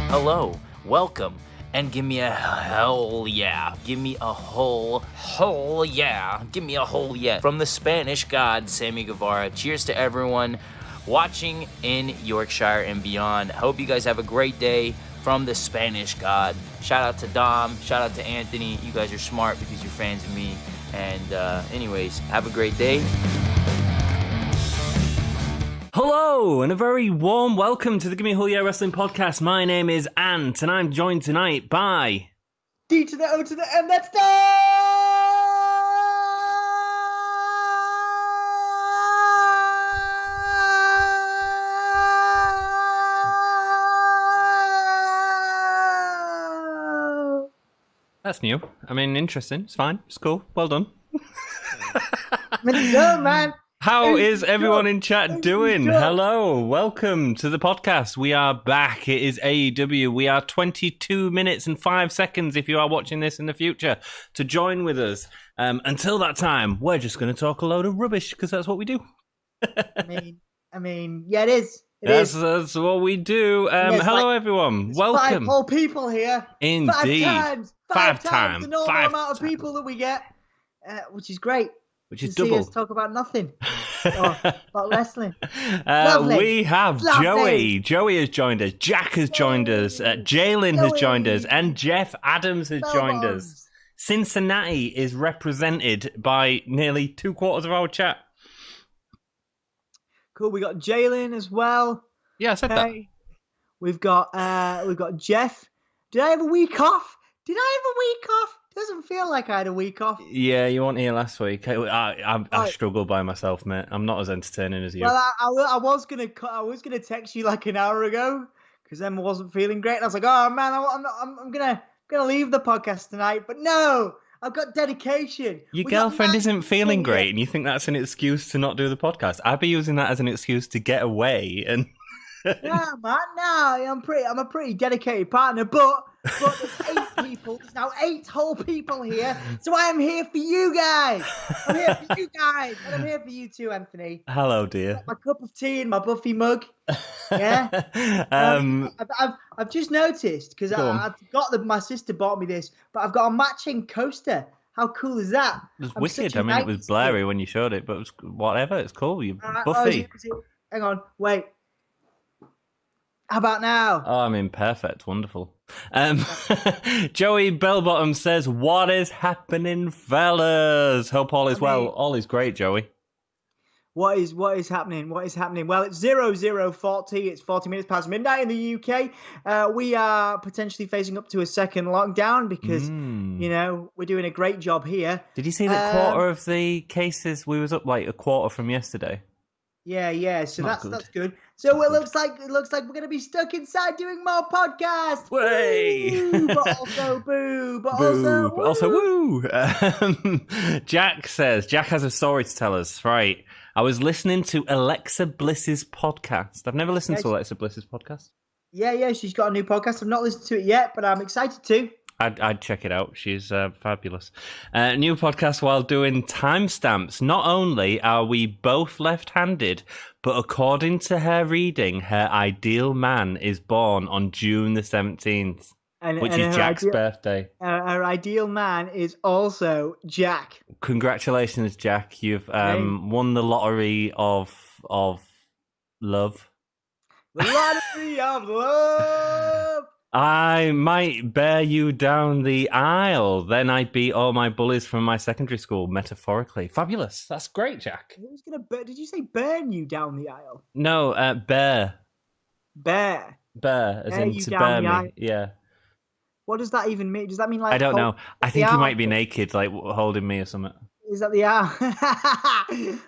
Hello, welcome, and give me a hell yeah. Give me a whole yeah. Give me a whole yeah. From the Spanish god, Sammy Guevara. Cheers to everyone watching in Yorkshire and beyond. I hope you guys have a great day from the Spanish god. Shout out to Dom, shout out to Anthony. You guys are smart because you're fans of me. And anyways, have a great day. Hello, and a very warm welcome to the Gimme a Yeah Wrestling Podcast. My name is Ant, and I'm joined tonight by... D to the O to the M, that's the... That's new. I mean, interesting. It's fine. It's cool. Well done. Let's go, man. How is everyone in chat doing? Hello, welcome to the podcast. We are back. It is AEW. We are 22 minutes and 5 seconds if you are watching this in the future to join with us. Until that time, we're just going to talk a load of rubbish because that's what we do. I mean, yeah, it is. That's what we do. Hello, everyone. Welcome. 5 whole people here. Indeed. 5 times the normal amount of people that we get, which is great. Which is double. double. See us talk about nothing. About wrestling. We have Joey. Joey has joined us. Jack has joined us. Jalen has joined us. And Jeff Adams has joined us. Cincinnati is represented by nearly 2/4 of our chat. Cool. We got Jalen as well. Yeah, I said that. We've got Jeff. Did I have a week off? Doesn't feel like I had a week off. Yeah, you weren't here last week. I struggle by myself, mate. I'm not as entertaining as you. Well, I was gonna text you like an hour ago because Emma wasn't feeling great, and I was like, "Oh man, I'm gonna leave the podcast tonight." But no, I've got dedication. Your girlfriend isn't feeling great, and you think that's an excuse to not do the podcast. I'd be using that as an excuse to get away and. Yeah, man. No, I'm a pretty dedicated partner, but there's 8 people. There's now 8 whole people here, so I am here for you guys. I'm here for you guys, and I'm here for you too, Anthony. Hello, dear. My cup of tea and my Buffy mug. Yeah. I've just noticed because I forgot that my sister bought me this, but I've got a matching coaster. How cool is that? It was wicked. I mean, it was blurry when you showed it, but it was whatever. It's cool. You Buffy. Hang on, wait. How about now? Oh, I mean, perfect. Wonderful. Joey Bellbottom says, what is happening, fellas? Hope all is well. All is great, Joey. What is happening? What is happening? Well, it's 00:40. It's 40 minutes past midnight in the UK. We are potentially facing up to a second lockdown because, we're doing a great job here. Did you see that quarter of the cases? We was up like a quarter from yesterday. Yeah. So that's good. So it looks like we're gonna be stuck inside doing more podcasts. Way! Boo, but also boo. But boo, also woo. Jack says Jack has a story to tell us. Right. I was listening to Alexa Bliss's podcast. I've never listened to Alexa Bliss's podcast. Yeah. She's got a new podcast. I've not listened to it yet, but I'm excited to. I'd check it out. She's fabulous. New podcast while doing timestamps. Not only are we both left-handed, but according to her reading, her ideal man is born on June the 17th, which is Jack's birthday. Her ideal man is also Jack. Congratulations, Jack. You've won the lottery of love. The lottery of love! I might bear you down the aisle. Then I beat all my bullies from my secondary school, metaphorically. Fabulous. That's great, Jack. Who's gonna? Did you say burn you down the aisle? No, bear. Bear. Bear, as in to bear me. Yeah. What does that even mean? Does that mean like? I don't know. I think you might be naked, like holding me or something. Is that the hour?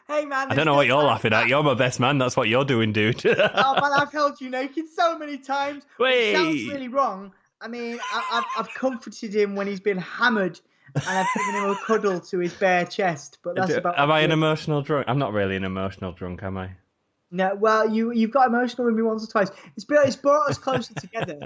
Hey, man. I don't know what you're laughing at. You're my best man. That's what you're doing, dude. Oh, man, I've held you naked so many times. Wait. It sounds really wrong. I mean, I've comforted him when he's been hammered, and I've given him a cuddle to his bare chest. But that's about. Am I an emotional drunk? I'm not really an emotional drunk, am I? No, well, you've got emotional with me once or twice. It's brought us closer together.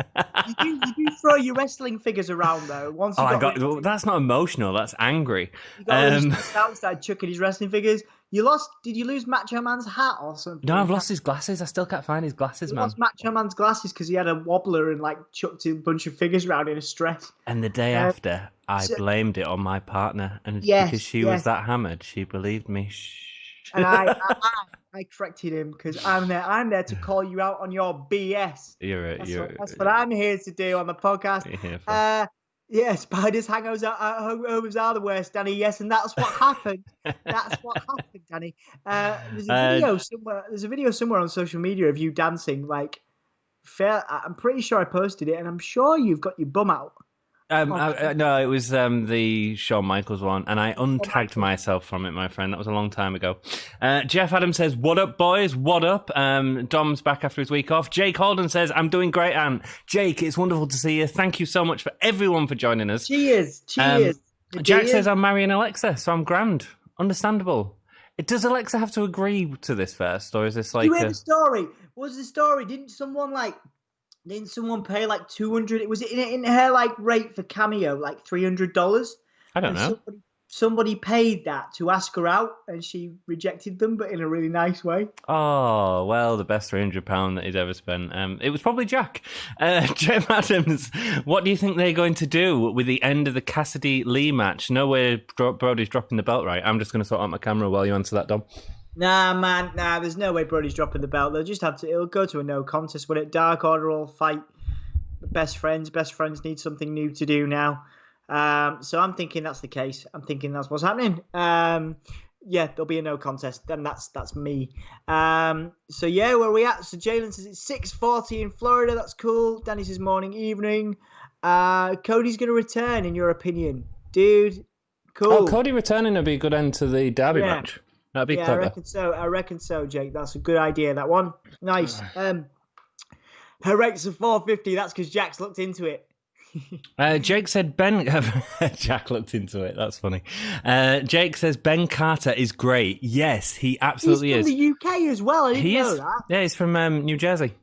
You do throw your wrestling figures around though. Well, that's not emotional. That's angry. Started chucking his wrestling figures. Did you lose Macho Man's hat or something? No, I've lost his glasses. I still can't find his glasses, You man. lost Macho Man's glasses because he had a wobbler and like chucked a bunch of figures around in a stress. And the day after, I blamed it on my partner, and because she was that hammered, she believed me. And I corrected him because I'm there to call you out on your BS. That's what I'm here to do on the podcast. Spiders hangovers are the worst, Danny. Yes, and that's what happened. Danny. There's a video somewhere on social media of you dancing. Like, I'm pretty sure I posted it, and I'm sure you've got your bum out. No, it was the Shawn Michaels one, and I untagged myself from it, my friend. That was a long time ago. Jeff Adams says, "What up, boys? What up?" Dom's back after his week off. Jake Holden says, "I'm doing great, Ant." Jake, it's wonderful to see you. Thank you so much for everyone for joining us. Cheers. Jack says, "I'm marrying Alexa, so I'm grand." Understandable. Does Alexa have to agree to this first, or is this like? You heard the story? What was the story? Didn't someone pay like $200? Was it in her like rate for cameo like $300? I don't know. Somebody paid that to ask her out, and she rejected them, but in a really nice way. Oh well, the best £300 that he's ever spent. It was probably Jack. Jeff Adams, what do you think they're going to do with the end of the Cassidy Lee match? No way, Brodie's dropping the belt, right? I'm just going to sort out my camera while you answer that, Dom. Nah, man, there's no way Brodie's dropping the belt. They'll just it'll go to a no contest when it Dark Order will fight best friends. Best friends need something new to do now. So I'm thinking that's the case. I'm thinking that's what's happening. There'll be a no contest. Then that's me. So yeah, where are we at? So Jalen says it's 6:40 in Florida. That's cool. Danny says morning, evening. Cody's going to return, in your opinion, dude? Cool. Oh, Cody returning would be a good end to the Derby match. That'd be clever. I reckon so, Jake. That's a good idea, that one. Nice. Her rates are 450. That's because Jack's looked into it. Jake said Jack looked into it. That's funny. Jake says Ben Carter is great. Yes, he absolutely is. He's from the UK as well. I didn't know that. Yeah, he's from New Jersey.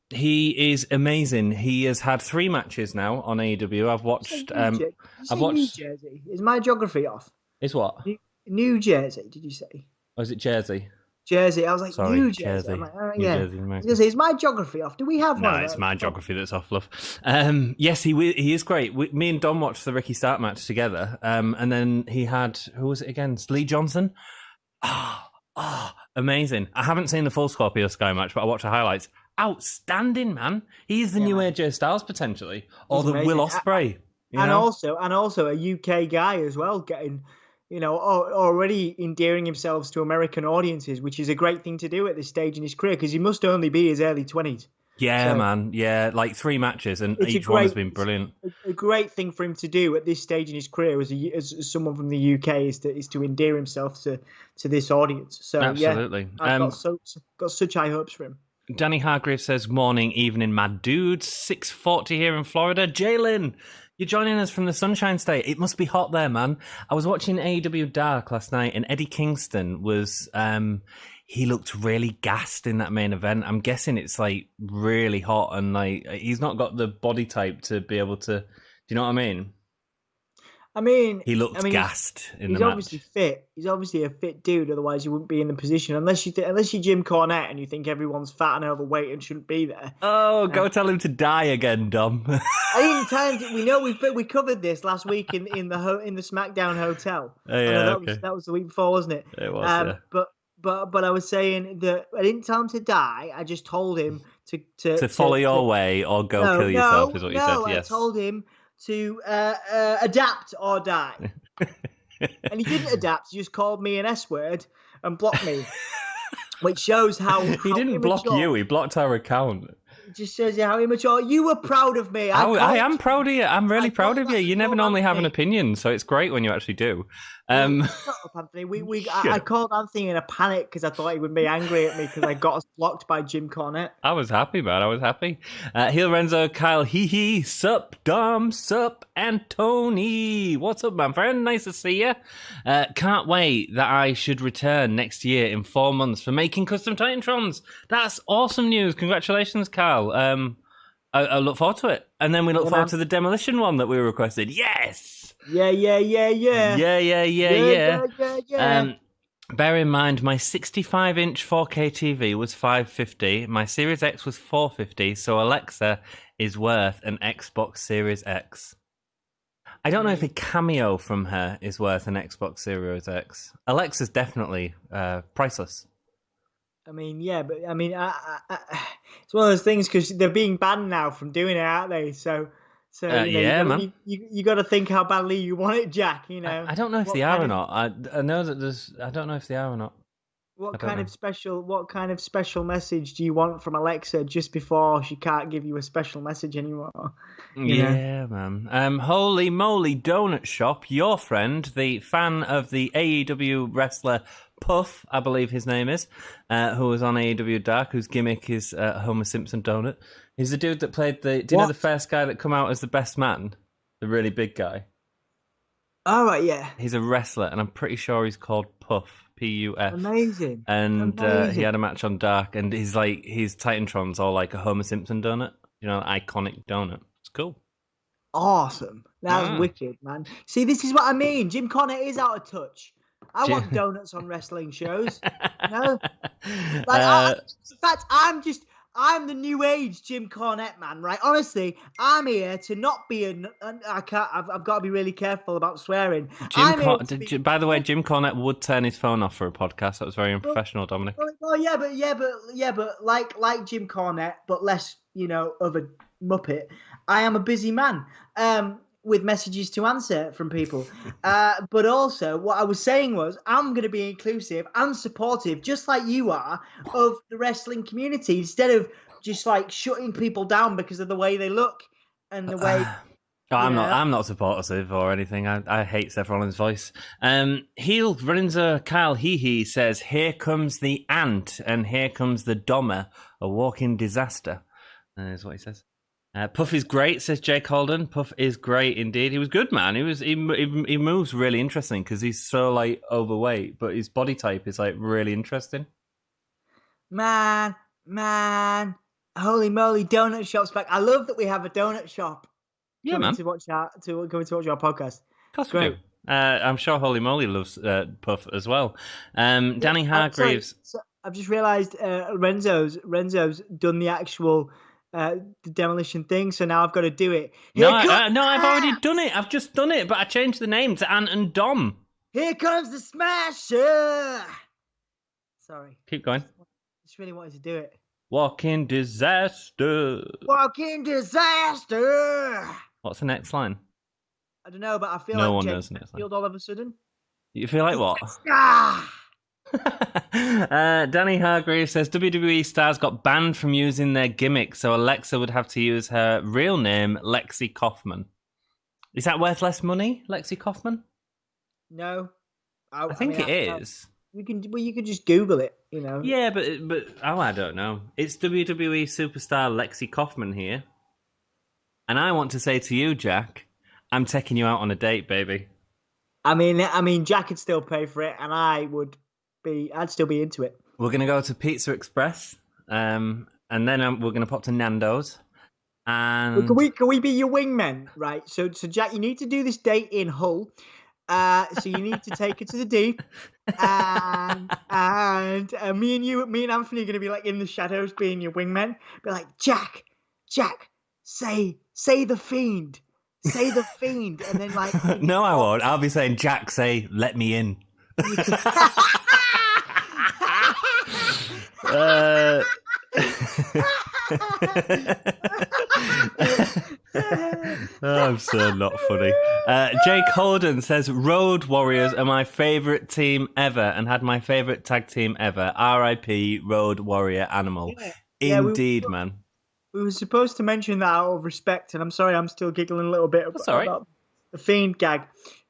He is amazing. He has had 3 matches now on AEW. I've watched. New Jersey. Is my geography off? Is what? New Jersey, did you say? Or is it Jersey? Jersey. I was like, sorry, New Jersey. I'm like, yeah. Jersey, I was going to say, is my geography off? Do we have one? No, it's my geography that's off, love. Yes, he is great. Me and Dom watched the Ricky Stark match together. And then he had, who was it against? Lee Johnson. Amazing. I haven't seen the full Scorpio Sky match, but I watched the highlights. Outstanding, man. He's the new AJ Styles, potentially. Or the Will Ospreay. And also a UK guy as well, getting... already endearing himself to American audiences, which is a great thing to do at this stage in his career because he must only be his early 20s. Yeah, man. Yeah, like 3 matches and each one has been brilliant. A great thing for him to do at this stage in his career as someone from the UK is to endear himself to this audience. So absolutely. Yeah, I've got such high hopes for him. Danny Hargrave says, morning, evening, mad dudes. 6:40 here in Florida. Jalen, you're joining us from the Sunshine State. It must be hot there, man. I was watching AEW Dark last night, and Eddie Kingston was... he looked really gassed in that main event. I'm guessing it's like really hot, and like he's not got the body type to be able to... Do you know what I mean? He looked gassed in the match. He's obviously fit. He's obviously a fit dude. Otherwise, he wouldn't be in the position. Unless you're Jim Cornette and you think everyone's fat and overweight and shouldn't be there. Oh, go tell him to die again, Dom. I didn't tell him. We know we covered this last week in the SmackDown hotel. Oh, yeah, that was the week before, wasn't it? It was. Yeah. But I was saying that I didn't tell him to die. I just told him to follow your way or go kill yourself. Is what you said. Yes. I told him to adapt or die. And he didn't adapt. He just called me an S word and blocked me, which shows how he didn't block you. He blocked our account. It just shows you how immature. You were proud of me. I am proud of you. I'm really proud of you. You never normally have an opinion, so it's great when you actually do. Shut up, Anthony. I called Anthony in a panic because I thought he would be angry at me because I got us blocked by Jim Cornette. I was happy, man. I was happy. Heel Renzo, Kyle, hee, sup, Dom, sup, and Tony. What's up, my friend? Nice to see you. Can't wait that I should return next year in 4 months for making custom Titantrons. That's awesome news. Congratulations, Kyle. I look forward to it. And then we look forward to the demolition one that we requested. Yes! Yeah. Bear in mind, my 65-inch 4K TV was $550. My Series X was $450. So Alexa is worth an Xbox Series X. I don't know if a cameo from her is worth an Xbox Series X. Alexa's definitely priceless. I mean, yeah, but I mean, it's one of those things because they're being banned now from doing it, aren't they? So yeah, man. You got to think how badly you want it, Jack. You know, I don't know if they are or not. I know that there's. I don't know if they are or not. What kind of special message do you want from Alexa just before she can't give you a special message anymore? Yeah, man. Holy moly donut shop, your friend, the fan of the AEW wrestler Puff, I believe his name is, who was on AEW Dark, whose gimmick is Homer Simpson donut. He's the dude that played do you know the first guy that come out as the best man? The really big guy. Oh, right, yeah. He's a wrestler, and I'm pretty sure he's called Puff. Puff. Amazing. And he had a match on Dark, and his Titantron's all like a Homer Simpson donut. You know, iconic donut. It's cool. Awesome. That's wicked, man. See, this is what I mean. Jim Cornette is out of touch. I want donuts on wrestling shows. No, in fact, I'm the new age Jim Cornette, man. Right? Honestly, I'm here to not be I've got to be really careful about swearing. By the way, Jim Cornette would turn his phone off for a podcast. That was very unprofessional, Dominic. Well, yeah, but like Jim Cornette, but less, of a muppet. I am a busy man. With messages to answer from people. But also, what I was saying was, I'm going to be inclusive and supportive, just like you are, of the wrestling community, instead of just like shutting people down because of the way they look and the way... I'm not supportive or anything. I hate Seth Rollins' voice. Heel Renzo Kyle He says, "Here comes the ant and here comes the Dommer, a walking disaster." Is what he says. Puff is great, says Jake Holden. Puff is great indeed. He was good, man. He moves really interesting because he's so like overweight, but his body type is like really interesting. Man, holy moly, donut shop's back. I love that we have a donut shop. Yeah, man. To watch our podcast. Of course we do. I'm sure Holy Moly loves Puff as well. Danny Hargreaves. So I've just realised Renzo's done the actual. The demolition thing, so now I've got to do it. No, I've already done it. I've just done it, but I changed the name to Ant and Dom. Here comes the Smasher. Sorry. Keep going. I just really wanted to do it. Walking disaster. Walking disaster. What's the next line? I don't know, but I feel no like one James knows the next line. all of a sudden. You feel like what? Danny Hargreaves says WWE stars got banned from using their gimmick, so Alexa would have to use her real name, Lexi Kaufman. Is that worth less money, Lexi Kaufman? No, I think it is. You can just Google it, Yeah, but I don't know. It's WWE superstar Lexi Kaufman here, and I want to say to you, Jack, I'm taking you out on a date, baby. I mean, Jack could still pay for it, and I'd still be into it. We're going to go to Pizza Express, and then we're going to pop to Nando's. And can we be your wingmen, right? So Jack, you need to do this date in Hull. So you need to take it to the deep, and me and Anthony are going to be like in the shadows, being your wingmen. Be like, Jack, say the Fiend, and then like. No, I won't. I'll be saying, Jack, say, let me in. I'm so not funny. Jake Holden says Road Warriors are my favourite team ever and had my favourite tag team ever. R.I.P. Road Warrior Animal. Yeah. Indeed, man. We were supposed to mention that out of respect, and I'm sorry, I'm still giggling a little bit about the Fiend gag.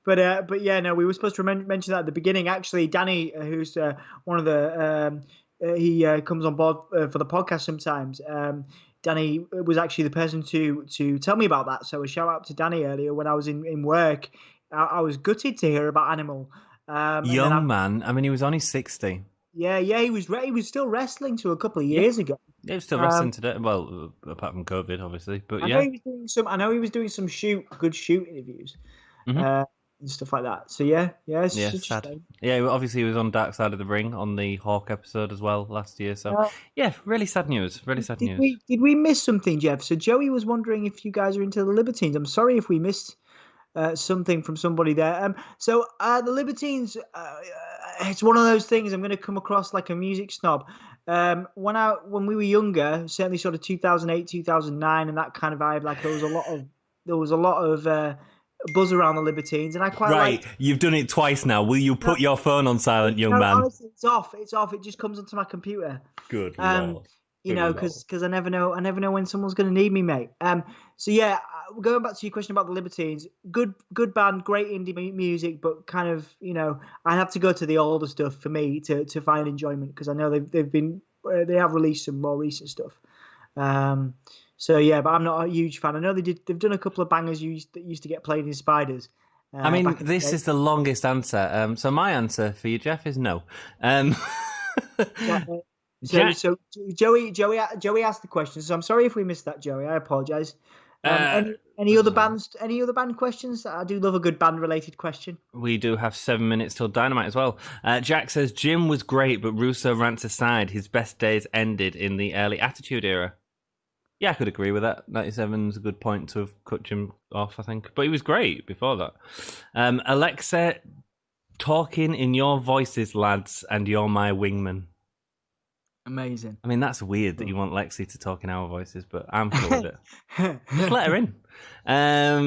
But yeah, no, we were supposed to mention that at the beginning. Actually, Danny, who's one of the he comes on board for the podcast sometimes. Danny was actually the person to tell me about that. So a shout out to Danny earlier when I was in work. I was gutted to hear about Animal. Young man. I mean, he was only 60. Yeah, he was still wrestling till a couple of years ago. He was still wrestling today. Well, apart from COVID, obviously. But I know he was doing some good shoot interviews. Mm-hmm. and stuff like that. So yeah, it's Yeah, such a sad. shame. Yeah, obviously he was on Dark Side of the Ring on the Hawk episode as well last year. So yeah, really sad news. Really sad news. Did we miss something, Jeff? So Joey was wondering if you guys are into the Libertines. I'm sorry if we missed something from somebody there. So the Libertines, it's one of those things. I'm going to come across like a music snob. When we were younger, certainly sort of 2008, 2009, and that kind of vibe. Like there was a lot of buzz around the Libertines, and I quite Right, liked. you've done it twice now. Will you put your phone on silent, young man? Honestly, it's off. It's off. It just comes onto my computer. Good Um, lord. you know, because I never know when someone's going to need me, mate. So yeah, going back to your question about the Libertines, good band, great indie music, but kind of, I have to go to the older stuff for me to find enjoyment, because I know they have released some more recent stuff. So yeah, but I'm not a huge fan. I know they've done a couple of bangers that used to get played in Spiders. I mean, this is the longest answer. So my answer for you, Jeff, is no. So Joey asked the question. So I'm sorry if we missed that, Joey. I apologize. Any other bands? Any other band questions? I do love a good band related question. We do have 7 minutes till Dynamite as well. Jack says Jim was great, but Russo rants aside, his best days ended in the early Attitude Era. Yeah, I could agree with that. 97's a good point to have cut Jim off, I think. But he was great before that. Alexa, talking in your voices, lads, and you're my wingman. Amazing. I mean, that's weird that you want Lexi to talk in our voices, but I'm cool with it. Just let her in. I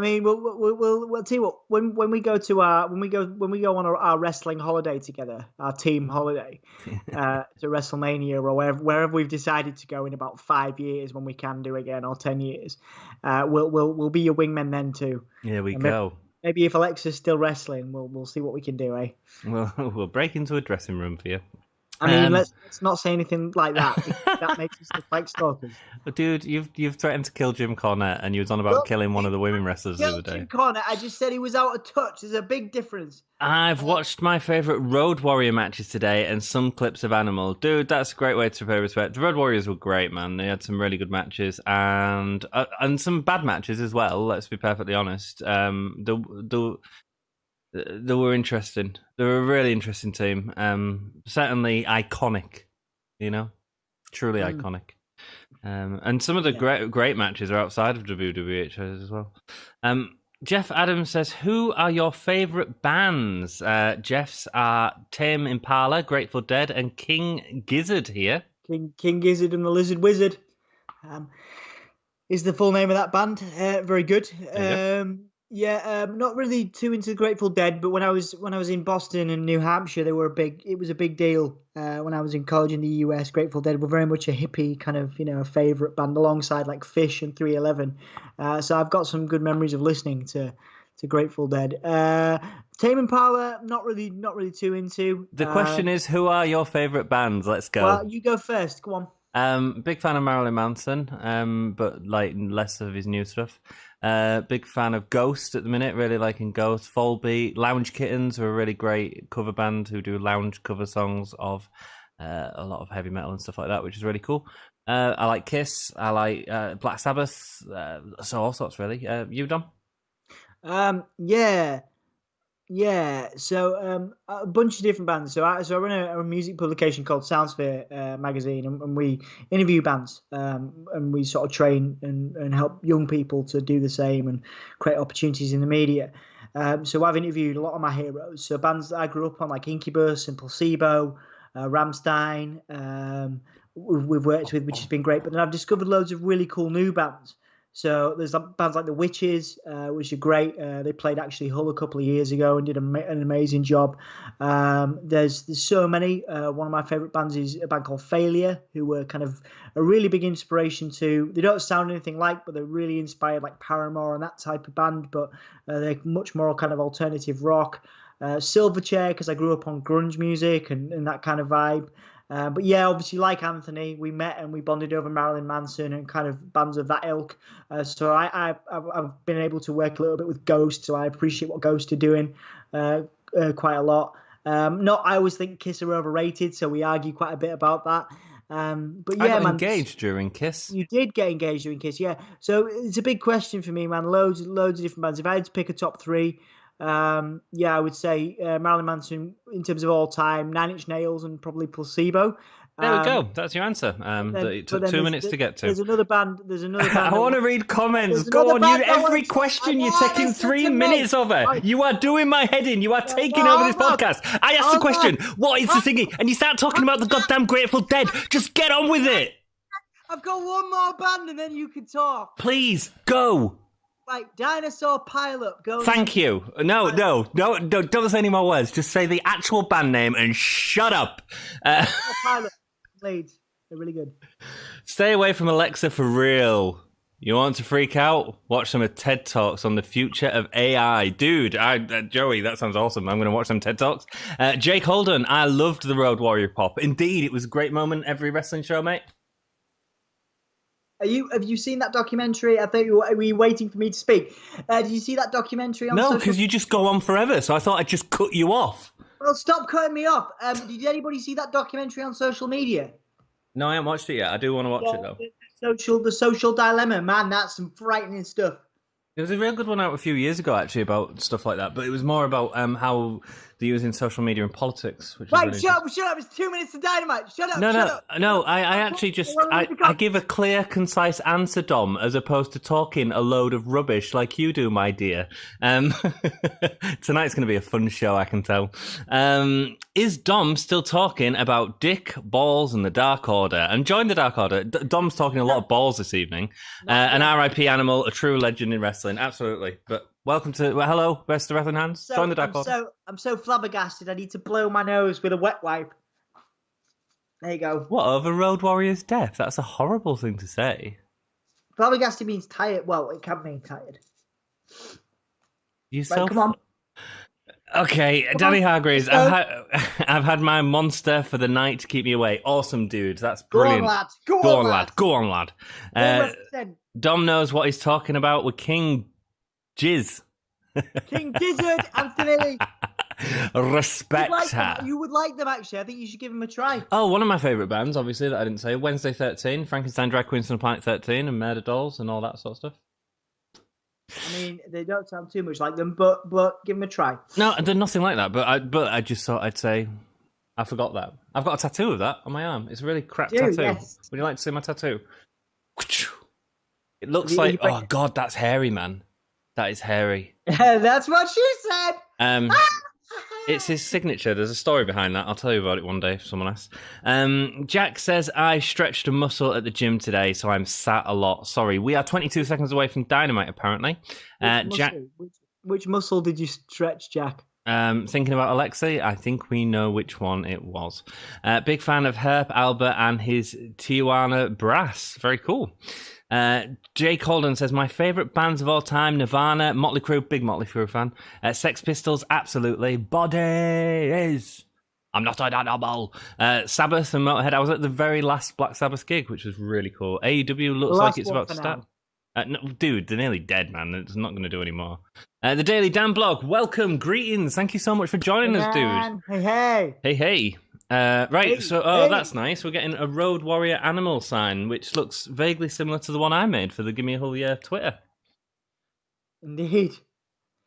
mean, we'll tell you what. When we go on our wrestling holiday together, our team holiday, to WrestleMania or wherever we've decided to go in about 5 years, when we can do again, or 10 years, we'll be your wingmen then too. Yeah, we go. Maybe if Alexa's still wrestling, we'll see what we can do, eh? We'll break into a dressing room for you. I mean, let's not say anything like that. That makes us look like stalkers. But dude, you've threatened to kill Jim Cornette, and you was on about killing one of the women wrestlers the other day. Jim Cornette, I just said he was out of touch. There's a big difference. I've watched my favourite Road Warrior matches today and some clips of Animal. Dude, that's a great way to pay respect. The Road Warriors were great, man. They had some really good matches and some bad matches as well, let's be perfectly honest. They were interesting. They were a really interesting team. Certainly iconic, truly iconic. And some of the great matches are outside of WWH as well. Jeff Adams says, who are your favourite bands? Jeff's are Tame Impala, Grateful Dead, and King Gizzard here. King Gizzard and the Lizard Wizard is the full name of that band. Very good. Not really too into Grateful Dead, but when I was in Boston and New Hampshire, it was a big deal when I was in college in the US. Grateful Dead were very much a hippie kind of, favorite band alongside like Fish and 311. So I've got some good memories of listening to Grateful Dead. Tame Impala, not really too into. The question is, who are your favorite bands? Let's go. Well, you go first. Go on. Big fan of Marilyn Manson, but like less of his new stuff. Big fan of Ghost at the minute, really liking Ghost. Volbeat, Lounge Kittens are a really great cover band who do lounge cover songs of a lot of heavy metal and stuff like that, which is really cool. I like Kiss, I like Black Sabbath, so all sorts really. You, Dom? Yeah, so a bunch of different bands. So I run a music publication called Soundsphere magazine, and we interview bands, and we sort of train and help young people to do the same and create opportunities in the media. So I've interviewed a lot of my heroes. So bands that I grew up on, like Incubus and Placebo, Rammstein, we've worked with, which has been great. But then I've discovered loads of really cool new bands. So there's bands like the Witches, which are great. They played actually Hull a couple of years ago and did an amazing job. There's so many. One of my favourite bands is a band called Failure, who were kind of a really big inspiration to. They don't sound anything like, but they're really inspired like Paramore and that type of band. But they're much more kind of alternative rock. Silverchair, because I grew up on grunge music and that kind of vibe. But yeah, obviously, like Anthony, we met and we bonded over Marilyn Manson and kind of bands of that ilk. So I've been able to work a little bit with Ghost, so I appreciate what Ghost are doing quite a lot. I always think Kiss are overrated, so we argue quite a bit about that. But yeah, I got engaged during Kiss. You did get engaged during Kiss, yeah. So it's a big question for me, man. Loads of different bands. If I had to pick a top three, I would say Marilyn Manson in terms of all time, Nine Inch Nails, and probably Placebo. There we go. That's your answer. It took 2 minutes to get to. There's another band. I want to read comments. Go on. Every question you're taking 3 minutes over. You are doing my head in. You are taking over this podcast. I asked the question, what is the singing? And you start talking about the goddamn Grateful Dead. Just get on with it. I've got one more band and then you can talk. Please, go. Right, Dinosaur Pileup. Go. Thank you. No, don't say any more words. Just say the actual band name and shut up. Pileup. Leeds. They're really good. Stay away from Alexa for real. You want to freak out? Watch some of TED Talks on the future of AI. Dude, Joey, that sounds awesome. I'm going to watch some TED Talks. Jake Holden, I loved the Road Warrior pop. Indeed, it was a great moment every wrestling show, mate. Have you seen that documentary? I thought were you waiting for me to speak? Did you see that documentary on No, because you just go on forever, so I thought I'd just cut you off. Well, stop cutting me off. Did anybody see that documentary on social media? No, I haven't watched it yet. I do want to watch it, though. The social dilemma, man, that's some frightening stuff. There was a real good one out a few years ago, actually, about stuff like that. But it was more about how they're using social media in politics. Which right, shut up. It's 2 minutes to Dynamite. Shut up. No. I actually just I give a clear, concise answer, Dom, as opposed to talking a load of rubbish like you do, my dear. Tonight's going to be a fun show, I can tell. Is Dom still talking about dick, balls, and the Dark Order? And join the Dark Order. Dom's talking a lot of balls this evening. An R.I.P. animal, a true legend in wrestling. Absolutely. But welcome to hello, best of wrestling hands. Join the Dark Order. I'm so flabbergasted. I need to blow my nose with a wet wipe. There you go. What, over Road Warrior's death? That's a horrible thing to say. Flabbergasted means tired. Well, it can mean tired. Come on. Okay, Danny Hargreaves, I've had my monster for the night to keep me away. Awesome, dude. That's brilliant. Go on, lad. Dom knows what he's talking about with King Jizz. King Gizzard, Anthony. Respect her. You would like them, actually. I think you should give them a try. Oh, one of my favourite bands, obviously, that I didn't say. Wednesday 13, Frankenstein Drag Queens from Planet 13, and Murder Dolls, and all that sort of stuff. I mean, they don't sound too much like them, but give them a try. No, they're nothing like that. But I just thought I'd say I forgot that. I've got a tattoo of that on my arm. It's a really crap tattoo. Yes. Would you like to see my tattoo? It looks like oh god, that's hairy, man. That is hairy. That's what she said. It's his signature. There's a story behind that. I'll tell you about it one day if someone asks. Jack says, I stretched a muscle at the gym today, so I'm sat a lot. Sorry. We are 22 seconds away from Dynamite, apparently. Jack, which muscle did you stretch, Jack? Thinking about Alexei, I think we know which one it was. Big fan of Herb Albert and his Tijuana Brass. Very cool. Jake Holden says, my favourite bands of all time, Nirvana, Motley Crue, big Motley Crue fan, Sex Pistols, absolutely, Bodies, I'm not an animal, Sabbath and Motorhead. I was at the very last Black Sabbath gig, which was really cool. AEW looks like it's about to start. No, dude, they're nearly dead, man. It's not going to do any more. The Daily Dan blog, welcome, greetings, thank you so much for joining us, dude. Hey. That's nice. We're getting a Road Warrior animal sign, which looks vaguely similar to the one I made for the Gimme a Whole Year Twitter. Indeed.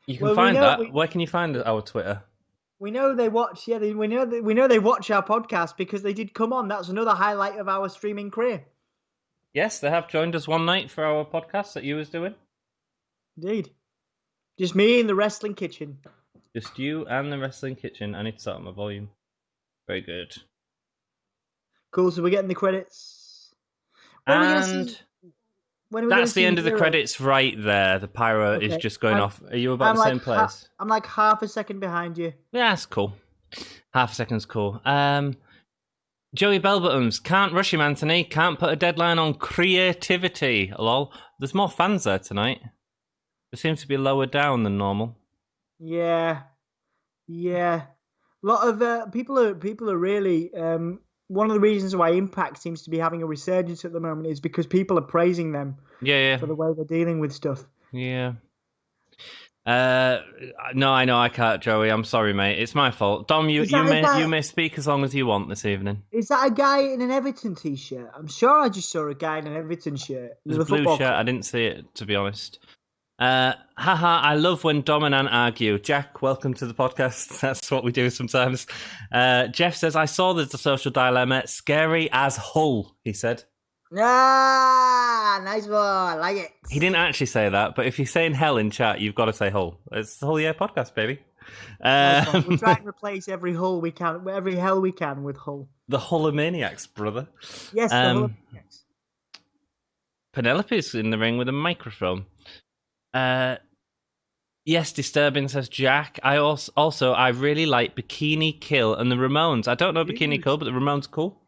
You can find that. Where can you find our Twitter? We know they watch. Yeah, we know they watch our podcast because they did come on. That's another highlight of our streaming career. Yes, they have joined us one night for our podcast that you was doing. Indeed. Just me in the wrestling kitchen. Just you and the wrestling kitchen. I need to start my volume. Very good. Cool, so we're getting the credits. And that's the end of the credits right there. The pyro is just going off. Are you about the same place? I'm like half a second behind you. Yeah, that's cool. Half a second's cool. Joey Bellbottoms, can't rush him, Anthony. Can't put a deadline on creativity. Lol. There's more fans there tonight. They seem to be lower down than normal. Yeah. A lot of people are really one of the reasons why Impact seems to be having a resurgence at the moment is because people are praising them for the way they're dealing with stuff. Yeah. No, I know I can't, Joey. I'm sorry, mate. It's my fault. Dom, you may speak as long as you want this evening. Is that a guy in an Everton t-shirt? I'm sure I just saw a guy in an Everton shirt. There's a blue shirt. I didn't see it, to be honest. Haha, I love when Dom and Ant argue. Jack, welcome to the podcast. That's what we do sometimes. Jeff says, I saw the social dilemma. Scary as Hull, he said. Ah, nice one. I like it. He didn't actually say that, but if you're saying hell in chat, you've got to say Hull. It's the Hull Yeah podcast, baby. Nice one. We'll try and replace every hell we can with Hull. The Hullamaniacs, brother. Yes, the Hullamaniacs. Penelope's in the ring with a microphone. Yes, disturbing, says Jack. I I really like Bikini Kill and the Ramones. I don't know Bikini Kill, but the Ramones are cool.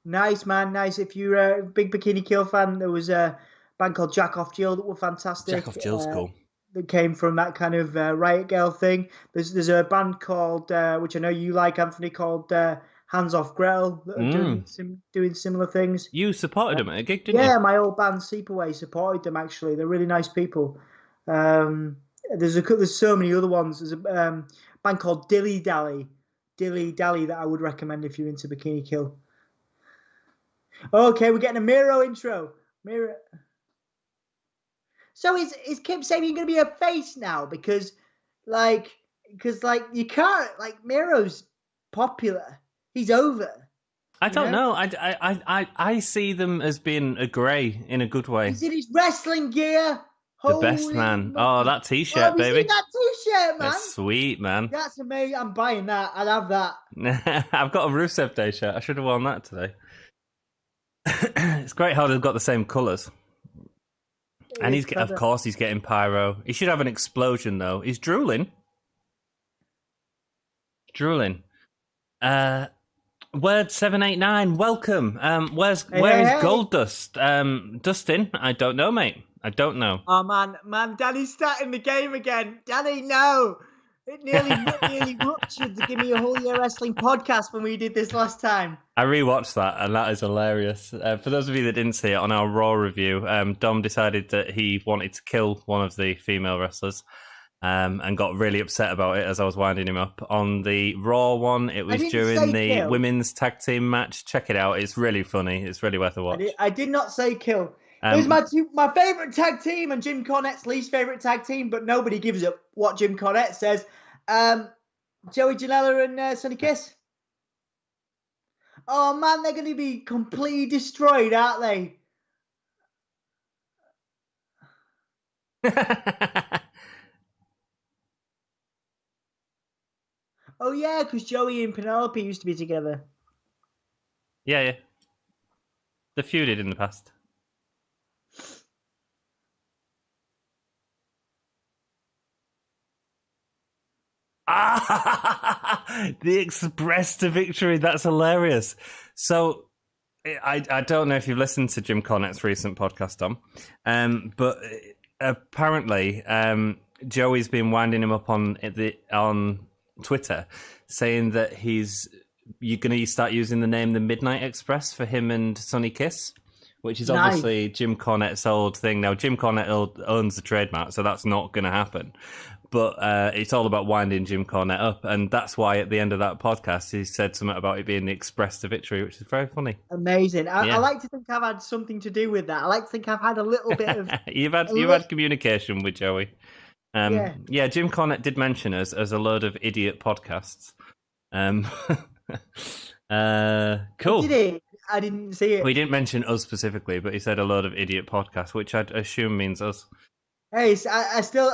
Nice, man. Nice. If you're a big Bikini Kill fan, there was a band called Jack Off Jill that were fantastic. Jack Off Jill's cool. That came from that kind of Riot Girl thing. There's a band called, which I know you like, Anthony, called Hands Off Gretel that are doing similar things. You supported them at a gig, didn't you? Yeah, my old band Sleepaway supported them, actually. They're really nice people. There's so many other ones. There's a band called Dilly Dally that I would recommend if you're into Bikini Kill. Okay, we're getting a Miro intro. Miro. So is Kim Sabian going to be a face now? Because you can't, like, Miro's popular. He's over. I don't know. I see them as being a grey in a good way. He's in his wrestling gear. The best man. Oh, that T-shirt, baby. Seen that T-shirt, man? That's sweet, man. That's amazing. I'm buying that. I'd have that. I've got a Rusev Day shirt. I should have worn that today. It's great how they've got the same colours. And of course he's getting pyro. He should have an explosion, though. He's drooling. Word 789, welcome. Where is Gold Dust? Dustin? I don't know, mate. I don't know. Oh, man, Danny's starting the game again. Danny, no. It nearly ruptured the Gimme a Whole Year Wrestling podcast when we did this last time. I rewatched that, and that is hilarious. For those of you that didn't see it, on our Raw review, Dom decided that he wanted to kill one of the female wrestlers, and got really upset about it as I was winding him up. On the Raw one, it was during the women's tag team match. Check it out. It's really funny. It's really worth a watch. I did not say kill. It was my favourite tag team and Jim Cornette's least favourite tag team, but nobody gives up what Jim Cornette says. Joey Janela and Sonny Kiss. Oh, man, they're going to be completely destroyed, aren't they? Oh, yeah, because Joey and Penelope used to be together. Yeah. They feuded in the past. The Express to Victory. That's hilarious. So, I don't know if you've listened to Jim Cornette's recent podcast, Tom, but apparently Joey's been winding him up on Twitter, saying that you're going to start using the name The Midnight Express for him and Sonny Kiss, which is obviously Jim Cornette's old thing. Now, Jim Cornette owns the trademark, so that's not going to happen. But it's all about winding Jim Cornette up, and that's why at the end of that podcast he said something about it being the Express to Victory, which is very funny. Amazing. I like to think I've had something to do with that. I like to think I've had a little bit of... You've had communication with Joey. Jim Cornette did mention us as a load of idiot podcasts. Cool. Did he? I didn't see it. He didn't mention us specifically, but he said a load of idiot podcasts, which I'd assume means us. Hey, I still,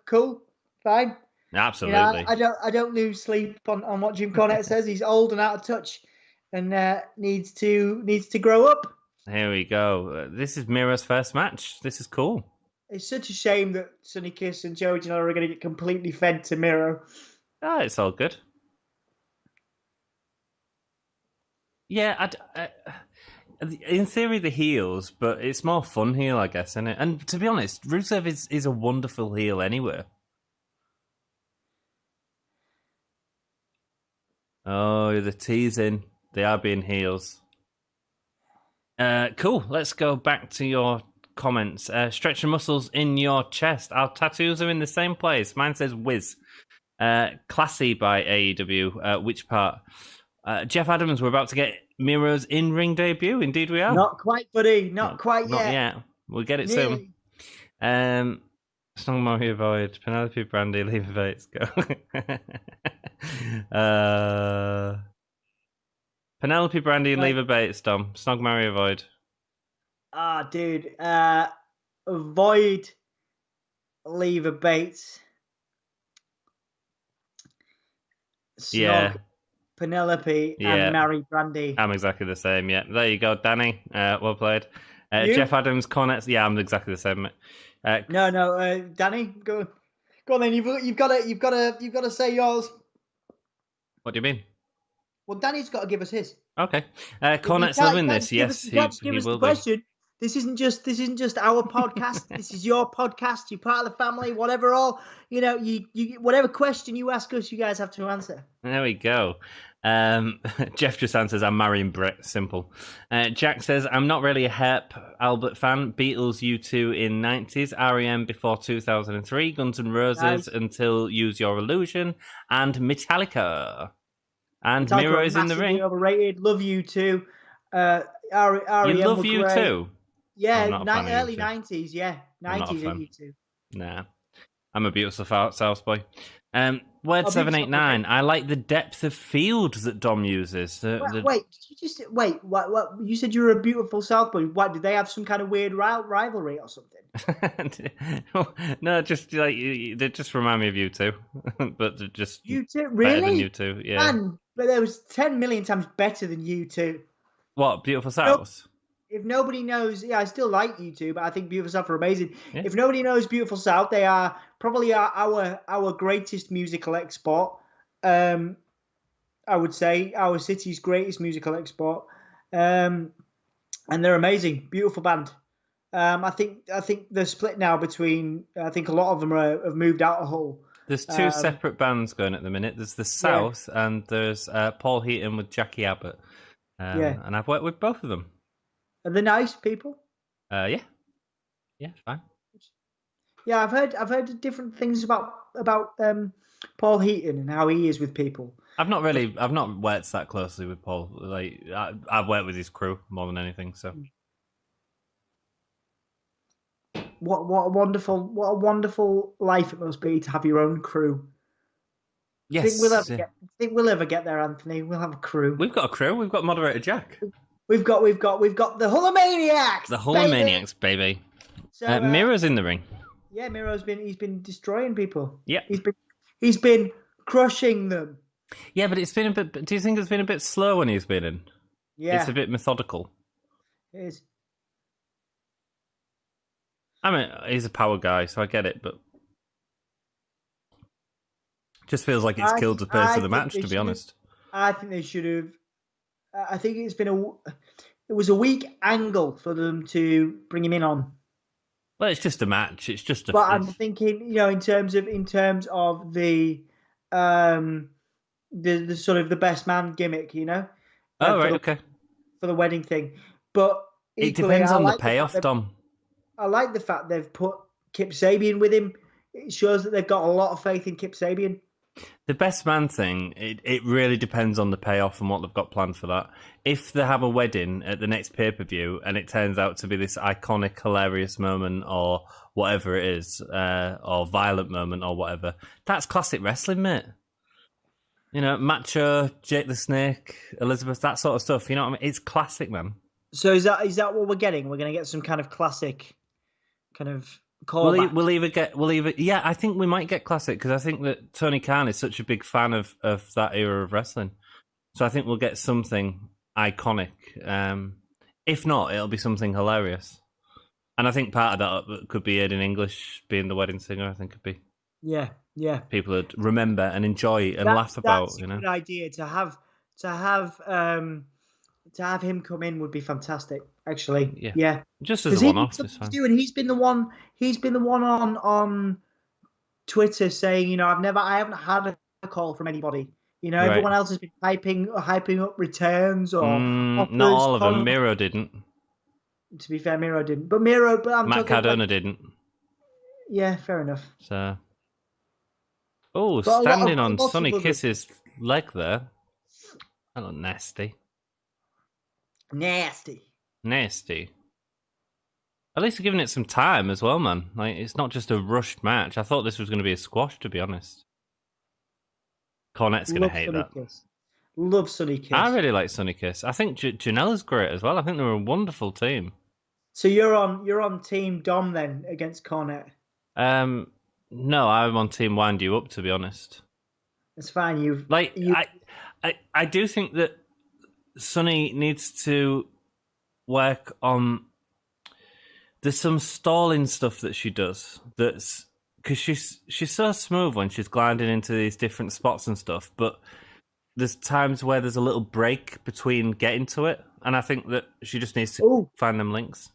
cool, fine. Absolutely. I don't lose sleep on what Jim Cornette says. He's old and out of touch, and needs to grow up. Here we go. This is Miro's first match. This is cool. It's such a shame that Sonny Kiss and Joey Janela are going to get completely fed to Miro. Oh, it's all good. Yeah, in theory, the heels, but it's more fun heel, I guess, isn't it? And to be honest, Rusev is a wonderful heel anyway. Oh, the teasing. They are being heels. Cool. Let's go back to your comments. Stretch your muscles in your chest. Our tattoos are in the same place. Mine says Wiz. Classy by AEW. Which part? Jeff Adams, we're about to get Miro's in-ring debut. Indeed we are. Not quite, buddy. Not quite yet. Not yet. We'll get it soon. Song Mario avoid. Penelope, Brandy, leave Bates, go. Penelope, Brandy, and Lever Bates, Dom. Snog, Mario, avoid. Dude. Avoid Lever Bates. Snog, Penelope, and marry Brandy. I'm exactly the same, yeah. There you go, Danny. Well played. Jeff Adams, Cornets. Yeah, I'm exactly the same. No, Danny, go on then. You've got to say yours. What do you mean? Well, Danny's got to give us his. Okay. Cornet's loving this. Yes, he will be. This isn't just our podcast. This is your podcast. You're part of the family. Whatever, you whatever question you ask us, you guys have to answer. There we go. Jeff just answers, I'm marrying Brit. Simple. Jack says, I'm not really a Herb Albert fan. Beatles, U2 in 90s, REM before 2003, Guns N' Roses until Use Your Illusion, and Metallica. And Miro is in the ring. Overrated. Love U2. REM you love U2? Yeah, early 90s. Yeah, 90s U2. Nah. I'm a beautiful South boy. Word 789. I like the depth of field that Dom uses. Wait, what? You said you were a beautiful South boy. What, did they have some kind of weird rivalry or something? No, just like they just remind me of U2, but they're just U2 really better than U2. Yeah, man, but there was 10 million times better than U2. What, Beautiful South? If nobody knows, I still like U2, but I think Beautiful South are amazing. Yeah. If nobody knows Beautiful South, they are probably our greatest musical export. I would say our city's greatest musical export, and they're amazing, beautiful band. I think they're split now between. I think a lot of them have moved out of Hull. There's two separate bands going at the minute. There's the South, and there's Paul Heaton with Jackie Abbott. And I've worked with both of them. Are they nice people? Yeah, fine. Yeah, I've heard different things about Paul Heaton and how he is with people. I've not worked that closely with Paul. Like I've worked with his crew more than anything. So, what a wonderful life it must be to have your own crew. Yes. Think we'll ever get there, Anthony? We'll have a crew. We've got a crew. We've got moderator Jack. We've got the Hullamaniacs. The Hullamaniacs, baby. So, Miro's in the ring. Yeah, Miro's been destroying people. Yeah, he's been crushing them. Yeah, but it's been a bit. Do you think it's been a bit slow when he's been in? Yeah, it's a bit methodical. It is. I mean, he's a power guy, so I get it, but just feels like it's killed the pace of the match. To be honest, I think they should have. I think it was a weak angle for them to bring him in on. Well, it's just a match. It's just a. But I'm thinking, in terms of the sort of the best man gimmick, Oh, right, okay. For the wedding thing, but it depends on the payoff, Dom. I like the fact they've put Kip Sabian with him. It shows that they've got a lot of faith in Kip Sabian. The best man thing, it really depends on the payoff and what they've got planned for that. If they have a wedding at the next pay-per-view and it turns out to be this iconic, hilarious moment or whatever it is, or violent moment or whatever, that's classic wrestling, mate. Macho, Jake the Snake, Elizabeth, that sort of stuff. You know what I mean? It's classic, man. So is that what we're getting? We're going to get some kind of classic kind of... We'll either I think we might get classic because I think that Tony Khan is such a big fan of that era of wrestling, so I think we'll get something iconic. If not, it'll be something hilarious, and I think part of that could be Aiden English being the wedding singer. I think could be people would remember and enjoy and laugh about. That's a good idea to have him come in would be fantastic. Actually, yeah. Just as a one-off, it's fine. And he's been the one on Twitter saying, I haven't had a call from anybody. Everyone else has been hyping up returns or offers. Not all of them. Miro didn't. To be fair, Miro didn't. But Matt Cardona didn't. Yeah, fair enough. So, standing on Sonny Kiss's leg there. That looked nasty. Nasty. At least they're giving it some time as well, man. Like, it's not just a rushed match. I thought this was going to be a squash, to be honest. Cornette's going to hate that. Kiss. Love Sonny Kiss. I really like Sonny Kiss. I think Janela's great as well. I think they're a wonderful team. So you're on Team Dom then against Cornette? No, I'm on Team Wind You Up, to be honest. It's fine. I do think that Sonny needs to work on. There's some stalling stuff that she does. That's because she's so smooth when she's gliding into these different spots and stuff. But there's times where there's a little break between getting to it, and I think that she just needs to find them links.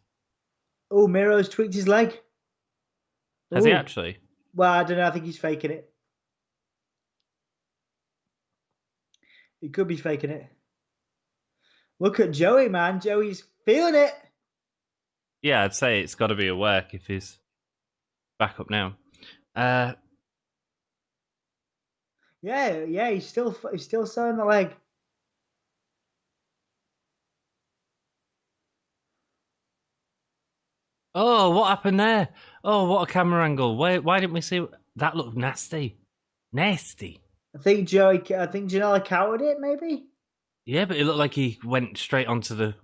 Oh, Miro's tweaked his leg. Has he actually? Well, I don't know. I think he's faking it. He could be faking it. Look at Joey, man. Joey's feeling it. Yeah, I'd say it's got to be a work if he's back up now. Yeah, he's still sewing the leg. Oh, what happened there? Oh, what a camera angle. Why didn't we see that? Looked nasty. Nasty. I think Janela counted it, maybe? Yeah, but it looked like he went straight onto the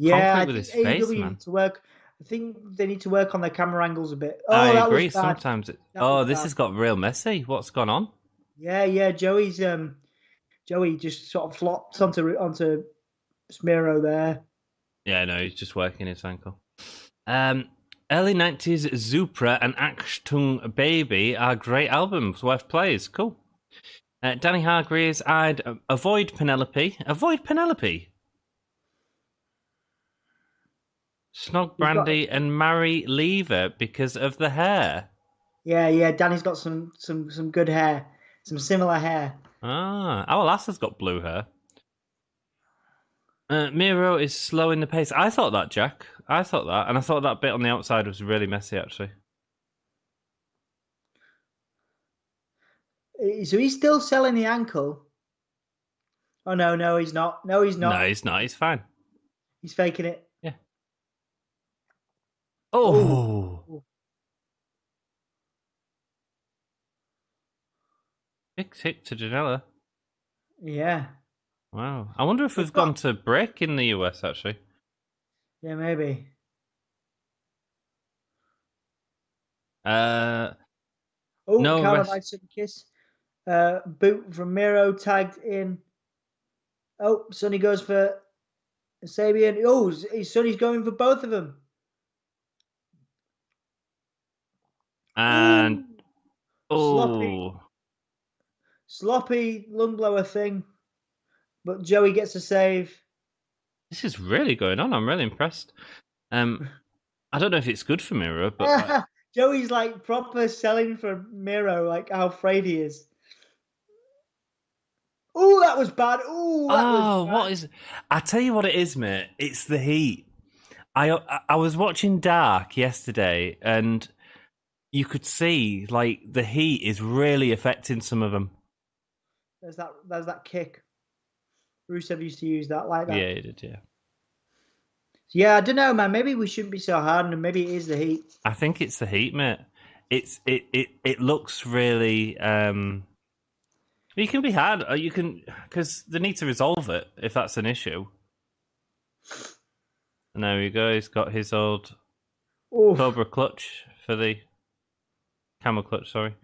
concrete with his face, AEW man. To work. I think they need to work on their camera angles a bit. I agree. Sometimes this has got real messy. What's gone on? Yeah. Joey just sort of flopped onto Smiro there. Yeah, no, he's just working his ankle. Early 90s Zupra and Achtung Baby are great albums, worth plays. Cool. Danny Hargreaves, I'd avoid Penelope. Avoid Penelope. Snog Brandy and marry Lever because of the hair. Yeah. Danny's got some good hair, some similar hair. Our lass has got blue hair. Miro is slowing the pace. I thought that, Jack. I thought that, and I thought that bit on the outside was really messy, actually. So he's still selling the ankle. Oh no, he's not. No, he's not. No, he's not. He's fine. He's faking it. Yeah. Oh. Big tick to Janela. Yeah. Wow. I wonder if we've gone to break in the US, actually. Yeah, maybe. No Calamite kiss. Boot from Miro tagged in. Oh, Sonny goes for Sabian. Oh, Sonny's going for both of them. And sloppy lung blower thing, but Joey gets a save. This is really going on. I'm really impressed. I don't know if it's good for Miro, but Joey's like proper selling for Miro, like how afraid he is. Oh, that was bad. What is? I tell you what it is, mate. It's the heat. I was watching Dark yesterday, and you could see like the heat is really affecting some of them. There's that kick. Rusev used to use that like that. Yeah, he did. Yeah. Yeah, I don't know, man. Maybe we shouldn't be so hard on him. Maybe it is the heat. I think it's the heat, mate. It looks really. You can be hard. You can because they need to resolve it if that's an issue. And there we go. He's got his old Cobra clutch for the camel clutch. Sorry.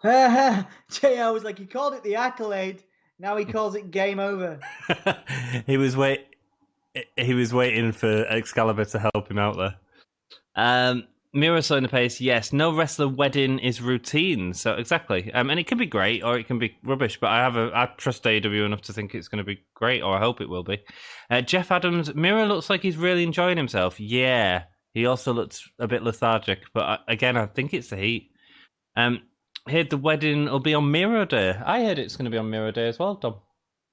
JR was like, he called it the accolade. Now he calls it game over. He was waiting for Excalibur to help him out there. Miro slowing the pace, yes. No wrestler wedding is routine. So exactly. And it can be great or it can be rubbish, but I trust AEW enough to think it's going to be great, or I hope it will be. Jeff Adams, Miro looks like he's really enjoying himself. Yeah. He also looks a bit lethargic, but again, I think it's the heat. Heard the wedding will be on Miro Day. I heard it's going to be on Miro Day as well, Dom.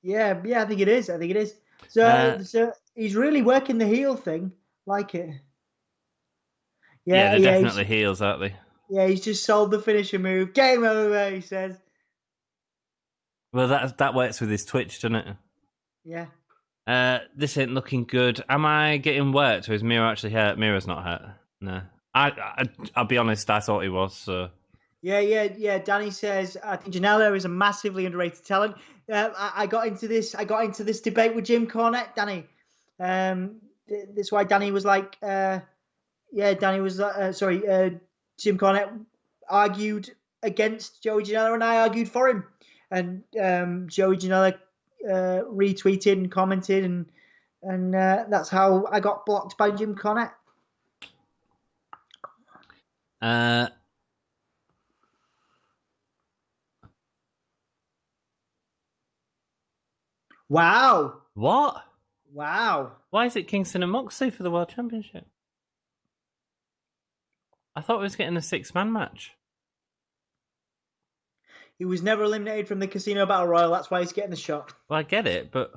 Yeah, I think it is. So he's really working the heel thing. Like it. Yeah, they're definitely heels, aren't they? Yeah, he's just sold the finisher move. Game over, he says. Well, that works with his Twitch, doesn't it? Yeah. This ain't looking good. Am I getting worked, or is Miro actually hurt? Miro's not hurt. No. I'll be honest, I thought he was, so... Yeah. Danny says, I think Janela is a massively underrated talent. I got into this debate with Jim Cornette, Danny. That's why Danny was like, Jim Cornette argued against Joey Janela and I argued for him. And Joey Janela retweeted and commented, and that's how I got blocked by Jim Cornette. Wow. What? Wow. Why is it Kingston and Moxley for the World Championship? I thought we was getting a 6-man match. He was never eliminated from the Casino Battle Royal. That's why he's getting the shot. Well, I get it, but...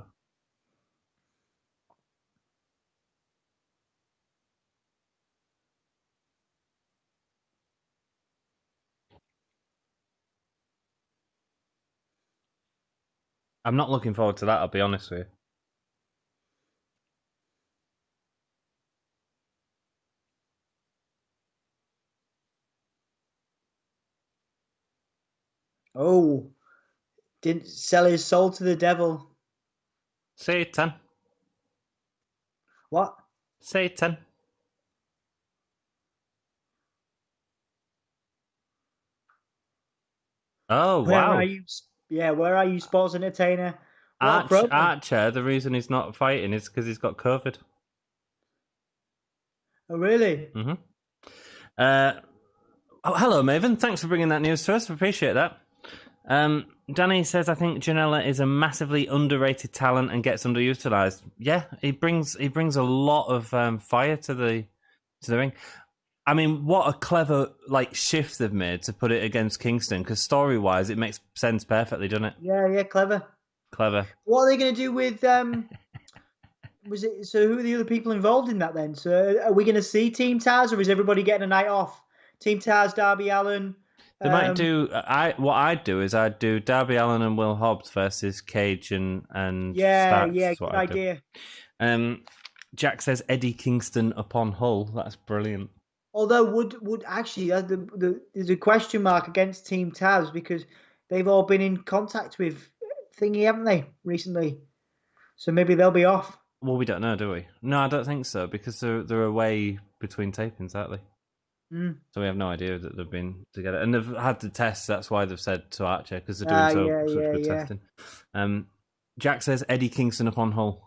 I'm not looking forward to that, I'll be honest with you. Oh, didn't sell his soul to the devil. Satan. What? Satan. Oh, wow. Where are you, sports entertainer? Archer, the reason he's not fighting is because he's got COVID. Oh, really? Mm-hmm. Hello, Maven. Thanks for bringing that news to us. We appreciate that. Danny says, I think Janela is a massively underrated talent and gets underutilized. Yeah, he brings a lot of fire to the ring. I mean, what a clever shift they've made to put it against Kingston, because story-wise, it makes sense perfectly, doesn't it? Yeah, clever. What are they going to do with? So who are the other people involved in that then? So are we going to see Team Taz, or is everybody getting a night off? Team Taz, Darby Allin. They might do. What I'd do is I'd do Darby Allin and Will Hobbs versus Cage and Stacks. Good idea. Jack says Eddie Kingston upon Hull. That's brilliant. Although would actually there's a question mark against Team Taz because they've all been in contact with Thingy, haven't they, recently? So maybe they'll be off. Well, we don't know, do we? No, I don't think so, because they're away between tapings, aren't they? So we have no idea that they've been together. And they've had the tests, that's why they've said to Archer, because they're doing such good testing. Jack says Eddie Kingston upon Hull.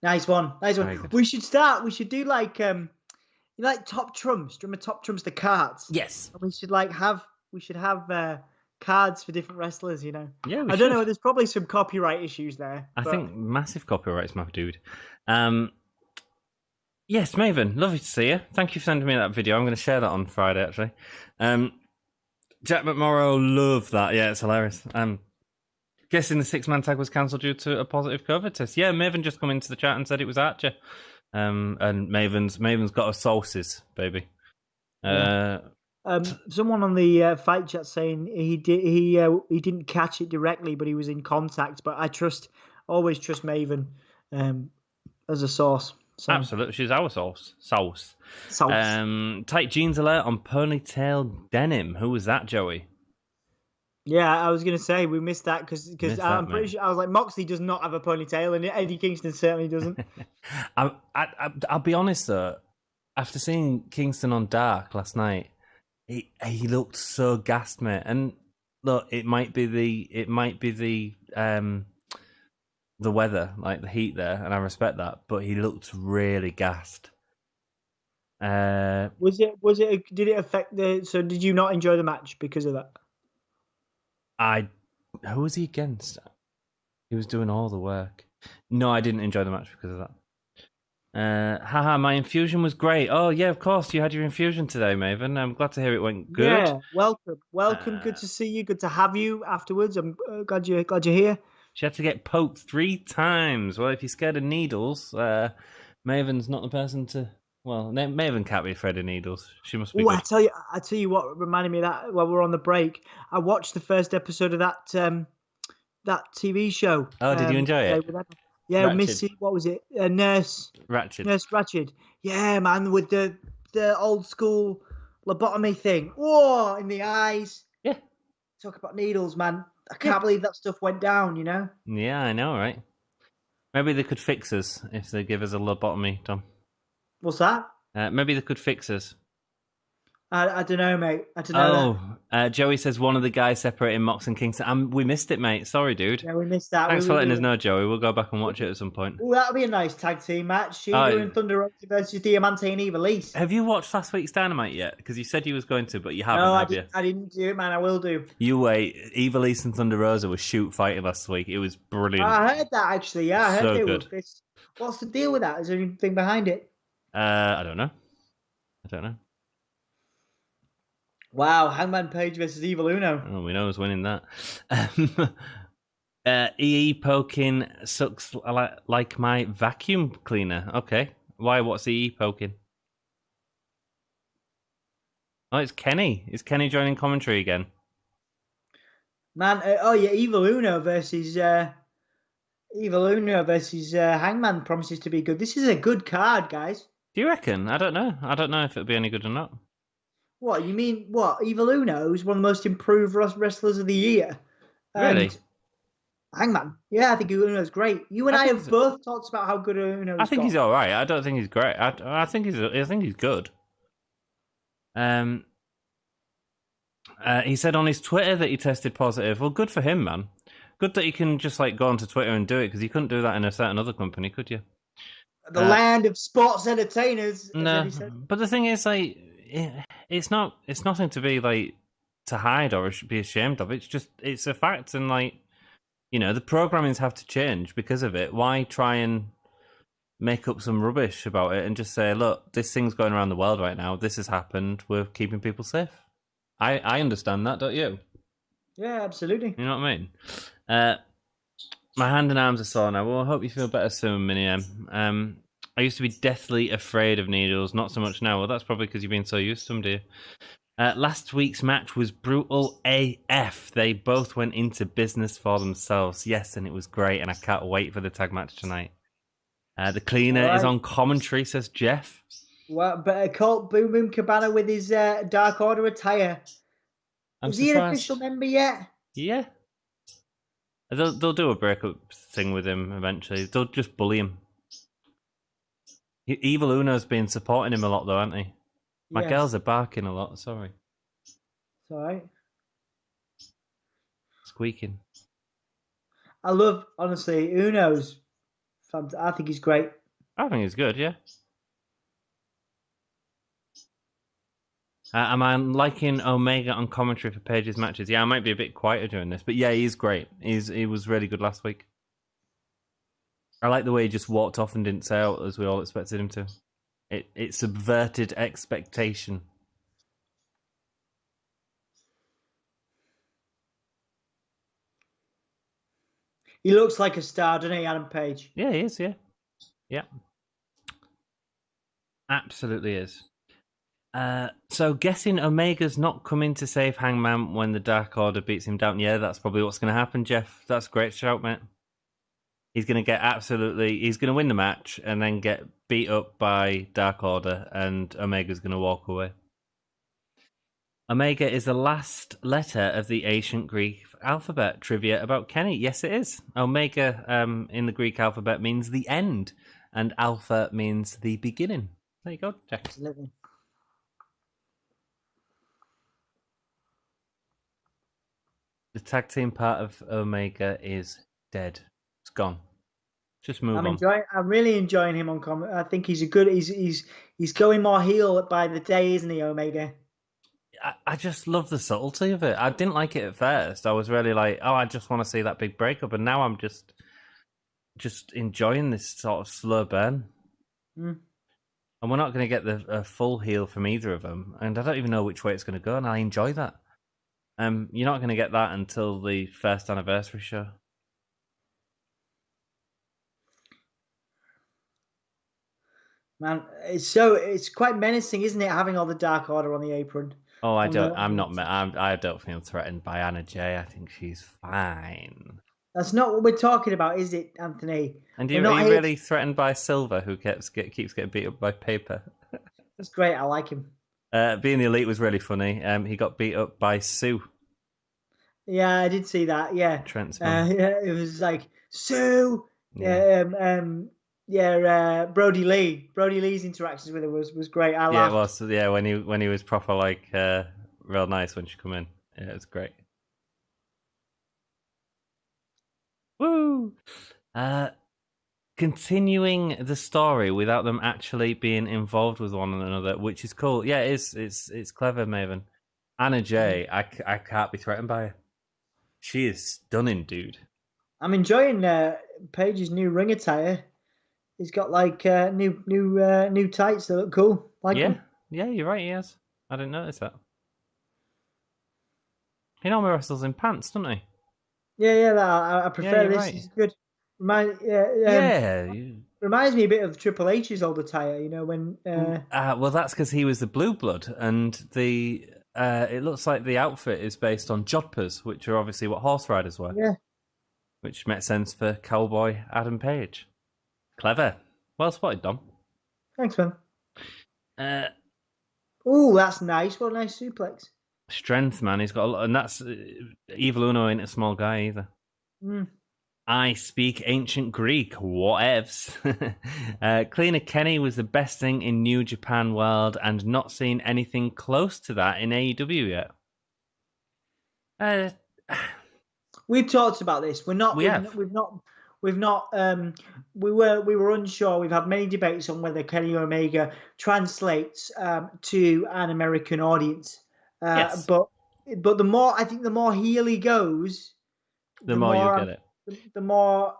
Nice one. We should do like Top Trumps. Do you remember Top Trumps, the cards? Yes. And we should have cards for different wrestlers, you know. Yeah, I don't know. There's probably some copyright issues there. I think massive copyrights, my dude. Yes, Maven, lovely to see you. Thank you for sending me that video. I'm going to share that on Friday, actually. Jack McMorrow, love that. Yeah, it's hilarious. Guessing the 6-man tag was cancelled due to a positive COVID test. Yeah, Maven just come into the chat and said it was Archer. And Maven's got her sauces, baby. Someone on the fight chat saying he didn't catch it directly, but he was in contact. But I always trust Maven as a source. So. Absolutely, she's our sauce. Tight jeans alert on ponytail denim. Who was that, Joey? Yeah, I was going to say we missed that because I'm pretty sure I was like Moxley does not have a ponytail and Eddie Kingston certainly doesn't. I'll be honest though, after seeing Kingston on Dark last night, he looked so gassed, mate. And look, it might be the weather, like the heat there, and I respect that. But he looked really gassed. Did it affect the? So did you not enjoy the match because of that? Who was he against? He was doing all the work. No, I didn't enjoy the match because of that. My infusion was great. Oh yeah, of course you had your infusion today, Maven. I'm glad to hear it went good. Yeah, welcome. Good to see you. Good to have you afterwards. I'm glad you're here. She had to get poked 3 times. Well, if you're scared of needles, Maven's not the person to. Well, Maven can't be afraid of needles. She must be. Oh, I tell you what reminded me of that while we're on the break. I watched the first episode of that TV show. Oh, did you enjoy it? Yeah, Ratched. Missy. What was it? Nurse Ratched. Yeah, man, with the old school lobotomy thing. Whoa, in the eyes. Yeah. Talk about needles, man. I can't believe that stuff went down. You know. Yeah, I know, right? Maybe they could fix us if they give us a lobotomy, Tom. What's that? Maybe they could fix us. I don't know, mate. I don't know. Joey says one of the guys separating Mox and Kingston. We missed it, mate. Sorry, dude. Yeah, we missed that. Thanks for letting us know, Joey. We'll go back and watch it at some point. Oh, that'll be a nice tag team match. Shida and Thunder Rosa versus Diamante and Ivelisse. Have you watched last week's Dynamite yet? Because you said you was going to, but you haven't, have you? I didn't do it, man. I will do. You wait. Ivelisse and Thunder Rosa were shoot fighting last week. It was brilliant. I heard that, actually. Yeah, I heard they good. were. What's the deal with that? Is there anything behind it? I don't know. Wow, Hangman Page versus Evil Uno. Oh, we know who's winning that. EE poking sucks like my vacuum cleaner. Okay. Why? What's EE poking? Oh, it's Kenny. Is Kenny joining commentary again? Man, Evil Uno versus Hangman promises to be good. This is a good card, guys. Do you reckon? I don't know. I don't know if it'll be any good or not. What, you mean, what? Evil Uno is one of the most improved wrestlers of the year. Really? Hangman. Yeah, I think Uno's great. You and I have both talked about how good Uno is. I think he's all right. I don't think he's great. I think he's good. He said on his Twitter that he tested positive. Well, good for him, man. Good that he can just like go onto Twitter and do it, because you couldn't do that in a certain other company, could you? The land of sports entertainers. No, but the thing is, like, it's nothing to be like to hide or be ashamed of. It's a fact, and like, you know, the programmings have to change because of it. Why try and make up some rubbish about it and just say, look, this thing's going around the world right now. This has happened. We're keeping people safe. I understand that, don't you? Yeah, absolutely. You know what I mean? My hand and arms are sore now. Well, I hope you feel better soon, Mini M. I used to be deathly afraid of needles, not so much now. Well, that's probably because you've been so used to them, dear. Last week's match was brutal AF. They both went into business for themselves. Yes, and it was great, and I can't wait for the tag match tonight. The cleaner is on commentary, says Jeff. Well, but Colt Boom Boom Cabana with his Dark Order attire. Is he an official member yet? Yeah. They'll do a breakup thing with him eventually. They'll just bully him. Evil Uno's been supporting him a lot, though, hasn't he? My girls are barking a lot. Sorry. It's all right. Squeaking. I love, honestly, Uno's. I think he's great. I think he's good, yeah. Am I liking Omega on commentary for Page's matches? Yeah, I might be a bit quieter during this, but yeah, he's great. He was really good last week. I like the way he just walked off and didn't say out as we all expected him to. It subverted expectation. He looks like a star, doesn't he, Adam Page? Yeah, he is, yeah. Yeah. Absolutely is. So guessing Omega's not coming to save Hangman when the Dark Order beats him down. Yeah, that's probably what's going to happen, Jeff. That's a great shout, mate. He's going to win the match and then get beat up by Dark Order, and Omega's going to walk away. Omega is the last letter of the ancient Greek alphabet. Trivia about Kenny. Yes, it is. Omega in the Greek alphabet means the end, and Alpha means the beginning. There you go, Jack. Absolutely. The tag team part of Omega is dead. It's gone. Just move on. I'm really enjoying him on comment. I think he's he's going more heel by the day, isn't he, Omega? I just love the subtlety of it. I didn't like it at first. I was really like, I just want to see that big breakup, and now I'm just enjoying this sort of slow burn. Mm. And we're not going to get the full heel from either of them, and I don't even know which way it's going to go, and I enjoy that. You're not going to get that until the first anniversary show. Man, it's quite menacing, isn't it, having all the Dark Order on the apron? Oh, I don't feel threatened by Anna Jay. I think she's fine. That's not what we're talking about, is it, Anthony? And We're are not you here. really threatened by Silver, who keeps getting beat up by Paper? That's great. I like him. Being the Elite was really funny. He got beat up by Sue. Yeah, I did see that. Yeah, Trent's mum. yeah, it was like Sue. Yeah. Brodie Lee. Brodie Lee's interactions with her was great. I Yeah, it laughed. was. Yeah, when he was proper like real nice when she come in. Yeah, it was great. Woo! Continuing the story without them actually being involved with one another, which is cool. Yeah, it's clever, Maven. Anna Jay, I can't be threatened by her. She is stunning, dude. I'm enjoying Paige's new ring attire. He's got like new tights that look cool. Like Yeah, them. yeah, you're right. He has. I didn't notice that. He normally wrestles in pants, doesn't he? Yeah. I Yeah, prefer you're this. right. It's good. Yeah. Reminds me a bit of Triple H's old attire. You know when. Well, that's because he was the blue blood, and the it looks like the outfit is based on jodhpurs, which are obviously what horse riders were. Yeah. Which makes sense for cowboy Adam Page. Clever. Well spotted, Dom. Thanks, man. Uh, Oh, that's nice. What a nice suplex. Strength, man. He's got a lot, and that's Evil Uno ain't a small guy either. Mm. I speak ancient Greek. Whatevs. Cleaner Kenny was the best thing in New Japan World, and not seen anything close to that in AEW yet. We've talked about this. We were unsure. We've had many debates on whether Kenny Omega translates to an American audience. Yes. But the more heel he goes, the more you get it. The more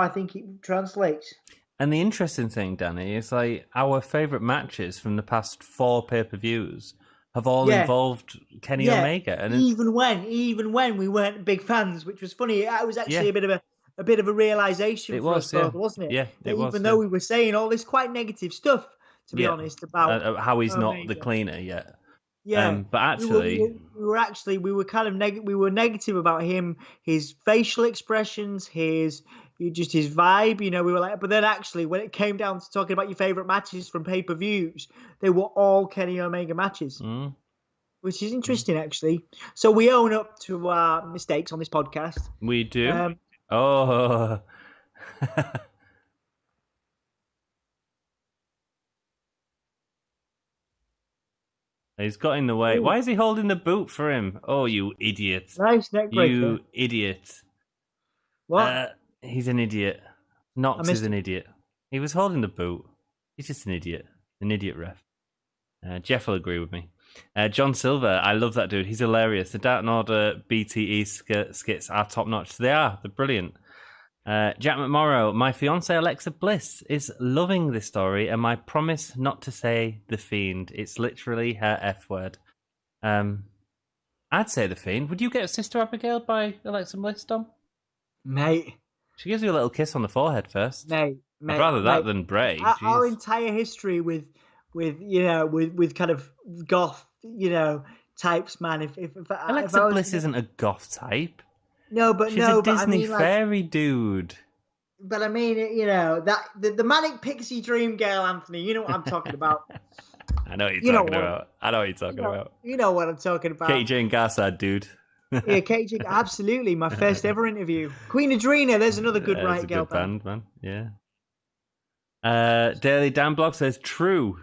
I think it translates. And the interesting thing, Danny, is like our favourite matches from the past 4 pay-per-views have all involved Kenny Omega, and even when we weren't big fans, which was funny, it was actually a bit of a realization for us both, wasn't it? Yeah, that even though we were saying all this quite negative stuff, to be honest, about how he's Omega. not the cleaner yet. Yeah, but actually, we were kind of negative about him, his facial expressions, his vibe. You know, we were like, but then actually, when it came down to talking about your favorite matches from pay-per-views, they were all Kenny Omega matches. Which is interesting, actually. So we own up to our mistakes on this podcast. We do. Oh. He's got in the way. Ooh. Why is he holding the boot for him? Oh, you idiot. Nice neck breaker. You idiot. What? He's an idiot. Knox is an idiot. He was holding the boot. He's just an idiot. An idiot ref. Jeff will agree with me. John Silver, I love that dude. He's hilarious. The Dark Order BTE skits are top notch. They are. They're brilliant. Jack McMorrow, my fiance Alexa Bliss is loving this story, and my promise not to say the Fiend. It's literally her F word. I'd say the Fiend. Would you get Sister Abigail by Alexa Bliss, Dom? Mate. She gives you a little kiss on the forehead first. Mate. I'd rather that than Bray. Our entire history with kind of goth, types, man. If Alexa Bliss isn't a goth type. No, but she's a Disney fairy dude. But I mean, that the manic pixie dream girl, Anthony. You know what I'm talking about. I know what you're talking about. I know what you're talking about. You know what I'm talking about. Katie Jane Garside, dude. Yeah, Katie Jane, absolutely. My first ever interview. Queen Adrena, there's another good right girl band, man. Yeah. Daily Dan Blog says, true,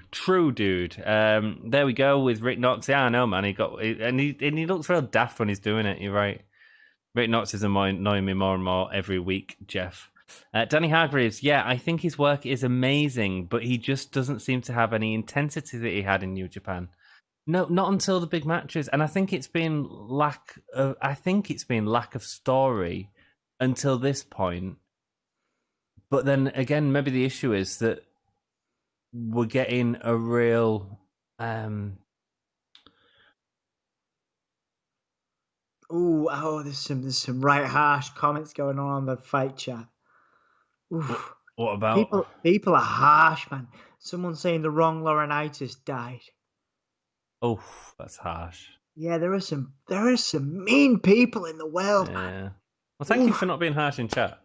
dude. There we go with Rick Knox. Yeah, I know, man. He looks real daft when he's doing it. You're right. Rick Knox is annoying me more and more every week, Jeff. Danny Hargreaves, yeah, I think his work is amazing, but he just doesn't seem to have any intensity that he had in New Japan. No, not until the big matches, and I think it's been lack of story until this point. But then again, maybe the issue is that we're getting a real. There's some right harsh comments going on the fight chat. Oof. What about people are harsh, man. Someone saying the wrong Laurinaitis died. Oh, that's harsh. Yeah, there are some mean people in the world, man. Well, thank you for not being harsh in chat.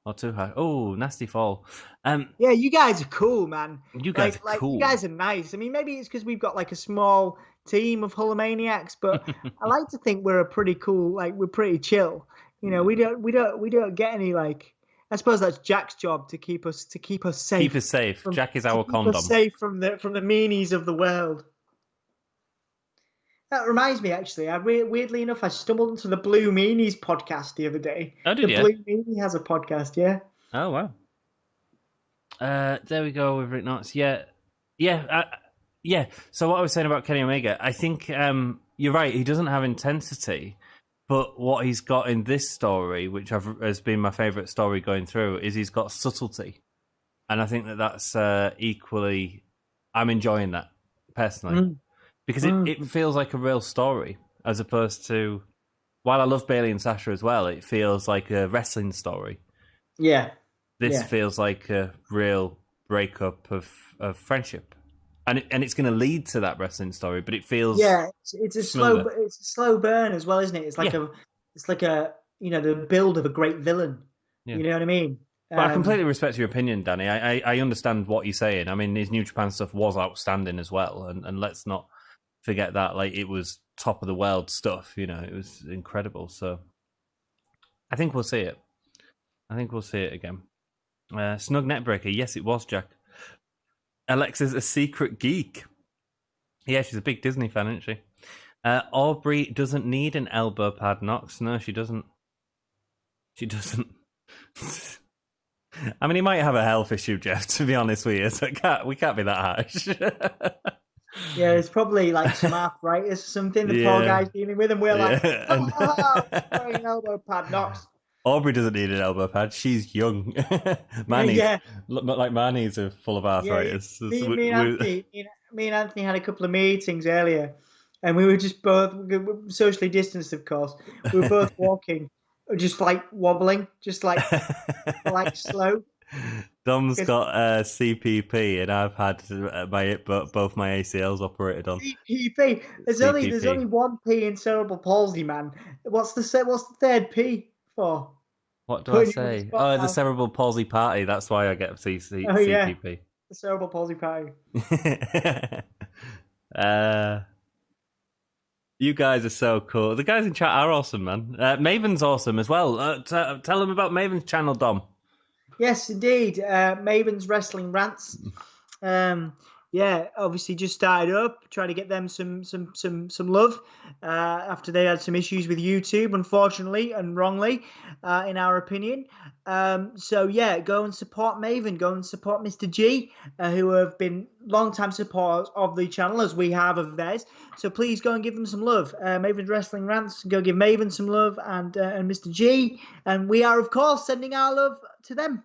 Or too harsh. Oh, nasty fall. Yeah, you guys are cool, man. You guys are cool. You guys are nice. I mean, maybe it's because we've got like a small team of Hulomaniacs, but I like to think we're a pretty cool, like we're pretty chill. You know, we don't get any like. I suppose that's Jack's job to keep us safe. Keep us safe. Jack is our condom. Keep us safe from the meanies of the world. That reminds me, actually, weirdly enough, I stumbled into the Blue Meanies podcast the other day. Oh, did you? The Blue Meanie has a podcast, yeah. Oh, wow. There we go with Rick Knox. Yeah. So what I was saying about Kenny Omega, I think you're right. He doesn't have intensity, but what he's got in this story, which has been my favorite story going through, is he's got subtlety, and I think that's equally. I'm enjoying that personally because it feels like a real story as opposed to. While I love Bayley and Sasha as well, it feels like a wrestling story. Yeah. This feels like a real breakup of friendship, and it's going to lead to that wrestling story. But it feels it's a slow burn as well, isn't it? It's like a the build of a great villain. Yeah. You know what I mean? But I completely respect your opinion, Danny. I understand what you're saying. I mean, his New Japan stuff was outstanding as well, and let's not forget that. Like, it was top of the world stuff. You know, it was incredible. So I think we'll see it. I think we'll see it again. Snug Netbreaker. Yes, it was, Jack. Alexa's a secret geek. Yeah, she's a big Disney fan, isn't she? Aubrey doesn't need an elbow pad, Knox. No, she doesn't. She doesn't. I mean, he might have a health issue, Jeff, to be honest with you. So we can't be that harsh. Yeah, it's probably like some arthritis or something the poor guy's dealing with, and we're like, an elbow pad, Knox. Aubrey doesn't need an elbow pad. She's young. My knees are full of arthritis. Yeah. Me and Anthony had a couple of meetings earlier, and we were just both socially distanced, of course. We were both walking, just like wobbling, just like slow. Dom's got CPP, and I've had both my ACLs operated on. CPP. There's only one P in cerebral palsy, man. What's the third P for? What do I say? Oh, the cerebral palsy party. That's why I get CPP. Yeah. The cerebral palsy party. You guys are so cool. The guys in chat are awesome, man. Maven's awesome as well. Tell them about Maven's channel, Dom. Yes, indeed. Maven's Wrestling Rants. Obviously just started up, trying to get them some love after they had some issues with YouTube, unfortunately and wrongly, in our opinion. Go and support Maven. Go and support Mr. G, who have been long-time supporters of the channel, as we have of theirs. So please go and give them some love. Maven's Wrestling Rants. Go give Maven some love and Mr. G. And we are, of course, sending our love to them.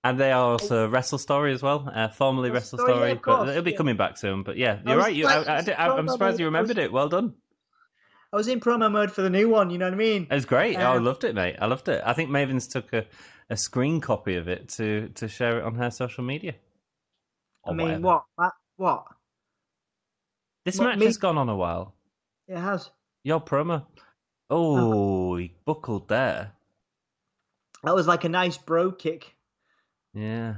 And they are also Wrestle Story as well, formerly Wrestle Story, but it'll be coming back soon. But yeah, you're right. I'm surprised you remembered it. Well done. I was in promo mode for the new one, you know what I mean? It was great. I loved it, mate. I loved it. I think Maven's took a screen copy of it to share it on her social media. What? This match has gone on a while. It has. Your promo. Oh, he buckled there. That was like a nice bro kick. Yeah.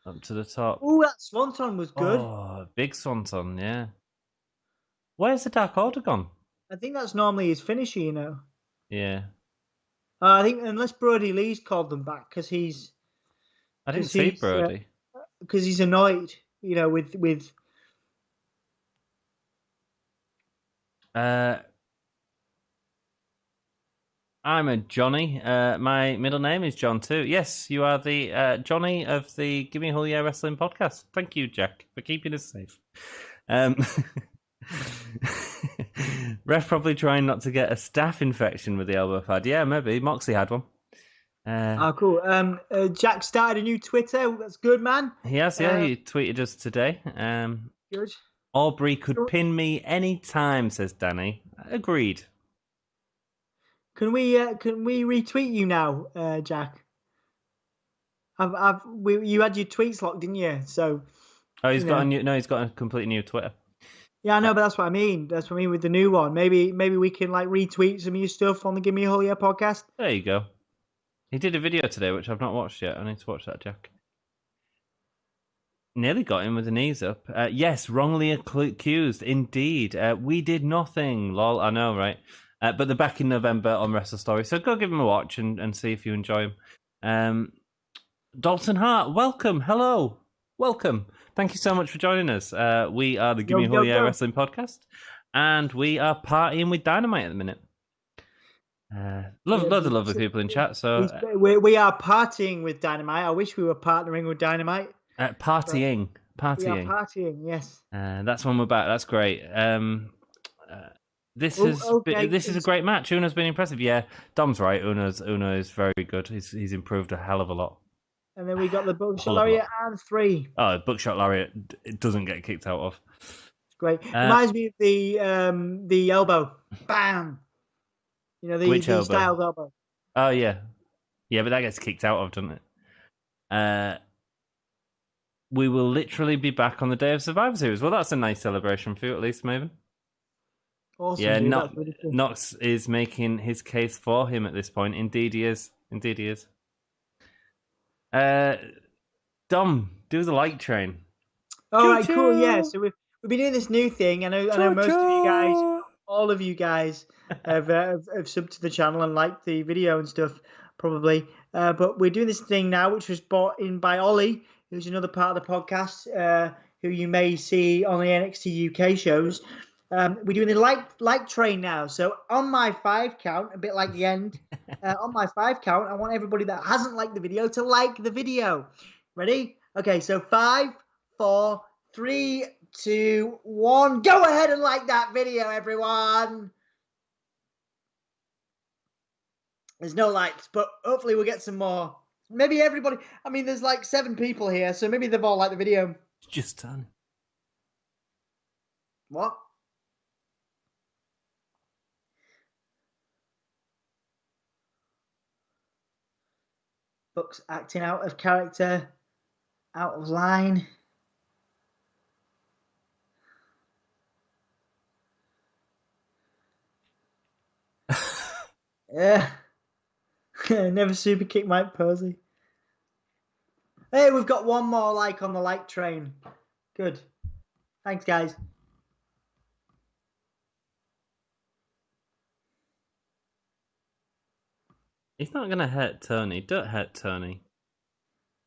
Up to the top. Oh, that swanton was good. Oh, big swanton, yeah. Where's the Dark Order gone? I think that's normally his finisher, you know. Yeah. I think unless Brodie Lee's called them back, because he's... I didn't see Brodie. Because he's annoyed, you know, with... I'm a Johnny. My middle name is John too. Yes, you are the Johnny of the Gimme Hull Wrestling podcast. Thank you, Jack, for keeping us safe. Ref probably trying not to get a staph infection with the elbow pad. Yeah, maybe. Moxley had one. Cool. Jack started a new Twitter. That's good, man. He has, yeah. He tweeted us today. Good. Aubrey could pin me any time, says Danny. Agreed. Can we retweet you now, Jack? You had your tweets locked, didn't you? So he's got a completely new Twitter. Yeah, I know, but that's what I mean. That's what I mean with the new one. Maybe we can like retweet some of your stuff on the Gimme a Hole Yeah podcast. There you go. He did a video today, which I've not watched yet. I need to watch that, Jack. Nearly got him with the knees up. Yes, wrongly accused. Indeed. We did nothing. Lol, I know, right? But they're back in November on Wrestle Story, so go give them a watch and see if you enjoy them. Dalton Hart, welcome. Hello. Welcome. Thank you so much for joining us. We are the Gimme a Hole Yeah Wrestling Podcast, and we are partying with Dynamite at the minute. Loads of lovely people in chat. So we are partying with Dynamite. I wish we were partnering with Dynamite. Partying. We are partying, yes. That's when we're back. That's great. This is a great match. Uno's been impressive. Yeah, Dom's right. Uno is very good. He's improved a hell of a lot. And then we got the Buckshot Lariat and 3. Oh, Buckshot Lariat, it doesn't get kicked out of. It's great. Reminds me of the elbow. Bam. You know, the Styles elbow. Oh, yeah. Yeah, but that gets kicked out of, doesn't it? We will literally be back on the day of Survivor Series. Well, that's a nice celebration for you, at least, Maven. Awesome. Yeah, Knox is making his case for him at this point. Indeed, he is. Dom, do the light train. All right, cool. Yeah, so we've been doing this new thing. I know most of you guys, all of you guys, have subbed to the channel and liked the video and stuff, probably. But we're doing this thing now, which was brought in by Ollie, who's another part of the podcast, who you may see on the NXT UK shows. We're doing the like train now. So on my 5 count, a bit like the end, on my 5 count, I want everybody that hasn't liked the video to like the video. Ready? Okay, so 5, 4, 3, 2, 1. Go ahead and like that video, everyone. There's no likes, but hopefully we'll get some more. Maybe everybody. I mean, there's like 7 people here, so maybe they've all liked the video. Just done. What? Buck's acting out of character, out of line. Yeah. Never super kick Mike Posey. Hey, we've got one more like on the like train. Good. Thanks, guys. He's not going to hurt Tony. Don't hurt Tony.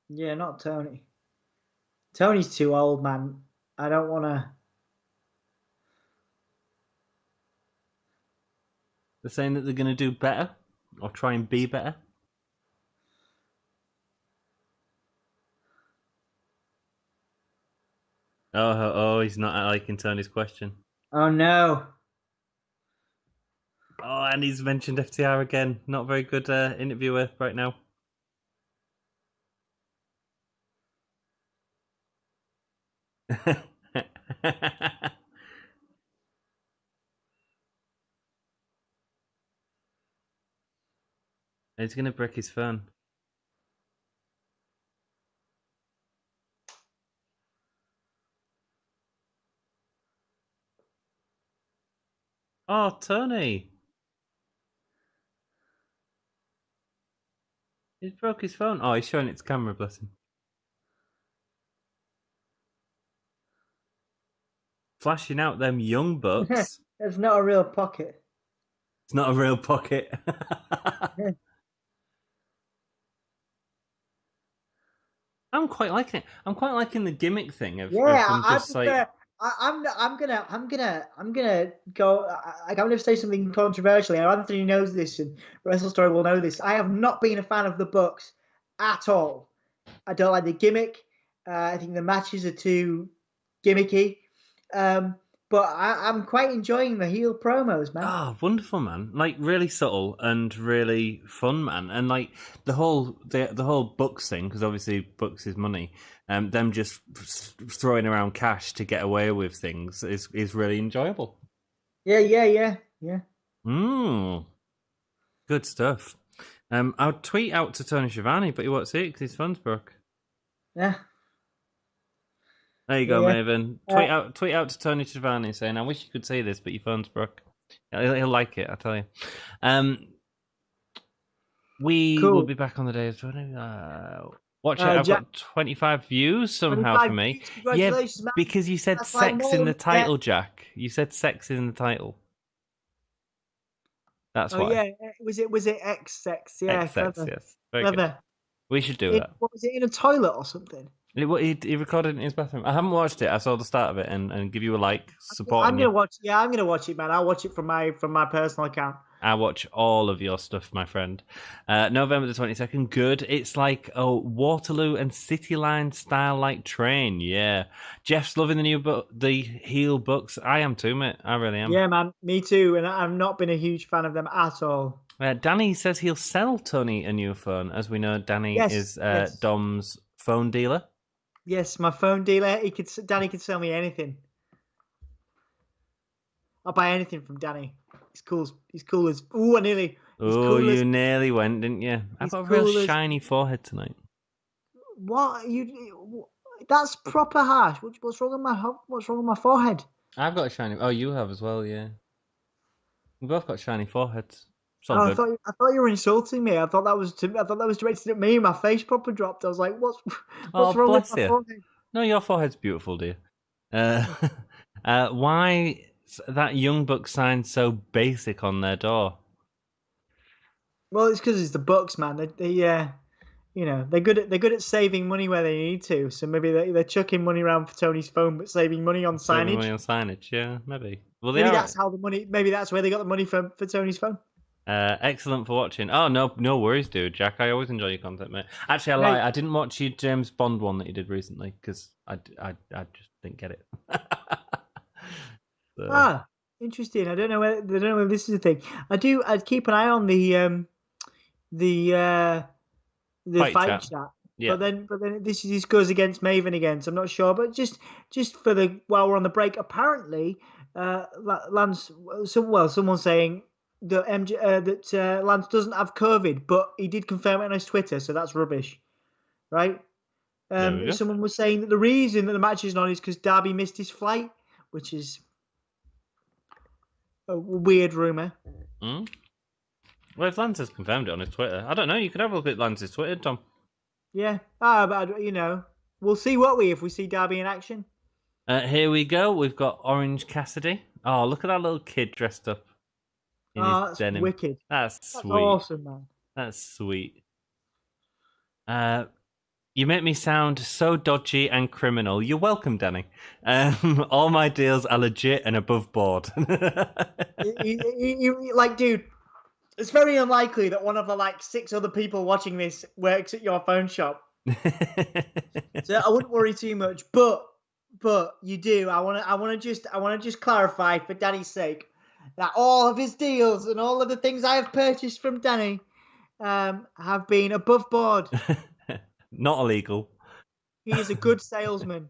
Yeah, not Tony. Tony's too old, man. I don't want to... They're saying that they're going to do better or try and be better. Oh, he's not liking Tony's question. Oh, no. Oh, and he's mentioned FTR again. Not very good interviewer right now. He's going to break his phone. Oh, Tony. He's broke his phone. Oh, he's showing its camera, bless him. Flashing out them young bucks. It's not a real pocket. It's not a real pocket. I'm quite liking it. I'm quite liking the gimmick thing of just I'm gonna go. I'm gonna say something controversial. Anthony knows this, and Wrestle Story will know this. I have not been a fan of the Bucks at all. I don't like the gimmick. I think the matches are too gimmicky. But I'm quite enjoying the heel promos, man. Oh, wonderful, man! Like really subtle and really fun, man. And like the whole Bucks thing, because obviously Bucks is money. Them just throwing around cash to get away with things is really enjoyable. Yeah. Good stuff. I'll tweet out to Tony Schiavone, but he won't see it because his phone's broke. Yeah. There you go, Yeah. Maven. Tweet out to Tony Schiavone saying, "I wish you could see this, but your phone's broke." He'll like it, I tell you. We will be back on the day of 20. Watch it. I've got 25 views somehow for me. Views. Congratulations, man. Because you said That's sex like in the title, Jack. You said sex in the title. That's why. Yeah. Was it X sex? Yeah, X-sex, clever. yes. Very Clever. good. We should do that. What was it, in a toilet or something? He recorded it in his bathroom. I haven't watched it. I saw the start of it and give you a like, supporting I'm gonna watch. Yeah, I'm gonna watch it, man. I'll watch it from my personal account. I watch all of your stuff, my friend. November the 22nd. Good. It's like a Waterloo and City Line style like train. Yeah. Jeff's loving the new book, the heel books. I am too, mate. I really am. Yeah, man. Me too. And I've not been a huge fan of them at all. Danny says he'll sell Tony a new phone. As we know, Danny is Dom's phone dealer. Yes, my phone dealer. Danny could sell me anything. I'll buy anything from Danny. He's cool. He's cool as. Ooh, I nearly. You nearly went, didn't you? I've got a real shiny forehead tonight. What That's proper harsh. What's wrong with my forehead? I've got a shiny. Oh, you have as well, yeah. We both got shiny foreheads. I thought you were insulting me. I thought that was directed at me. My face proper dropped. I was like, "What's wrong with my forehead?" No, your forehead's beautiful, dear. Why that Young Buck sign so basic on their door? Well, it's because it's the Bucks, man. They're good at saving money where they need to. So maybe they're chucking money around for Tony's phone, but saving money on signage. Yeah, maybe. Well, maybe that's how the money. Maybe that's where they got the money for Tony's phone. Excellent for watching. Oh, no worries, dude. Jack, I always enjoy your content, mate. Actually, I lie. I didn't watch your James Bond one that you did recently because I just didn't get it. So. Interesting. I don't know whether this is a thing. I'd keep an eye on the fight chat. Yeah. But then this goes against Maven again, so I'm not sure. But just for while we're on the break, apparently, Lance. Someone's saying that Lance doesn't have COVID, but he did confirm it on his Twitter, so that's rubbish, right? Someone was saying that the reason that the match isn't on is because Darby missed his flight, which is a weird rumor. Well, if Lance has confirmed it on his Twitter, I don't know. You could have a look at Lance's Twitter, Tom. Yeah, but we'll see, if we see Darby in action. Here we go. We've got Orange Cassidy. Oh, look at that little kid dressed up. That's denim. Wicked. That's sweet. Awesome, man. That's sweet. You make me sound so dodgy and criminal. You're welcome, Danny. All my deals are legit and above board. Dude, it's very unlikely that one of the 6 other people watching this works at your phone shop. So I wouldn't worry too much. But you do. I want to just clarify for Danny's sake that all of his deals and all of the things I have purchased from Danny have been above board. Not illegal. He is a good salesman.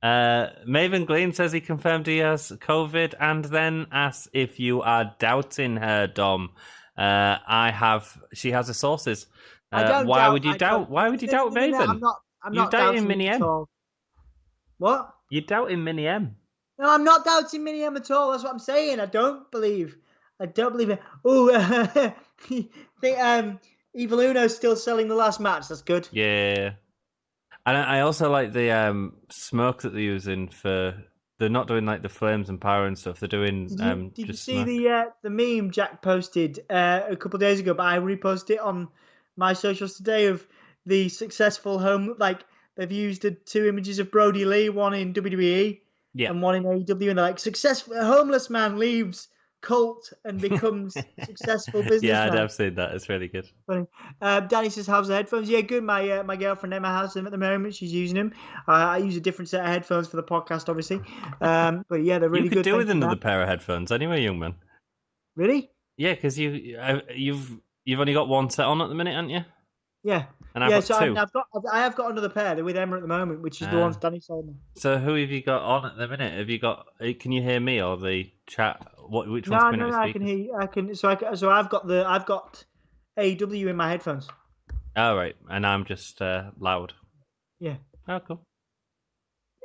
Maven Glean says he confirmed he has COVID and then asks if you are doubting her, Dom. She has her sources. Why would you doubt Maven? I'm not doubting Mini M. What? You're doubting Mini M. No, I'm not doubting Mini M at all. That's what I'm saying. I don't believe it. Oh, Evil Uno's still selling the last match. That's good. Yeah. And I also like the smoke that they're using for. They're not doing the flames and power and stuff. They're doing. Did you see the meme Jack posted a couple of days ago? But I reposted it on my socials today of the successful home. They've used 2 images of Brodie Lee, one in WWE and one in AEW, and they're successful homeless man leaves cult and becomes successful businessman. Yeah, I've seen that. It's really good. Funny. Danny says, "How's the headphones?" Yeah, good. My girlfriend Emma has them at the moment. She's using them. I use a different set of headphones for the podcast, obviously. But yeah, they're really good. You could do with another pair of headphones anyway, young man. Really? Yeah, because you've only got one set on at the minute, haven't you? Yeah. And I've got 2. I have got another pair. They're with Emma at the moment, which is the ones Danny sold me. So who have you got on at the minute? Have you got? Can you hear me or the chat? Which one's coming out? No, I can hear you. I can. So I've got AEW in my headphones. Oh right, and I'm just loud. Yeah. Oh cool.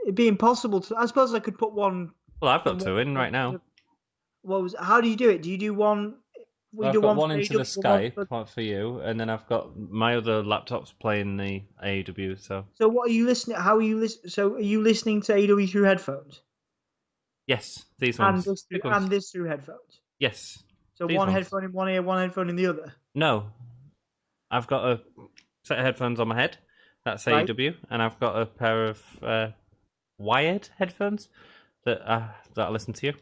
it'd be impossible to. I suppose I could put one. Well, I've got from two in right now. How do you do it? Do you do one? I've do got one one for into the AEW, one Skype for- for you, and then I've got my other laptops playing the AEW. So what are you listening? How are you listening? So are you listening to AEW through headphones? Yes, these And ones. this through headphones. Yes. So these one ones. headphone in one ear, one headphone in the other. No, I've got a set of headphones on my head. That's Right. AEW, and I've got a pair of wired headphones that I listen to you.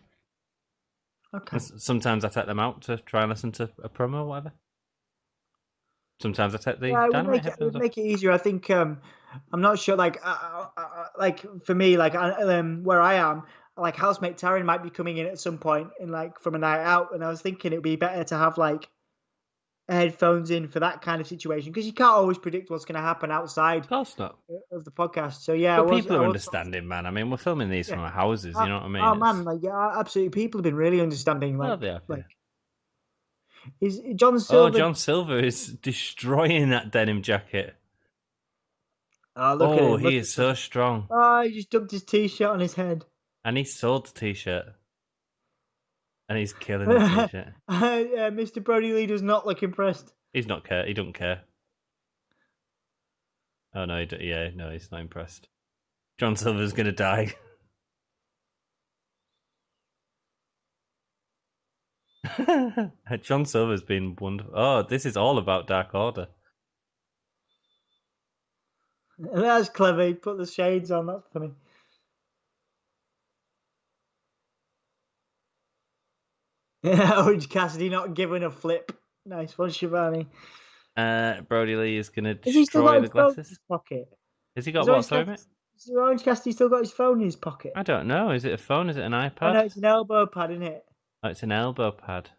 Okay. Sometimes I take them out to try and listen to a promo or whatever. Sometimes I take the Yeah, Dynamite it headphones would off. make it easier. I think I'm not sure. Like for me, like where I am, like housemate Taryn might be coming in at some point in like from a night out, and I was thinking it would be better to have like headphones in for that kind of situation because you can't always predict what's going to happen outside Of course not. of the podcast. So yeah, But people are understanding, man. I mean, we're filming these yeah. from our houses. You know what I mean? Oh man, like yeah, absolutely. People have been really understanding. Like, Well, they have, yeah. is John Oh, Silver? John Silver is destroying that denim jacket. Oh, look at him! He is so strong. Oh, he just dumped his t-shirt on his head. And he sold the t-shirt. And he's killing the t-shirt. Mr. Brodie Lee does not look impressed. He's not care. He don't care. Oh no, he's not impressed. John Silver's gonna die. John Silver's been wonderful. Oh, this is all about Dark Order. That's clever. He put the shades on. That's funny. Yeah, Orange Cassidy not giving a flip. Nice one, Shivani. Brodie Lee is gonna Has he still destroy got the his phone in glasses. his pocket? Has he got what? Sorry, mate? Has Orange Cassidy still got his phone in his pocket? I don't know. Is it a phone? Is it an iPad? Oh no, it's an elbow pad, isn't it? Oh, it's an elbow pad.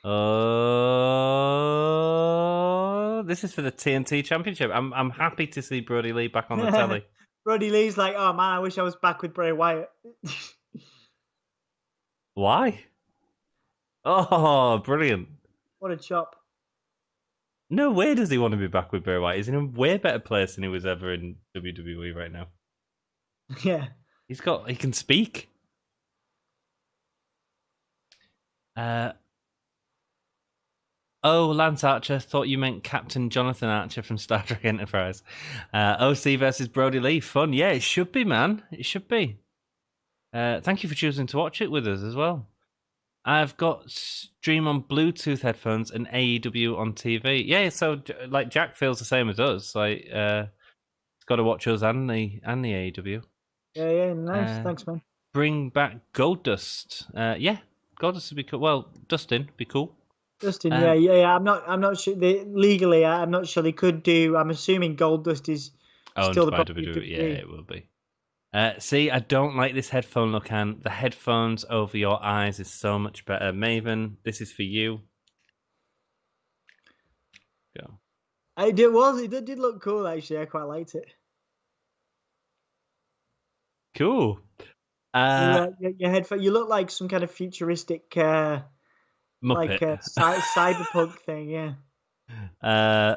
Oh, this is for the TNT Championship. I'm happy to see Brodie Lee back on the telly. Brodie Lee's like, oh man, I wish I was back with Bray Wyatt. Why? Oh, brilliant. What a chop. No way does he want to be back with Bray Wyatt. He's in a way better place than he was ever in WWE right now. Yeah. He can speak. Lance Archer, thought you meant Captain Jonathan Archer from Star Trek Enterprise. OC versus Brodie Lee, fun. Yeah, it should be, man. It should be. Thank you for choosing to watch it with us as well. I've got stream on Bluetooth headphones and AEW on TV. Yeah, so like Jack feels the same as us. Like, he's got to watch us and the AEW. Yeah, nice. Thanks, man. Bring back Goldust. Yeah, Goldust would be cool. Well, Dustin would be cool. Dustin, yeah. I'm not sure. Legally, I'm not sure they could do. I'm assuming Goldust is still the property. Yeah, it will be. See, I don't like this headphone look, Anne. The headphones over your eyes is so much better. Maven, this is for you. Go. It did look cool, actually. I quite liked it. Cool. Your headphone. You look like some kind of futuristic, Muppet. like cyberpunk thing. Yeah.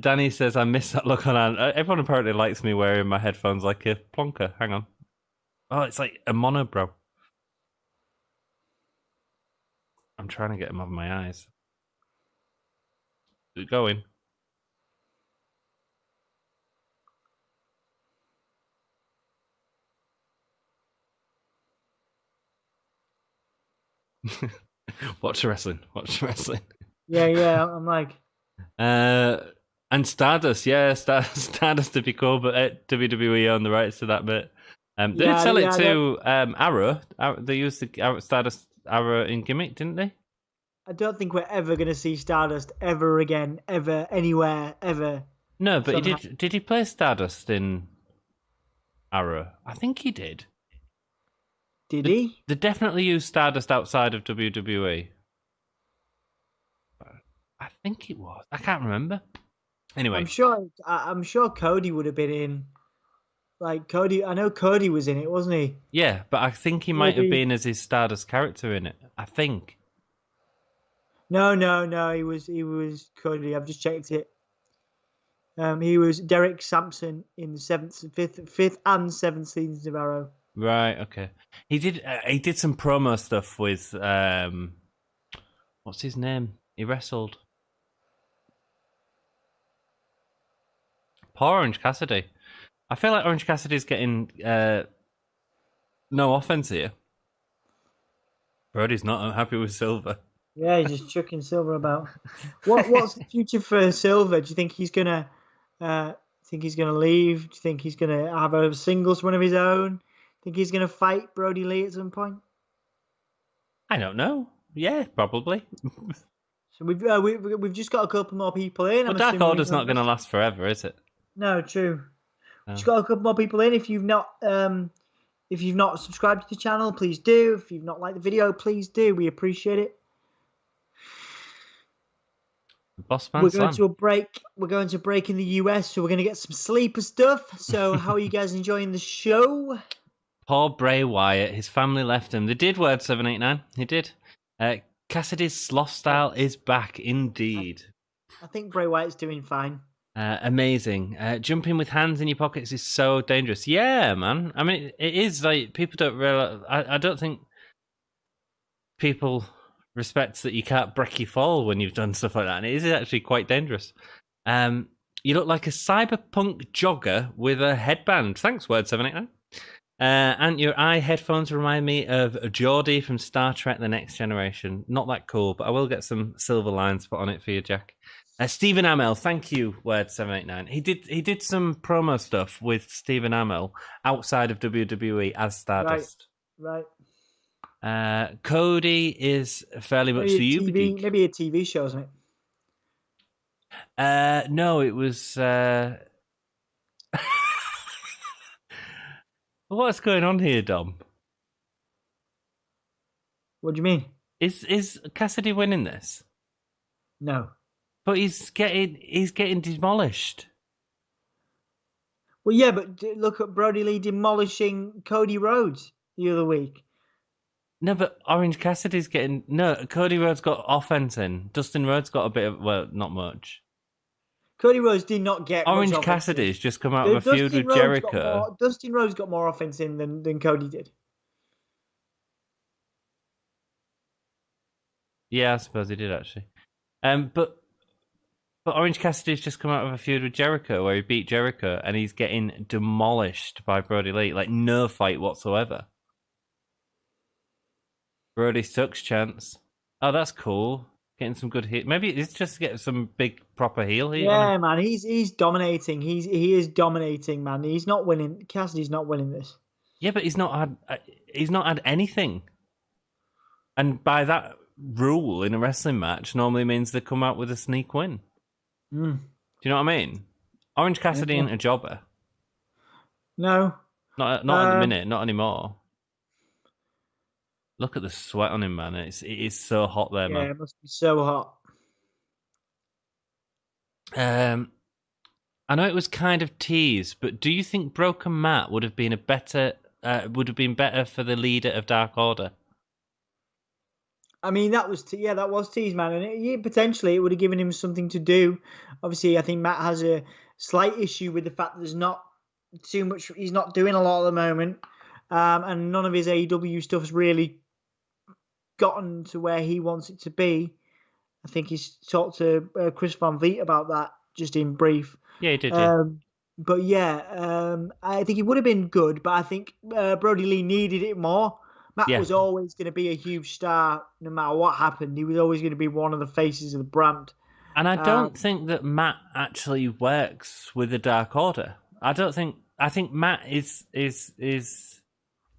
Danny says, I miss that look on Anne. Everyone apparently likes me wearing my headphones like a plonker. Hang on. Oh, it's like a monobrow. I'm trying to get them over my eyes. Keep going. Watch wrestling. Yeah. I'm like. And Stardust, yeah, Stardust to be cool, but WWE own the rights to that bit. They did sell it to Arrow. They used the Stardust Arrow in Gimmick, didn't they? I don't think we're ever going to see Stardust ever again, ever, anywhere, ever. No, but somehow. Did he play Stardust in Arrow? I think he did. Did he? They definitely used Stardust outside of WWE. I think it was. I can't remember. Anyway, I'm sure Cody would have been in. Like Cody, I know Cody was in it, wasn't he? Yeah, but I think he might have been as his Stardust character in it. I think. No, he was Cody. I've just checked it. He was Derek Sampson in the fifth and seventh seasons of Arrow. Right. Okay. He did some promo stuff with what's his name? He wrestled. Poor Orange Cassidy. I feel like Orange Cassidy's getting no offense here. Brodie's not happy with Silver. Yeah, he's just chucking Silver about. What's the future for Silver? Do you think he's gonna leave? Do you think he's gonna have a singles run of his own? Think he's gonna fight Brodie Lee at some point? I don't know. Yeah, probably. So we've just got a couple more people in. Well, Dark Order's not going to last forever, is it? No, true. No. Just got a couple more people in. If you've not subscribed to the channel, please do. If you've not liked the video, please do. We appreciate it. Bossman we're going to a break. We're going to break in the US, so we're going to get some sleeper stuff. So, how are you guys enjoying the show? Poor Bray Wyatt. His family left him. They did word 789. He did. Cassidy's sloth style is back, indeed. I think Bray Wyatt's doing fine. Amazing. Jumping with hands in your pockets is so dangerous. Yeah, man. I mean, it is like people don't realize. I don't think people respect that you can't break your fall when you've done stuff like that, and it is actually quite dangerous. You look like a cyberpunk jogger with a headband. Thanks, word 789. And your eye headphones remind me of Geordie from Star Trek: The Next Generation. Not that cool, but I will get some silver lines put on it for you, Jack. Stephen Amell, thank you, word 789. He did some promo stuff with Stephen Amell outside of WWE as Stardust. Right. Cody is fairly much the Uber geek. Maybe a TV show, isn't it? No, it was. What's going on here, Dom? What do you mean? Is Cassidy winning this? No. But he's getting demolished. Well, yeah, but look at Brodie Lee demolishing Cody Rhodes the other week. No, but Orange Cassidy's getting... No, Cody Rhodes got offense in. Dustin Rhodes got a bit of... Well, not much. Cody Rhodes did not get Orange Cassidy's just come out of a feud with Jericho. Dustin Rhodes got more offense in than Cody did. Yeah, I suppose he did, actually. But Orange Cassidy's just come out of a feud with Jericho where he beat Jericho and he's getting demolished by Brodie Lee. Like, no fight whatsoever. Brodie sucks chance. Oh, that's cool. Getting some good hit. Maybe it's just to get some big proper heel heat. Yeah, man, he's dominating. He is dominating, man. He's not winning. Cassidy's not winning this. Yeah, but he's not had anything. And by that rule in a wrestling match, normally means they come out with a sneak win. Mm. Do you know what I mean? Orange Cassidy ain't a jobber. No. Not at the minute, not anymore. Look at the sweat on him, man. It is so hot there, man. Yeah, it must be so hot. I know it was kind of teased, but do you think Broken Matt would have been better for the leader of Dark Order? I mean, that was teased, man, and potentially it would have given him something to do. Obviously, I think Matt has a slight issue with the fact that there's not too much. He's not doing a lot at the moment, and none of his AEW stuff's really gotten to where he wants it to be. I think he's talked to Chris Van Vliet about that just in brief. Yeah, he did. Yeah. But yeah, I think he would have been good, but I think Brodie Lee needed it more. Matt was always going to be a huge star no matter what happened. He was always going to be one of the faces of the brand. And I don't think that Matt actually works with the Dark Order. I think Matt is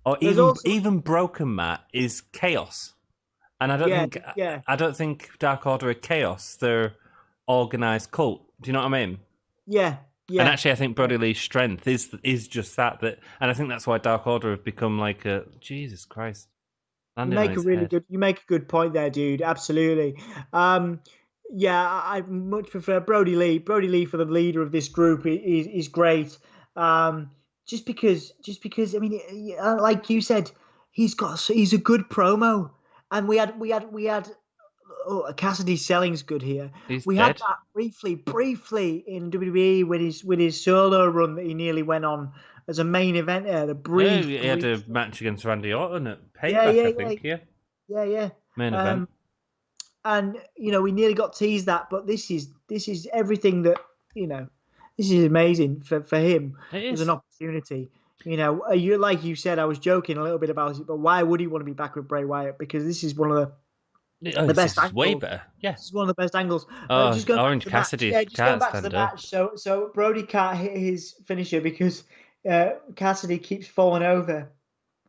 or even Broken Matt is chaos. And I don't think Dark Order are chaos. They're organized cult. Do you know what I mean? Yeah. Yeah. And actually, I think Brodie Lee's strength is just that, and I think that's why Dark Order have become like a Jesus Christ. You make a good point there, dude. Absolutely. I much prefer Brodie Lee. Brodie Lee for the leader of this group is great. Just because I mean, like you said, he's a good promo, and we had Cassidy's selling's good here. He's We dead. had that briefly in WWE with his solo run that he nearly went on as a main eventer. He had a match against Randy Orton at Payback, yeah, I think. yeah. Main event. And we nearly got teased that, but this is everything that this is amazing for him. It as is an opportunity. You like you said, I was joking a little bit about it, but why would he want to be back with Bray Wyatt? Because this is one of the best angles. Way better. Yeah, this is one of the best angles. Just Orange Cassidy. Just going back to the match. So Brodie can't hit his finisher because Cassidy keeps falling over.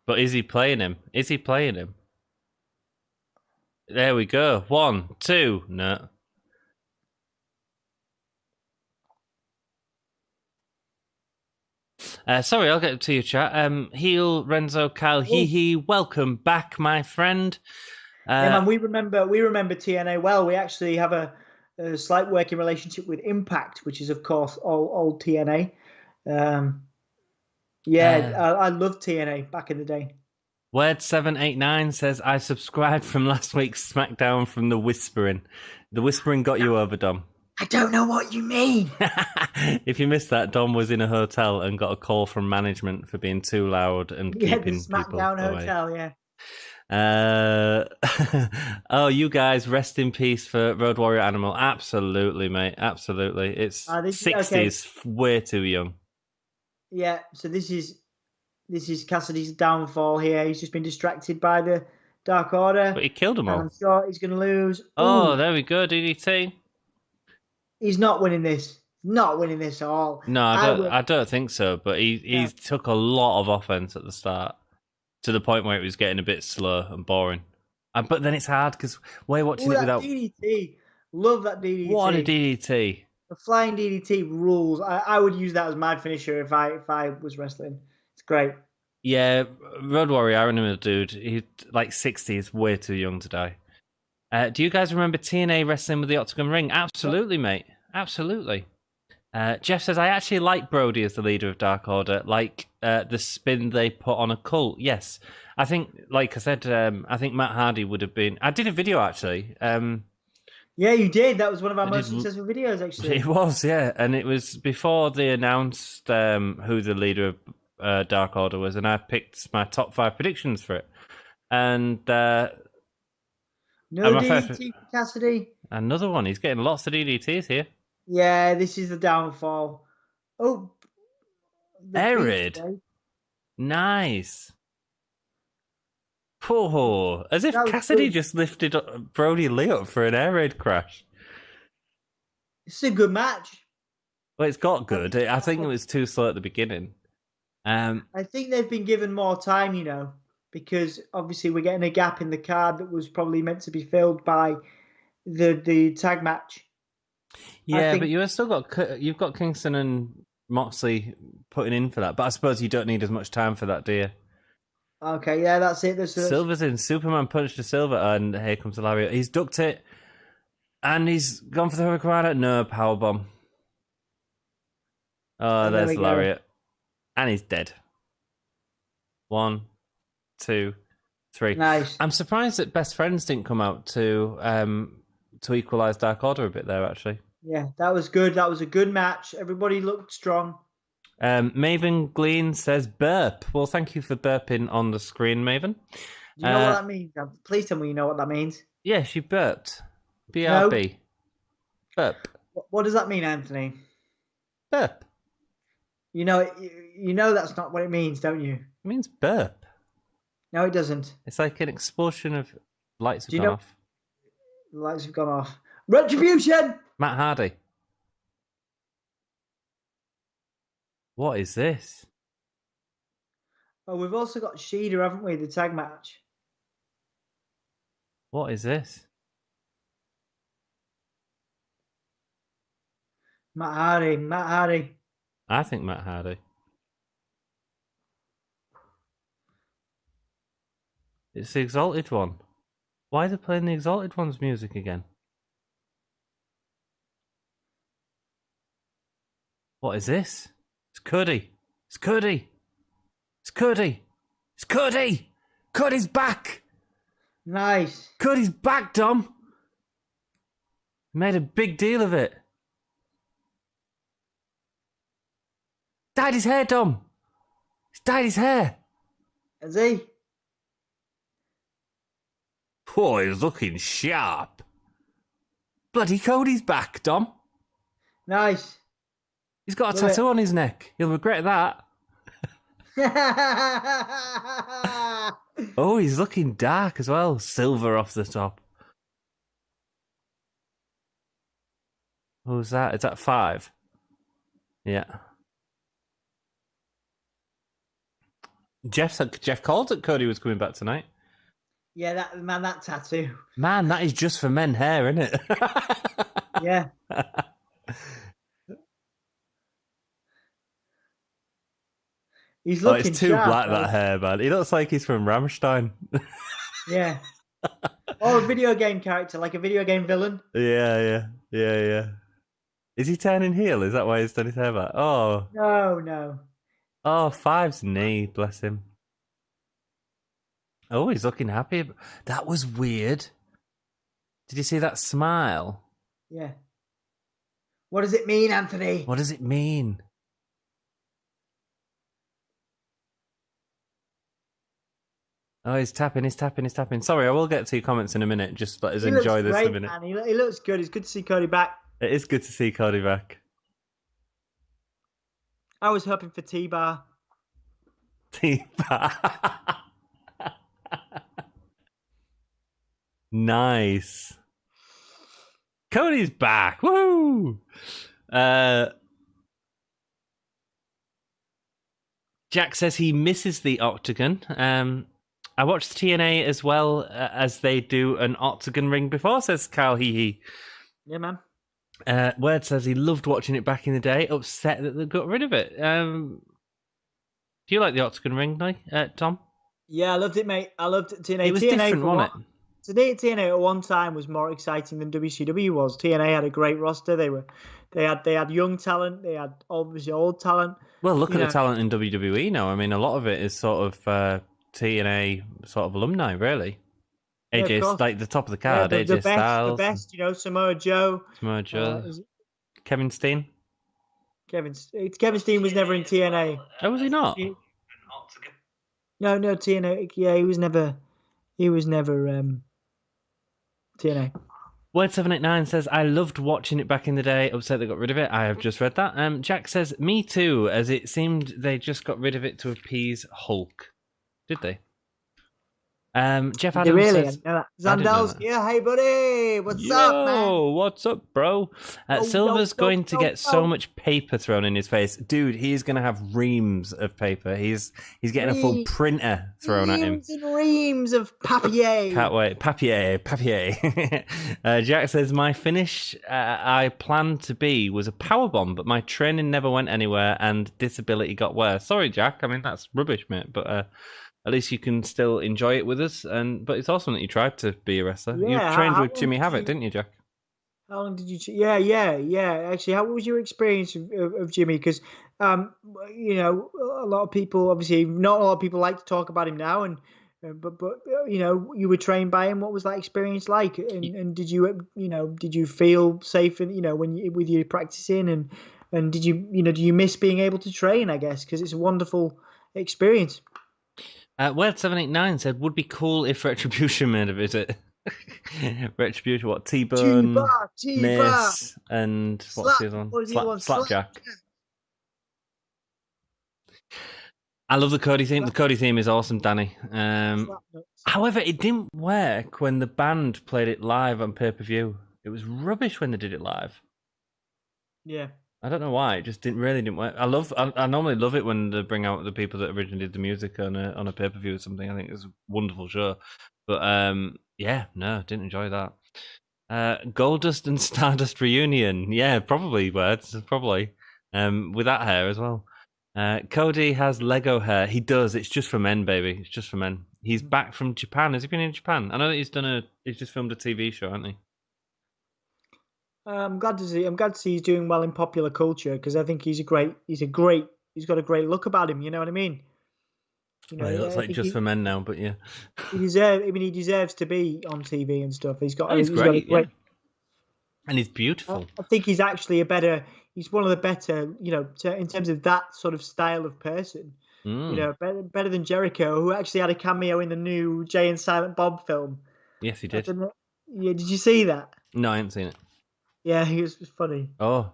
But is he playing him? There we go. 1, 2, no. Sorry, I'll get to you, chat. Heel Renzo Kyle, welcome back, my friend. Man, we remember TNA well. We actually have a slight working relationship with Impact, which is of course old TNA. I loved TNA back in the day. Word789 says, I subscribed from last week's SmackDown from the Whispering. The Whispering got you over, Dom. I don't know what you mean. If you missed that, Dom was in a hotel and got a call from management for being too loud and keeping the SmackDown people away. Hotel, yeah. You guys, rest in peace for Road Warrior Animal. Absolutely, mate. Absolutely. It's 60s, way too young. Yeah, so this is Cassidy's downfall here. He's just been distracted by the Dark Order. But he killed them all. I'm sure he's going to lose. Oh, there we go, DDT. He's not winning this. Not winning this at all. No, I don't think so. But he took a lot of offense at the start to the point where it was getting a bit slow and boring. But then it's hard because we're watching it without DDT. Love that DDT. What a DDT! The flying DDT rules. I would use that as my finisher if I was wrestling. It's great. Yeah, Road Warrior, I remember the dude. He's like 60, is way too young to die. Do you guys remember TNA wrestling with the Octagon Ring? Absolutely, mate. Absolutely. Jeff says, I actually like Brodie as the leader of Dark Order, like the spin they put on a cult. Yes. I think, like I said, I think Matt Hardy would have been... I did a video, actually. Yeah, you did. That was one of our most successful videos, actually. It was, yeah. And it was before they announced who the leader of Dark Order was, and I picked my top 5 predictions for it. And... no DDT for Cassidy. Another one. He's getting lots of DDTs here. Yeah, this is the downfall. Oh. Arid. Nice. Oh, as if Cassidy just lifted Brodie Lee up for an air raid crash. It's a good match. Well, it's got good. I think it was too slow at the beginning. I think they've been given more time, because obviously we're getting a gap in the card that was probably meant to be filled by the tag match. Yeah, but you've got Kingston and Moxley putting in for that. But I suppose you don't need as much time for that, do you? Okay, yeah, that's it. Silver's in. Superman punched to Silver, and here comes the lariat. He's ducked it, and he's gone for the Hurricane. No, powerbomb. Oh, there's the lariat. And he's dead. 1, 2, 3. Nice. I'm surprised that Best Friends didn't come out to equalise Dark Order a bit there, actually. Yeah, that was good. That was a good match. Everybody looked strong. Maven Glean says burp. Well, thank you for burping on the screen, Maven. Do you know what that means? Please tell me you know what that means. Yeah, she burped. BRB. No. Burp. What does that mean, Anthony? Burp. You know that's not what it means, don't you? It means burp. No, it doesn't. It's like an explosion of lights have gone off. The lights have gone off. Retribution! Matt Hardy. What is this? Oh, we've also got Sheeda, haven't we? The tag match. What is this? Matt Hardy. I think Matt Hardy. It's the Exalted One. Why are they playing the Exalted One's music again? What is this? It's Cody. It's Cody. It's Cody. It's Cody. Cody's back. Nice. Cody's back, Dom. He made a big deal of it. Dyed his hair, Dom. He's dyed his hair. Has he? Oh, he's looking sharp. Bloody Cody's back, Dom. Nice. He's got a Love tattoo on his neck. He'll regret that. Oh, he's looking dark as well. Silver off the top. Who's that? Is that 5? Yeah. Jeff called that Cody was coming back tonight. Yeah, that tattoo. Man, that is just for men hair, isn't it? Yeah. He's looking it's too sharp, black, though. that hair, man. He looks like he's from Rammstein. Yeah. Or a video game character, like a video game villain. Yeah. Is he turning heel? Is that why he's done his hair back? Oh. No. Oh, 5's knee, bless him. Oh, he's looking happy. That was weird. Did you see that smile? Yeah. What does it mean, Anthony? What does it mean? Oh, he's tapping. Sorry, I will get to your comments in a minute. Just let us enjoy this great, a minute. Man. He looks good. It's good to see Cody back. It is good to see Cody back. I was hoping for T-Bar. T-Bar. Nice. Cody's back. Woo! Jack says he misses the Octagon. I watched TNA as well as they do an Octagon ring before, says Kyle Hee. Yeah, man. Word says he loved watching it back in the day, upset that they got rid of it. Do you like the Octagon ring, Tom? Yeah, I loved it, mate. I loved TNA. It was TNA different, wasn't it? Today, TNA at one time was more exciting than WCW was. TNA had a great roster. They had young talent. They had obviously old talent. Well, look at the talent in WWE now. I mean, a lot of it is sort of TNA sort of alumni, really. AJ, like the top of the card. Yeah, AJ Styles, the best. Samoa Joe. Kevin Steen. Kevin Steen was never in TNA. Oh, was he not? No, TNA. Yeah, he was never. TNA. Word 789 says, I loved watching it back in the day. Upset they got rid of it. I have just read that. Jack says, me too, as it seemed they just got rid of it to appease Hulk. Did they? Jeff Adams says, Zandel's here. Hey, buddy. What's up, man? What's up, bro? Silver's going to get so much paper thrown in his face. Dude, he's going to have reams of paper. He's getting a full printer thrown at him. Reams and reams of papier. Can't wait. Papier. Jack says, my finish I planned to be was a powerbomb, but my training never went anywhere and disability got worse. Sorry, Jack. I mean, that's rubbish, mate. But at least you can still enjoy it with us. But it's awesome that you tried to be a wrestler. Yeah, you trained with Jimmy Havoc, didn't you, Jack? How long did you? Yeah. Actually, how was your experience of Jimmy? Because a lot of people, obviously, not a lot of people like to talk about him now, and but you were trained by him. What was that experience like? And did you feel safe? With you practicing, and did you do you miss being able to train? I guess because it's a wonderful experience. Word 789 said, would be cool if Retribution made a visit. Retribution, what? T-Bone, Mace, and what's the other one? Slapjack. I love the Cody theme. The Cody theme is awesome, Danny. However, it didn't work when the band played it live on pay-per-view. It was rubbish when they did it live. Yeah. I don't know why. It just didn't work. I normally love it when they bring out the people that originally did the music on a pay-per-view or something. I think it's a wonderful show. But didn't enjoy that. Goldust and Stardust reunion. Yeah, probably words. Probably. With that hair as well. Cody has Lego hair. He does. It's just for men, baby. It's just for men. He's back from Japan. Has he been in Japan? I know that he's just filmed a TV show, hasn't he? I'm glad to see he's doing well in popular culture because I think he's got a great look about him. You know what I mean? He looks like just for men now, but yeah. He deserves to be on TV and stuff. He's got. He's great. And he's beautiful. I think he's actually he's one of the better, in terms of that sort of style of person. Better than Jericho, who actually had a cameo in the new Jay and Silent Bob film. Yes, he did. Yeah, did you see that? No, I haven't seen it. Yeah, he was funny. Oh.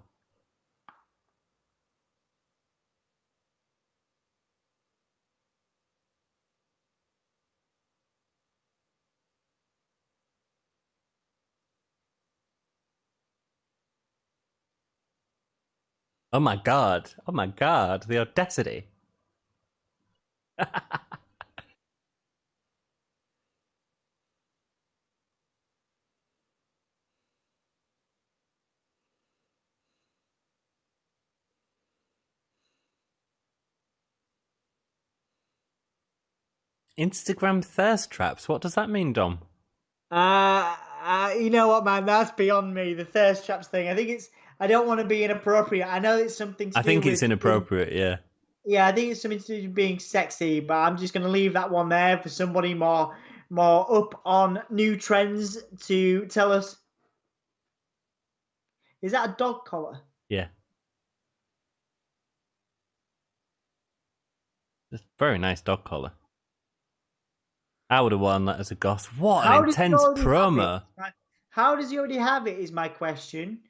Oh my god. Oh my god. The audacity. Instagram thirst traps. What does that mean, Dom? You know what, man? That's beyond me. The thirst traps thing. I don't want to be inappropriate. I know it's something to I do think with it's inappropriate, yeah. Yeah, I think it's something to do with being sexy, but I'm just going to leave that one there for somebody more up on new trends to tell us. Is that a dog collar? Yeah. It's a very nice dog collar. I would have worn that as a goth. What an intense promo. How does he already have it, is my question.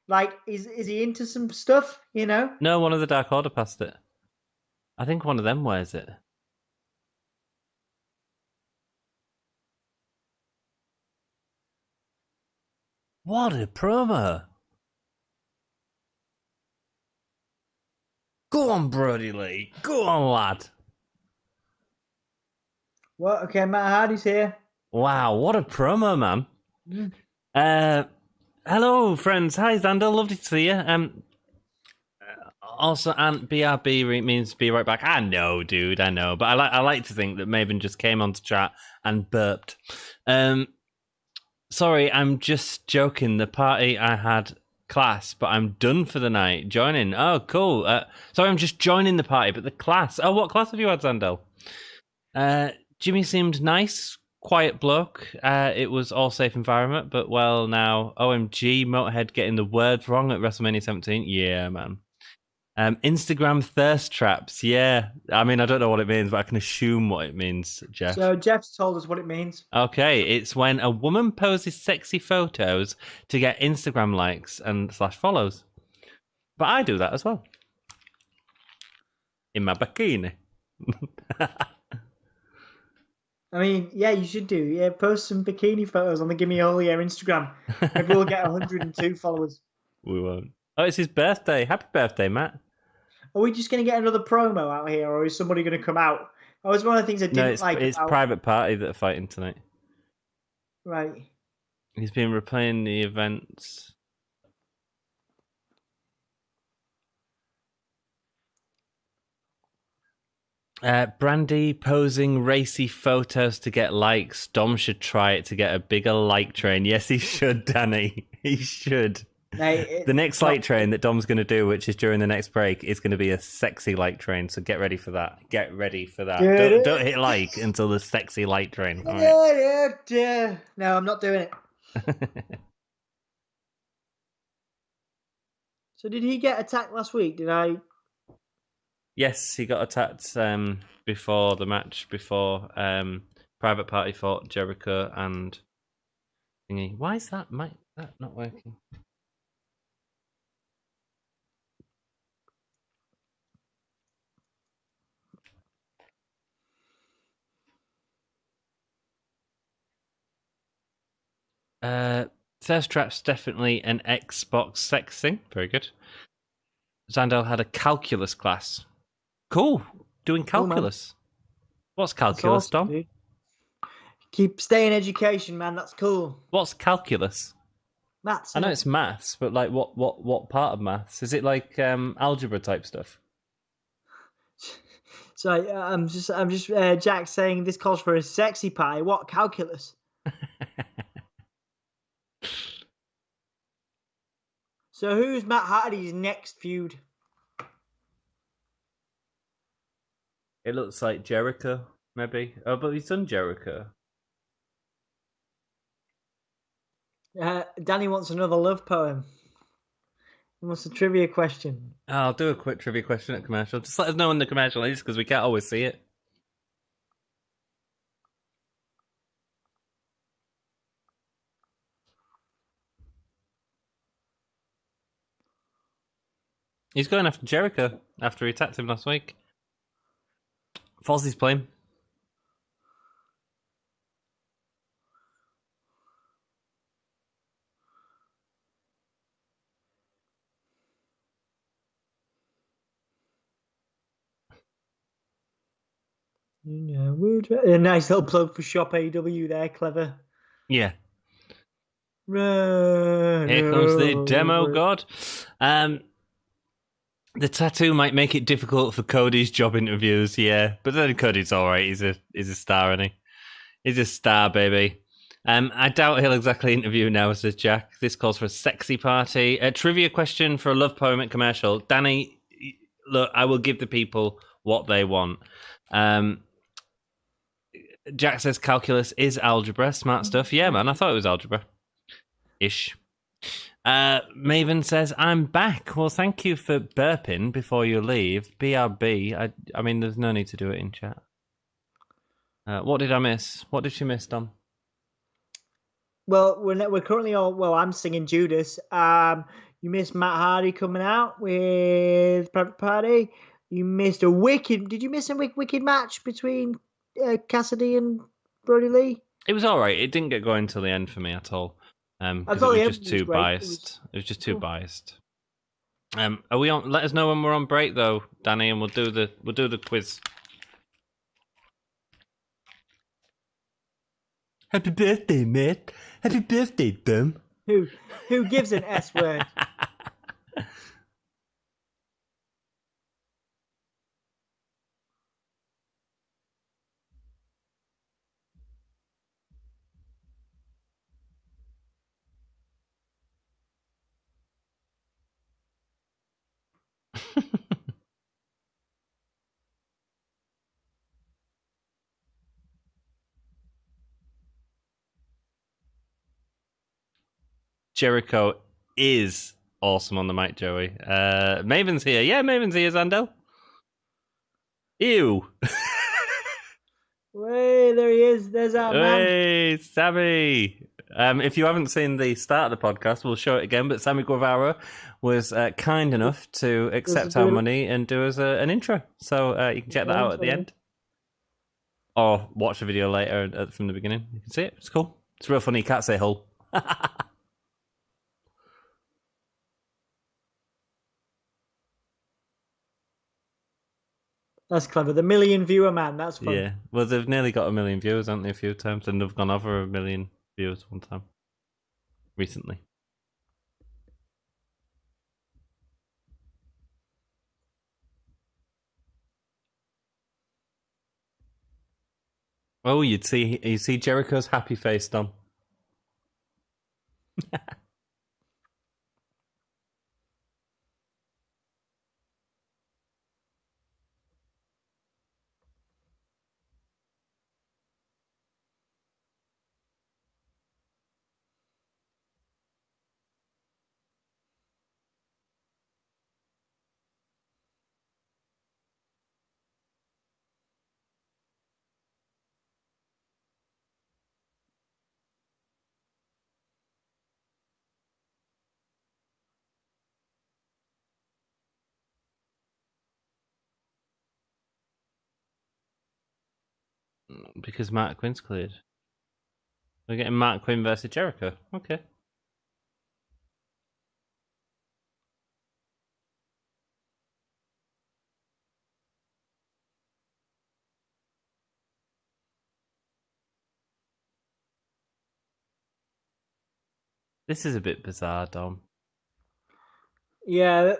Like, is he into some stuff, No, one of the Dark Order passed it. I think one of them wears it. What a promo. Go on, Brodie Lee. Go on, lad. Well, okay, Matt Hardy's here. Wow, what a promo, man. Hello, friends. Hi, Xander. Lovely to see you. Also, and BRB means be right back. I know, dude. I know, but I like to think that Maven just came on to chat and burped. Sorry, I'm just joking. The party I had class, but I'm done for the night. Joining. Oh, cool. Sorry, I'm just joining the party, but the class. Oh, what class have you had, Xandel? Jimmy seemed nice. Quiet bloke. It was all safe environment, but well, now OMG, Motorhead getting the words wrong at WrestleMania 17. Yeah, man. Instagram thirst traps. Yeah, I mean, I don't know what it means, but I can assume what it means, Jeff. So Jeff's told us what it means. Okay, it's when a woman poses sexy photos to get Instagram likes and /follows. But I do that as well. In my bikini. I mean, yeah, you should do. Yeah, post some bikini photos on the Gimme All Year Instagram. Maybe we'll get 102 followers. We won't. Oh, it's his birthday. Happy birthday, Matt. Are we just going to get another promo out here, or is somebody going to come out? That was one of the things I didn't like. It's Private Party that are fighting tonight. Right. He's been replaying the events. Brandy posing racy photos to get likes. Dom should try it to get a bigger like train. Yes, he should, Danny. He should. The next light train that Dom's going to do, which is during the next break, is going to be a sexy light train. So get ready for that. Get ready for that. Don't hit like until the sexy light train. All right. Yeah. No, I'm not doing it. So did he get attacked last week? Did I? Yes, he got attacked before the match, before Private Party fought Jericho and thingy. Why is that not working? Thirst Trap's definitely an Xbox sex thing. Very good. Zandel had a calculus class. Cool. Doing calculus. What's calculus, awesome, Dom? Dude. Keep staying education, man. That's cool. What's calculus? Maths. I know it's maths, but like what part of maths? Is it like algebra type stuff? So I'm just Jack saying this calls for a sexy pie. What calculus? So who's Matt Hardy's next feud? It looks like Jericho, maybe. Oh, but he's done Jericho. Danny wants another love poem. He wants a trivia question. I'll do a quick trivia question at commercial. Just let us know when the commercial is, because we can't always see it. He's going after Jericho after he attacked him last week. Fozzie's playing. Yeah, a nice little plug for Shop AEW there, clever. Yeah. Run Here comes the over. demo god. The tattoo might make it difficult for Cody's job interviews, yeah. But then Cody's alright, he's a star, isn't he? He's a star, baby. I doubt he'll exactly interview now, says Jack. This calls for a sexy party. A trivia question for a love poem at commercial. Danny, look, I will give the people what they want. Jack says calculus is algebra. Smart stuff. Yeah, man, I thought it was algebra-ish. Maven says, I'm back. Well, thank you for burping before you leave. BRB. I mean, there's no need to do it in chat. What did I miss? What did she miss, Dom? Well, we're currently all. Well, I'm singing Judas. You missed Matt Hardy coming out with Private Party. You missed a wicked. Did you miss a wicked match between Cassidy and Brodie Lee? It was all right. It didn't get going till the end for me at all. Because I it thought was just too biased. It was just too biased. Are we on? Let us know when we're on break, though, Danny, and we'll do the quiz. Happy birthday, mate! Happy birthday, Dom. Who gives an S word? Jericho is awesome on the mic, Joey. Maven's here. Yeah, Maven's here, Zandel. Ew. Hey, there he is. There's our man. Hey, Sammy. If you haven't seen the start of the podcast, we'll show it again. But Sammy Guevara was kind enough to accept our money and do us an intro. So you can check that out at the end. Or watch the video later from the beginning. You can see it. It's cool. It's real funny. You can't say hull. That's clever. The million viewer man. That's fun. Yeah. Well, they've nearly got 1 million viewers, haven't they, a few times? And they've gone over 1 million viewers one time. Recently. Oh, you see Jericho's happy face, Dom. Because Mark Quinn's cleared. We're getting Mark Quinn versus Jericho. Okay. This is a bit bizarre, Dom. Yeah.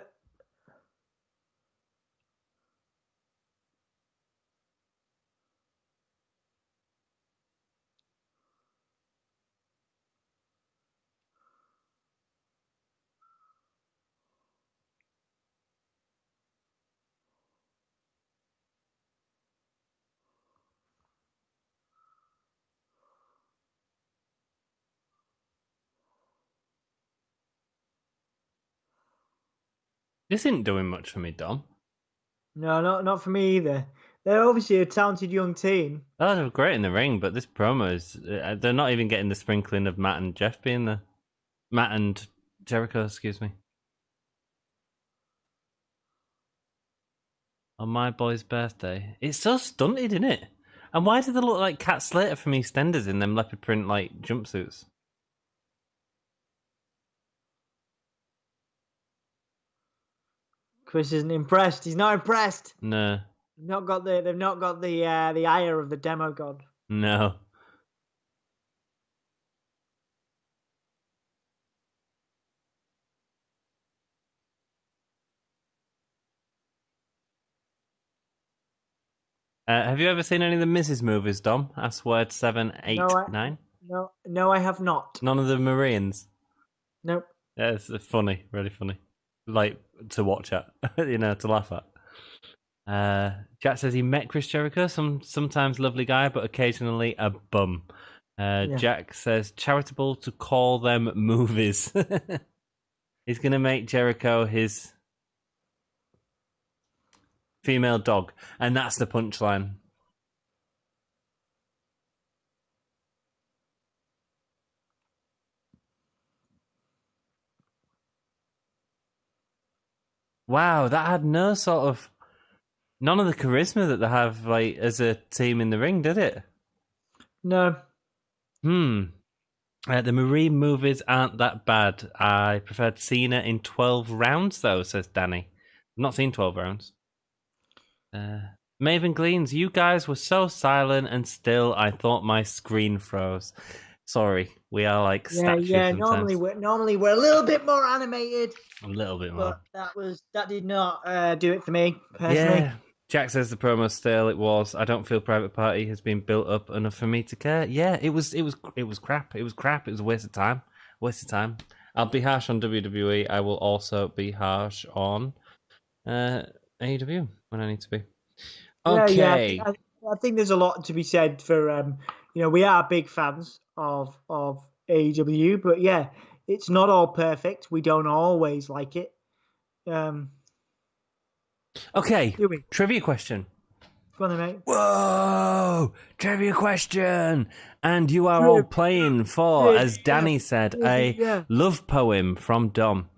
This isn't doing much for me, Dom. No, not for me either. They're obviously a talented young team. Oh, they're great in the ring, but this promo is... they're not even getting the sprinkling of Matt and Jeff being there. Matt and Jericho, excuse me. On my boy's birthday. It's so stunted, isn't it? And why do they look like Cat Slater from EastEnders in them leopard print like jumpsuits? Chris isn't impressed. He's not impressed. No. They've not got the ire of the demo god. No. Have you ever seen any of the Mrs. movies, Dom? Ask word 7, 8, 9? No, I have not. None of the Marines? Nope. Yeah, it's funny, really funny. Like, to watch at, to laugh at. Jack says he met Chris Jericho, sometimes lovely guy, but occasionally a bum. Jack says, charitable to call them movies. He's going to make Jericho his female dog, and that's the punchline. Wow, that had none of the charisma that they have like as a team in the ring, did it? No. The Marine movies aren't that bad. I preferred Cena in 12 rounds, though, says Danny. I've not seen 12 rounds. Maven Gleans, you guys were so silent and still I thought my screen froze. Sorry, we are like statues sometimes. Normally we're a little bit more animated. A little bit more. But that did not do it for me personally. Yeah. Jack says the promo stale it was. I don't feel Private Party has been built up enough for me to care. Yeah, it was crap. It was crap. It was a waste of time. I'll be harsh on WWE. I will also be harsh on AEW when I need to be. Okay. Yeah, I think there's a lot to be said for we are big fans of AEW, but yeah, it's not all perfect. We don't always like it. Okay, trivia question. Go on then, mate. Whoa, trivia question. And you are all playing for, as Danny said, a love poem from Dom.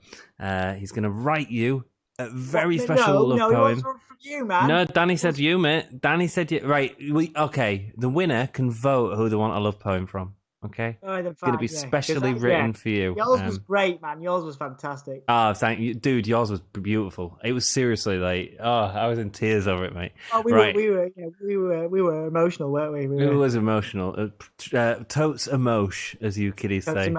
He's going to write you a very special love poem. No, he wants one from you, man. No, Danny said you, mate. Danny said you. Right, okay, the winner can vote who they want a love poem from. Okay, it's going to be specially written for you. Yours was great, man. Yours was fantastic. Oh, thank you, dude. Yours was beautiful. It was seriously like, I was in tears over it, mate. Oh, we were emotional, weren't we? It was emotional. Totes emotion, as you kiddies say.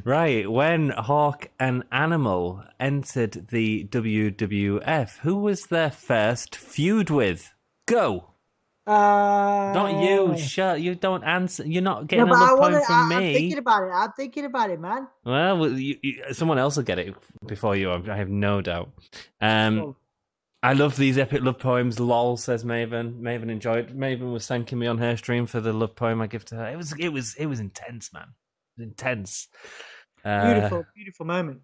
Right, when Hawk and Animal entered the WWF, who was their first feud with? Go. Not you. Shut. You don't answer. You're not getting a love point from me. I'm thinking about it, man. Well, someone else will get it before you. I have no doubt. I love these epic love poems. Lol, says Maven. Maven was thanking me on her stream for the love poem I give to her. It was intense, man. It was intense. Beautiful moment.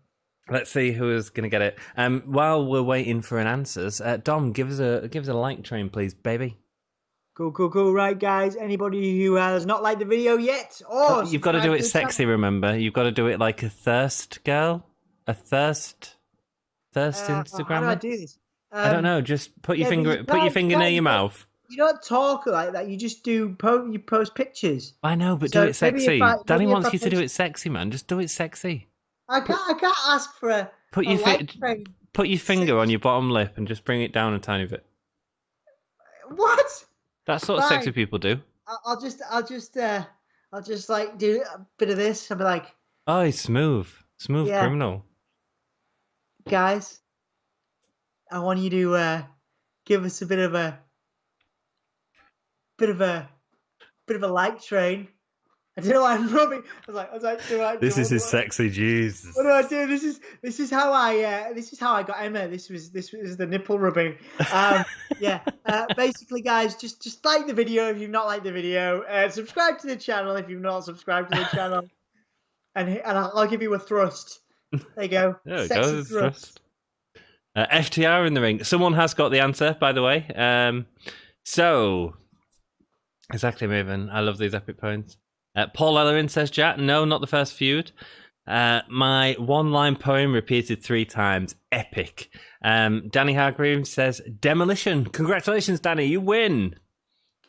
Let's see who is going to get it. While we're waiting for an answers, Dom, give us a like train, please, baby. Cool. Right, guys. Anybody who has not liked the video yet, you've got to do it sexy. Remember, you've got to do it like a thirst girl, a thirst Instagram. How do I do this? I don't know. Just put your finger near your mouth. You don't talk like that. You just you post pictures. I know, but do it sexy. Danny wants you to do it sexy, man. Just do it sexy. I can't ask for a. Put your finger on your bottom lip and just bring it down a tiny bit. What? That's what sexy people do. I'll just like do a bit of this. I'll be like, oh, he's smooth criminal. Guys, I want you to give us a bit of a like train. I don't know why I'm rubbing. I was like, this is his sexy Jesus. What do I do? This is how I got Emma. This was the nipple rubbing. Basically, guys, just like the video if you've not liked the video. Subscribe to the channel if you've not subscribed to the channel, and I'll give you a thrust There you go. There we Sexy go. It's thrust. FTR in the ring. Someone has got the answer, by the way. So, exactly, Maven. I love these epic poems. Paul Ellerin says, Jack, no, not the first feud. My one-line poem repeated 3 times. Epic. Danny Hargreaves says, demolition. Congratulations, Danny. You win.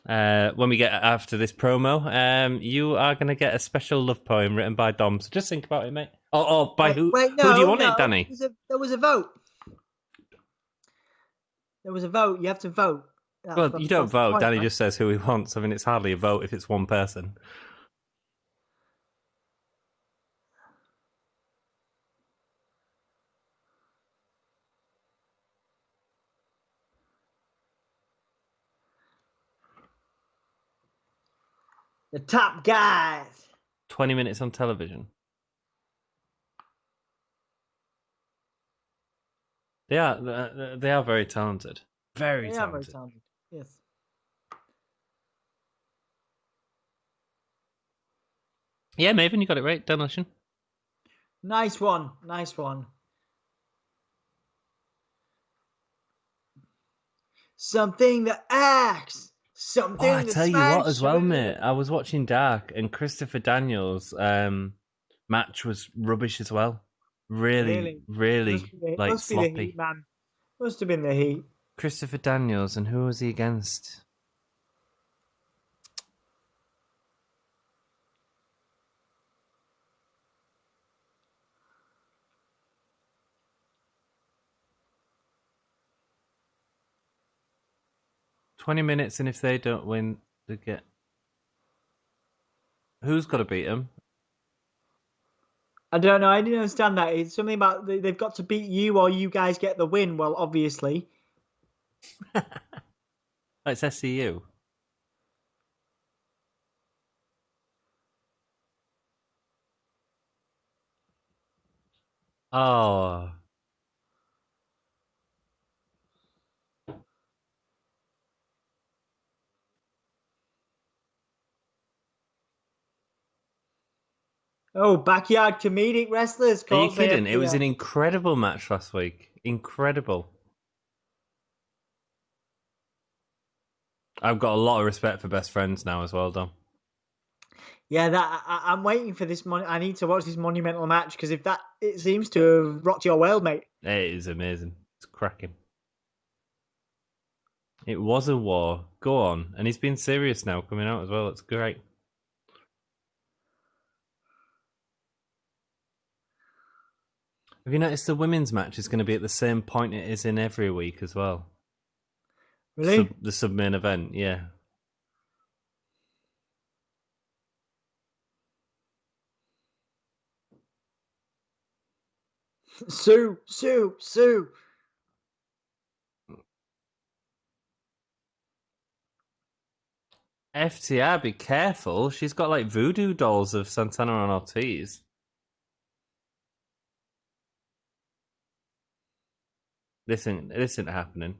When we get after this promo, you are going to get a special love poem written by Dom. So just think about it, mate. Or by who? Wait, Who do you want it, Danny? There was a vote. There was a vote. You have to vote. Well, you don't vote. Point, Danny right? just says who he wants. I mean, it's hardly a vote if it's one person. The top guys. 20 minutes on television. They are very talented. Very talented. Yes. Yeah, Maven, you got it right. Demolition. Nice one. Nice one. Something that acts. Something I that tell you what, as well, smashes. mate. I was watching Dark, and Christopher Daniels' match was rubbish as well. Really, like must be sloppy. the heat, man. Must have been the heat. Christopher Daniels, and who was he against? "20 minutes, and if they don't win, they get." Who's got to beat them? I don't know. I didn't understand that. It's something about they've got to beat you or you guys get the win. Well, obviously. Oh, it's SCU. Oh. Oh, backyard comedic wrestlers. Are you kidding? It was an incredible match last week. Incredible. I've got a lot of respect for Best Friends now as well, Dom. Yeah, I'm waiting for this. I need to watch this monumental match because it seems to have rocked your world, mate. It is amazing. It's cracking. It was a war. Go on. And he's been serious now coming out as well. It's great. Have you noticed the women's match is going to be at the same point it is in every week as well? Really? The sub-main event, yeah. Sue. FTR, be careful. She's got like voodoo dolls of Santana and Ortiz. This isn't happening.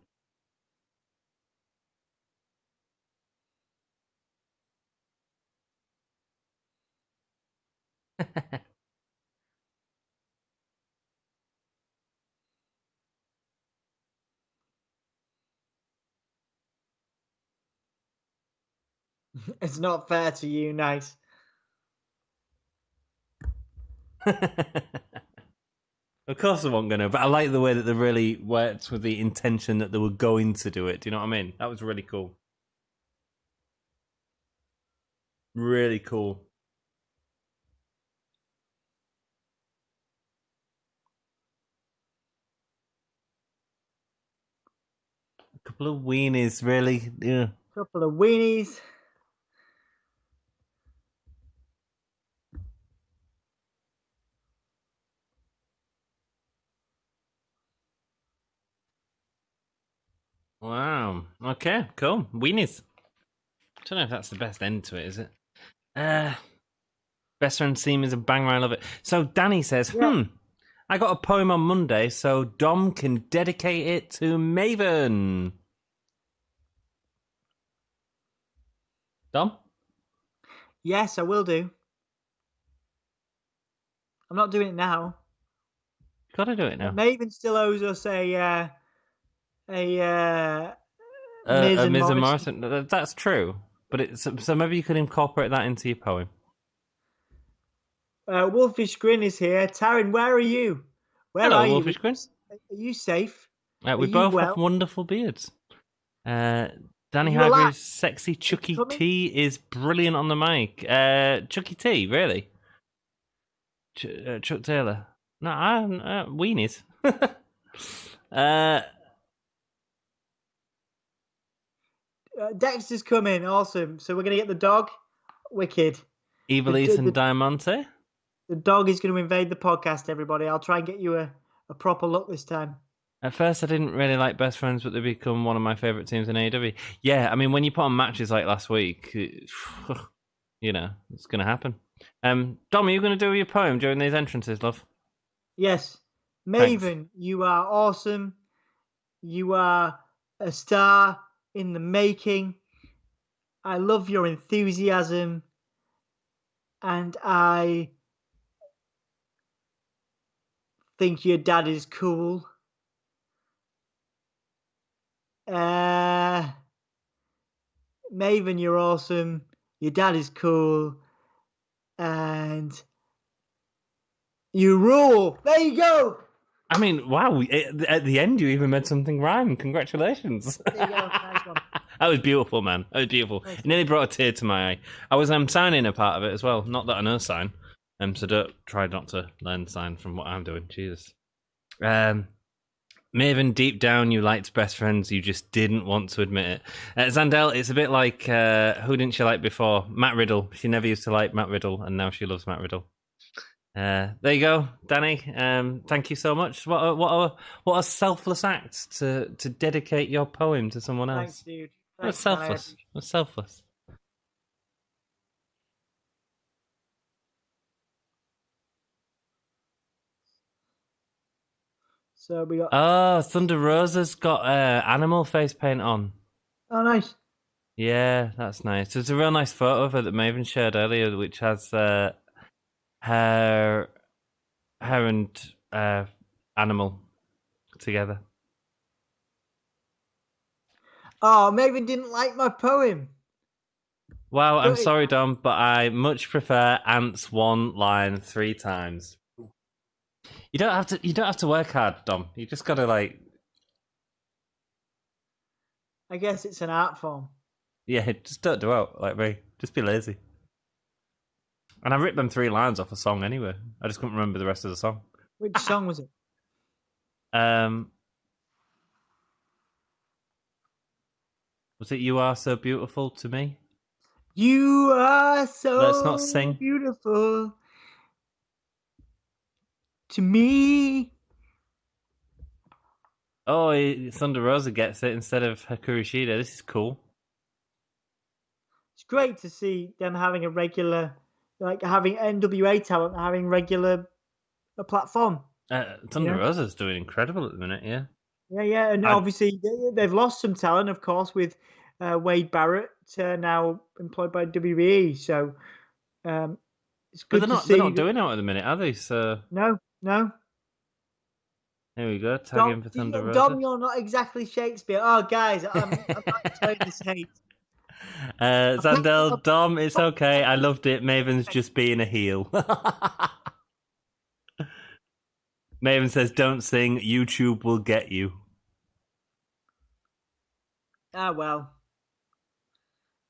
It's not fair to you, nice. Of course I wasn't going to, but I like the way that they really worked with the intention that they were going to do it. Do you know what I mean? That was really cool. Really cool. A couple of weenies, really. Yeah. Couple of weenies. Wow. Okay, cool. Weenies. I don't know if that's the best end to it, is it? Best friend theme is a banger. I love it. So Danny says, I got a poem on Monday, so Dom can dedicate it to Maven. Dom? Yes, I will do. I'm not doing it now. Got to do it now. Maven still owes us a Miz and Miz and Morrison. Morrison. That's true, but so maybe you could incorporate that into your poem. Wolfish Grin is here. Taryn, where are you? Hello, Wolfish Grin. Are you safe? We both have wonderful beards. Danny Hargreaves' sexy Chucky T is brilliant on the mic. Chucky T, really? Chuck Taylor. No, weenies. Dexter's coming. Awesome. So we're going to get the dog. Wicked. Evilise and Diamante. The dog is going to invade the podcast, everybody. I'll try and get you a proper look this time. At first, I didn't really like Best Friends, but they become one of my favourite teams in AEW. Yeah, I mean, when you put on matches like last week, you know, it's going to happen. Dom, are you going to do your poem during these entrances, love? Yes. Maven, Thanks. You are awesome. You are a star in the making. I love your enthusiasm. And I think your dad is cool. Maven, you're awesome. Your dad is cool. And you rule. There you go. I mean, wow. At the end, you even made something rhyme. Congratulations. There you go. Nice one. That was beautiful, man. That was beautiful. It nearly brought a tear to my eye. I was signing a part of it as well. Not that I know sign. So don't try not to learn sign from what I'm doing. Jesus. Maven, deep down, you liked Best Friends. You just didn't want to admit it. Zandel, it's a bit like who didn't she like before? Matt Riddle. She never used to like Matt Riddle, and now she loves Matt Riddle. There you go, Danny. Thank you so much. What a selfless act to dedicate your poem to someone else. Thanks, dude. What's selfless? What's selfless? So we got. Oh, Thunder Rosa's got animal face paint on. Oh, nice. Yeah, that's nice. There's a real nice photo of her that Maven shared earlier, which has her and animal together. Oh, Maven didn't like my poem. Wow, I'm sorry, Dom, but I much prefer ants one line 3 times. You don't have to work hard, Dom. You just gotta like. I guess it's an art form. Yeah, just don't do out like me. Just be lazy. And I ripped them 3 lines off a song anyway. I just couldn't remember the rest of the song. Which song was it? Was it "You Are So Beautiful to Me"? You are so. Let's not sing. Beautiful to me. Oh, Thunder Rosa gets it instead of Hikaru Shida. This is cool. It's great to see them having a regular, like having NWA talent, having regular a platform. Thunder Rosa's doing incredible at the minute, yeah. Yeah, and obviously they've lost some talent, of course, with Wade Barrett now employed by WWE. So it's good to see. They're not doing it at the minute, are they? So no. Here we go. Tag in for Thunder Rosa. Dom, you're not exactly Shakespeare. Oh, guys, I'm not showing this hate. Zandel, Dom, it's okay. I loved it. Maven's just being a heel. Maven says, "Don't sing. YouTube will get you." Ah, well.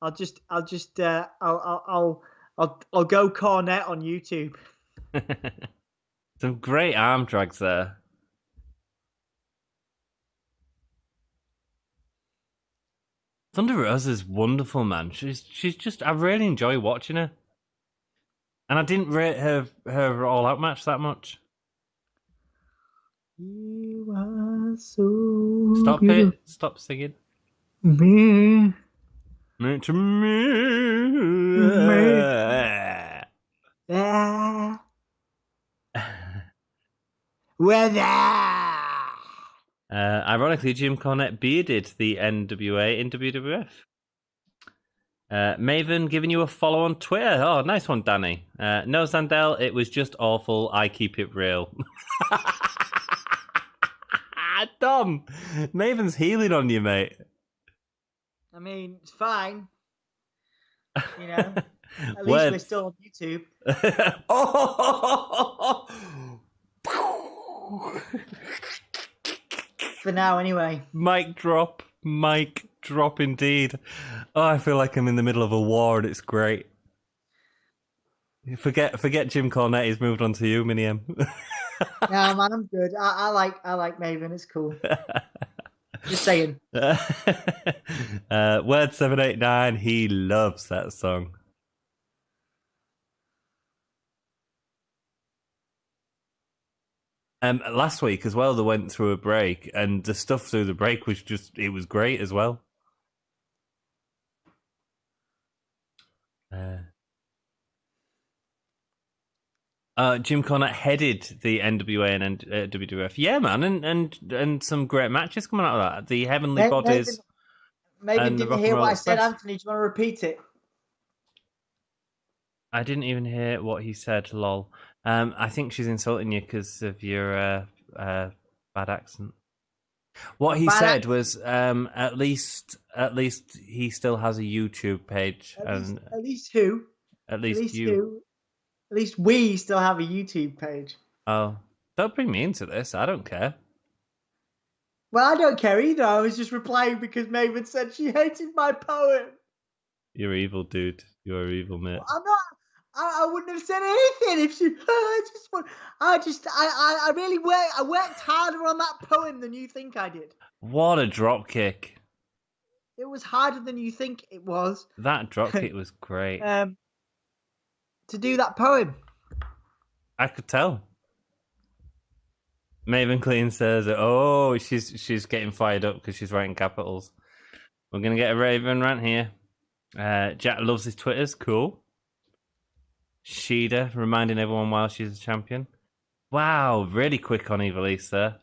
I'll go cornet on YouTube. Some great arm drags there. Thunder Rosa's wonderful, man. She's just, I really enjoy watching her. And I didn't rate her All Out match that much. You are so Stop beautiful. it. Stop singing. Me. To me. Ironically, Jim Cornette bearded the NWA in WWF. Maven giving you a follow on Twitter. Oh, nice one, Danny. No, Zandel, it was just awful. I keep it real. Dom, Maven's healing on you, mate. I mean, it's fine. You know, at least we're Words. still on YouTube. Oh! For now, anyway. Mic drop indeed. Oh, I feel like I'm in the middle of a war and it's great. Forget Jim Cornette, he's moved on to you, Mini M. No, man, I'm good. I like Maven, it's cool. Just saying. Word 789, he loves that song. Last week as well, they went through a break, and the stuff through the break was it was great as well. Jim Cornette headed the NWA and WWF. Yeah, man, and some great matches coming out of that. The Heavenly Bodies. Maybe didn't hear what I said, Anthony. Do you want to repeat it? I didn't even hear what he said, lol. I think she's insulting you because of your bad accent. What he said was, at least he still has a YouTube page. At least who? At least you. Who? At least we still have a YouTube page. Oh, don't bring me into this. I don't care. Well, I don't care either. I was just replying because Maven said she hated my poem. You're evil, dude. You're evil, mate. Well, I'm not. I wouldn't have said anything if she. I really worked. I worked harder on that poem than you think I did. What a drop kick! It was harder than you think it was. That drop kick was great. To do that poem. I could tell. Maven Clean says, "Oh, she's getting fired up because she's writing capitals." We're gonna get a Raven rant here. Jack loves his Twitters. Cool. Sheeda reminding everyone while she's a champion. Wow, really quick on Evilise there.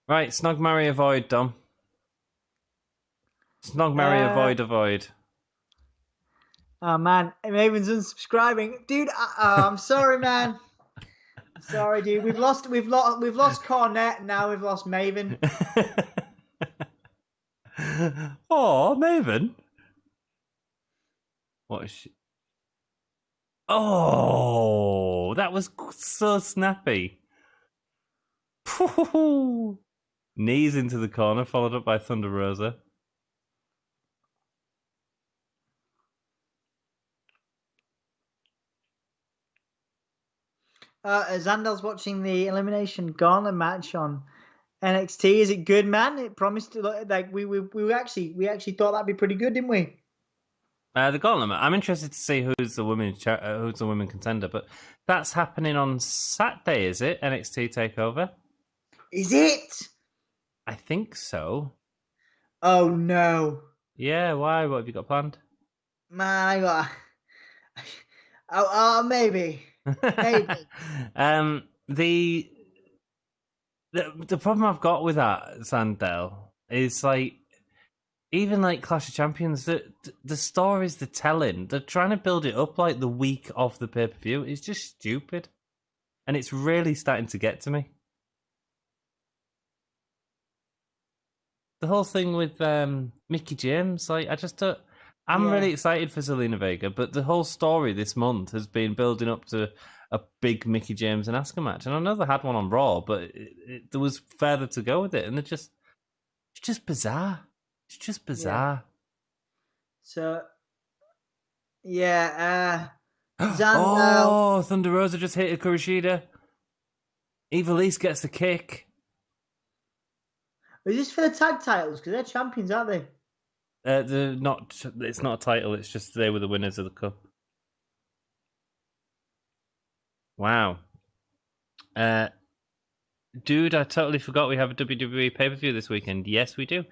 Right, Snog, marry, avoid, Dom. Snog, marry, avoid. Oh man, Maven's unsubscribing, dude. I'm sorry, man. Sorry, dude. We've lost Cornette, and now we've lost Maven. Oh, Maven. What is she? Oh, that was so snappy. Knees into the corner, followed up by Thunder Rosa. Zandel's watching the Elimination Gauntlet match on NXT. Is it good, man? It promised to look like we actually thought that'd be pretty good, didn't we? The Gauntlet. I'm interested to see who's the women contender, but that's happening on Saturday, is it? NXT Takeover. Is it? I think so. Oh no. Yeah. Why? What have you got planned? Man, I got. Oh, maybe. Maybe. The problem I've got with that, Sandel, is like, even like Clash of Champions, the stories they're telling, they're trying to build it up like the week of the pay-per-view. It's just stupid. And it's really starting to get to me. The whole thing with Mickie James, like, I just don't... I'm really excited for Zelina Vega, but the whole story this month has been building up to a big Mickie James and Asuka match. And I know they had one on Raw, but there was further to go with it. And it's just bizarre. It's just bizarre. So, yeah. Oh, Thunder Rosa just hit a Kurashida. Evilise gets the kick. Is this for the tag titles? Because they're champions, aren't they? They're not. It's not a title. It's just they were the winners of the cup. Wow. Dude, I totally forgot we have a WWE pay-per-view this weekend. Yes, we do.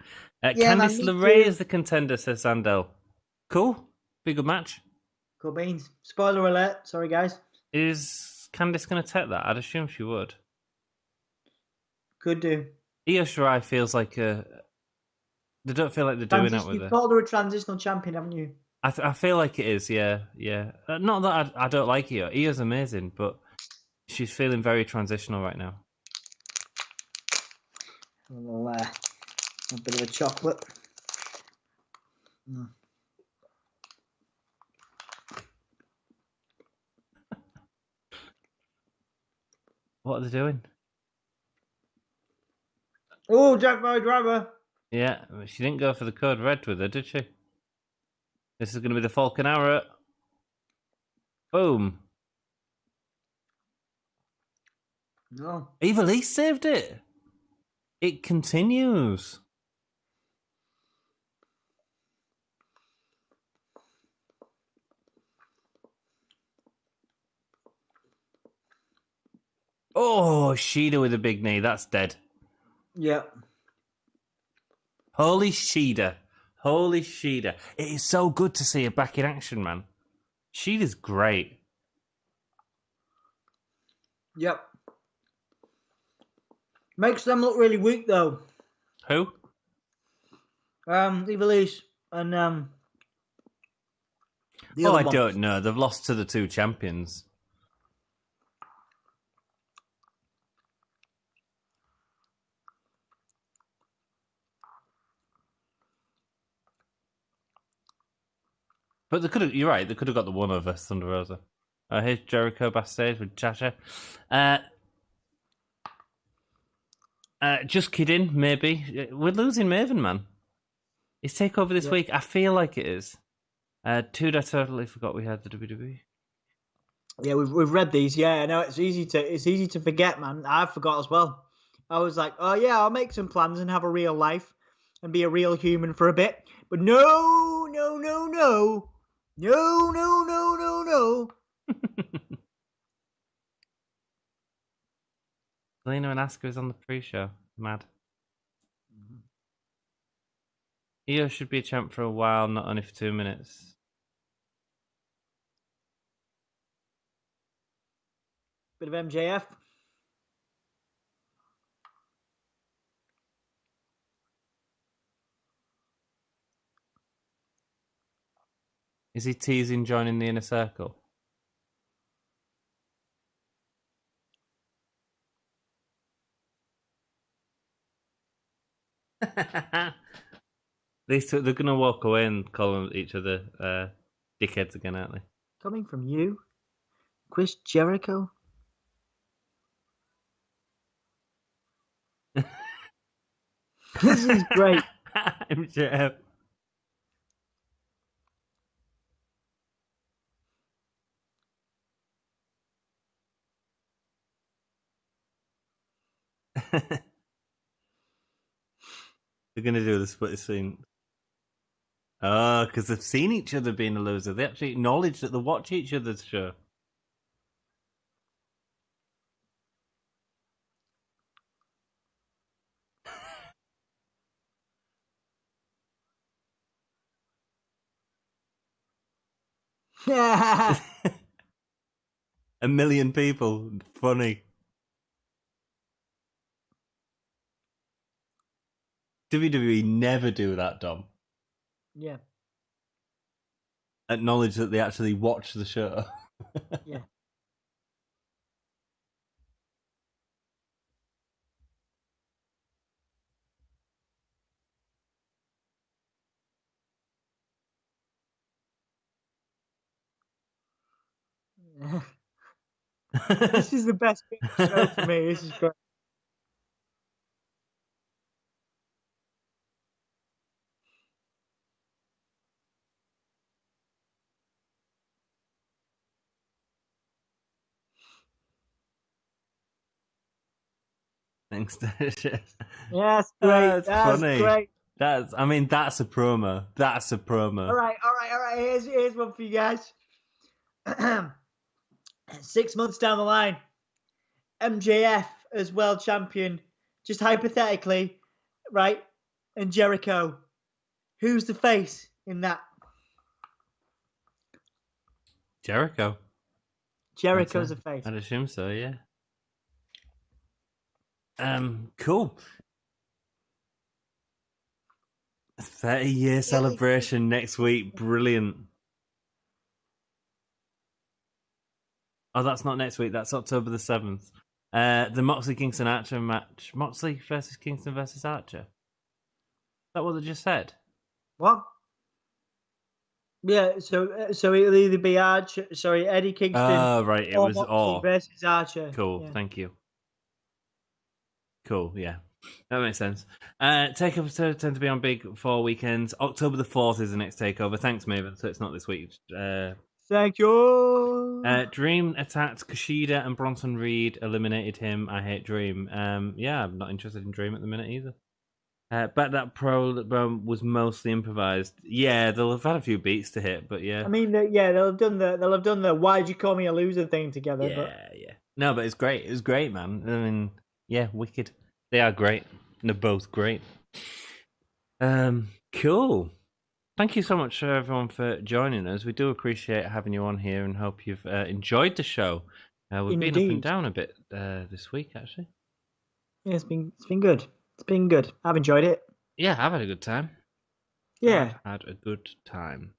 Candice LeRae is the contender, says Sandel. Cool. Be a good match. Cool beans. Spoiler alert. Sorry, guys. Is Candice going to take that? I'd assume she would. Could do. Io Shirai feels like they don't feel like they're doing it with her. You've called her a transitional champion, haven't you? I feel like it is, yeah. Not that I don't like Io. Io's amazing, but she's feeling very transitional right now. A bit of a chocolate. What are they doing? Oh, Jack my driver. Yeah, she didn't go for the code red with her, did she? This is going to be the Falcon Arrow. Boom. No. Eva Lee saved it. It continues. Oh, Shida with a big knee. That's dead. Yep. Holy Shida. Holy Shida. It is so good to see her back in action, man. Shida's great. Yep. Makes them look really weak, though. Who? Evilise and the Oh, other I one. don't know. They've lost to the two champions. But they could have. You're right. They could have got the one over Thunder Rosa. Here's Jericho backstage with Chacha. Just kidding. Maybe we're losing Maven, man. Is takeover this week? I feel like it is. Dude, I totally forgot we had the WWE. Yeah, we've read these. Yeah, I know it's easy to forget, man. I forgot as well. I was like, oh yeah, I'll make some plans and have a real life and be a real human for a bit. But no. Selena and Asuka is on the pre-show. Mad. Io should be a champ for a while, not only for 2 minutes. Bit of MJF. Is he teasing joining the inner circle? These two, they're going to walk away and call each other dickheads again, aren't they? Coming from you, Chris Jericho. This is great. MJF. They're going to do the split scene. Oh, because they've seen each other being a loser. They actually acknowledge that they watch each other's show. Yeah. 1 million people. Funny. WWE never do that, Dom. Yeah. Acknowledge that they actually watch the show. Yeah. This is the best bit of the show for me. This is great. Thanks, Dash. Yes, great. That's That's funny. great. That's a promo. That's a promo. All right. Here's one for you guys. 6 months down the line, MJF as world champion, just hypothetically, right? And Jericho, who's the face in that? Jericho. Jericho's a face. I'd assume so, yeah. Cool. 30-year celebration next week. Brilliant. Oh, that's not next week. That's October the 7th. The Moxley Kingston Archer match. Moxley versus Kingston versus Archer. Is that what they just said? What? Yeah, so it'll either be Archer, Eddie Kingston. Oh, right. It or was Moxley versus Archer. Cool. Yeah. Thank you. Cool. Yeah, that makes sense. Takeovers tend to be on big 4 weekends. October the 4th is the next takeover. Thanks, Maven. So it's not this week. Thank you. Dream attacked Kushida and Bronson Reed, eliminated him. I hate Dream. Yeah, I'm not interested in Dream at the minute either. But that was mostly improvised. Yeah, they'll have had a few beats to hit, but yeah. I mean, they'll have done the "Why'd you call me a loser" thing together. Yeah. No, but it's great. It was great, man. I mean, yeah, wicked. They are great. They're both great. Cool. Thank you so much, everyone, for joining us. We do appreciate having you on here and hope you've enjoyed the show. We've been up and down a bit this week, actually. Yeah, it's been good. It's been good. I've enjoyed it. Yeah, I've had a good time. Yeah. I've had a good time.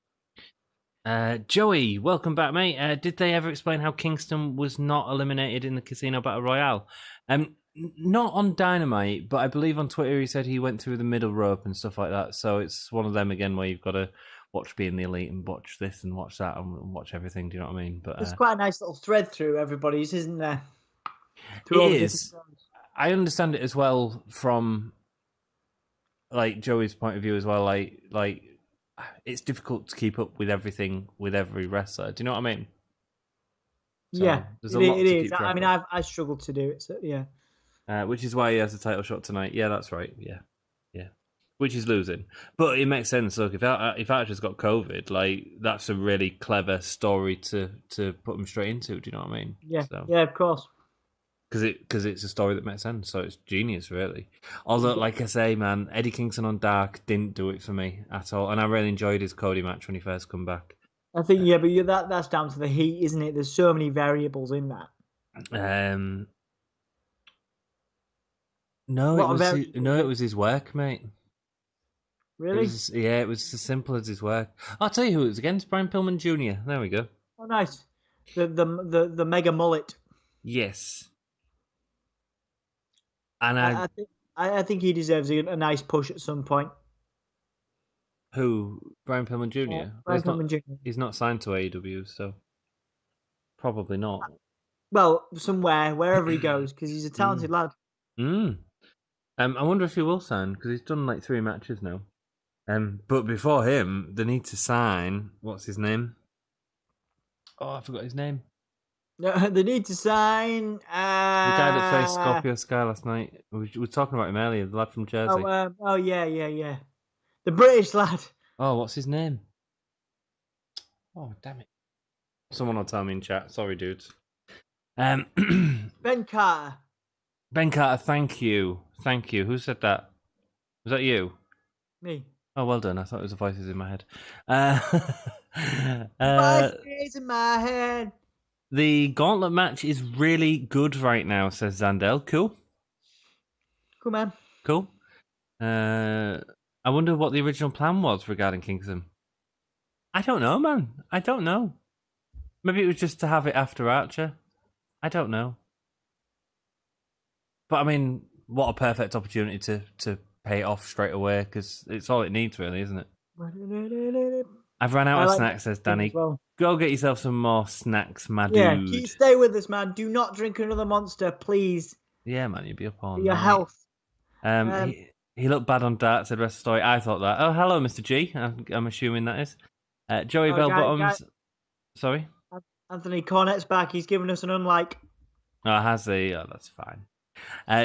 Joey, welcome back, mate. Did they ever explain how Kingston was not eliminated in the Casino Battle Royale? Not on Dynamite, but I believe on Twitter he said he went through the middle rope and stuff like that. So it's one of them again where you've got to watch Being the Elite and watch this and watch that and watch everything. Do you know what I mean? But there's quite a nice little thread through everybody's, isn't there? It is. I understand it as well from like Joey's point of view as well. Like it's difficult to keep up with everything with every wrestler. Do you know what I mean? So yeah, there's a lot it to is. keep track I mean, of. I struggled to do it. So yeah. Which is why he has a title shot tonight. Yeah, that's right. Yeah. Which is losing, but it makes sense. Look, if Archer's got COVID, like that's a really clever story to put him straight into. Do you know what I mean? Yeah. Yeah, of course. Because it's a story that makes sense. So it's genius, really. Although, like I say, man, Eddie Kingston on Dark didn't do it for me at all, and I really enjoyed his Cody match when he first come back. I think but that's down to the heat, isn't it? There's so many variables in that. No, it was his work, mate. Really? It was as simple as his work. I'll tell you who it was against. Brian Pillman Jr. There we go. Oh, nice. The mega mullet. Yes. And I think he deserves a nice push at some point. Who? Brian Pillman Jr.? Yeah, Brian Pillman Jr. He's not signed to AEW, so probably not. Well, somewhere, wherever he goes, because he's a talented lad. I wonder if he will sign, because he's done like 3 matches now. But before him, they need to sign. What's his name? Oh, I forgot his name. No, they need to sign. The guy that faced Scorpio Sky last night. We were talking about him earlier. The lad from Jersey. Yeah. The British lad. Oh, what's his name? Oh, damn it! Someone will tell me in chat. Sorry, dudes. Ben Carter. Ben Carter. Thank you. Who said that? Was that you? Me. Oh, well done. I thought it was the voices in my head. Voices in my head. The gauntlet match is really good right now, says Zandel. Cool, man. Cool. I wonder what the original plan was regarding Kingston. I don't know, man. I don't know. Maybe it was just to have it after Archer. I don't know. But I mean, what a perfect opportunity to pay it off straight away, because it's all it needs, really, isn't it? I've run out of snacks, says Danny. Well. Go get yourself some more snacks, my dude. Yeah, stay with us, man. Do not drink another Monster, please. Yeah, man, you'll be up on your health. He looked bad on Dart, said rest of the story. I thought that. Oh, hello, Mr. G. I'm assuming that is. Joey Bell-Bottoms. Sorry? Anthony Cornett's back. He's given us an unlike. Oh, has he? Oh, that's fine.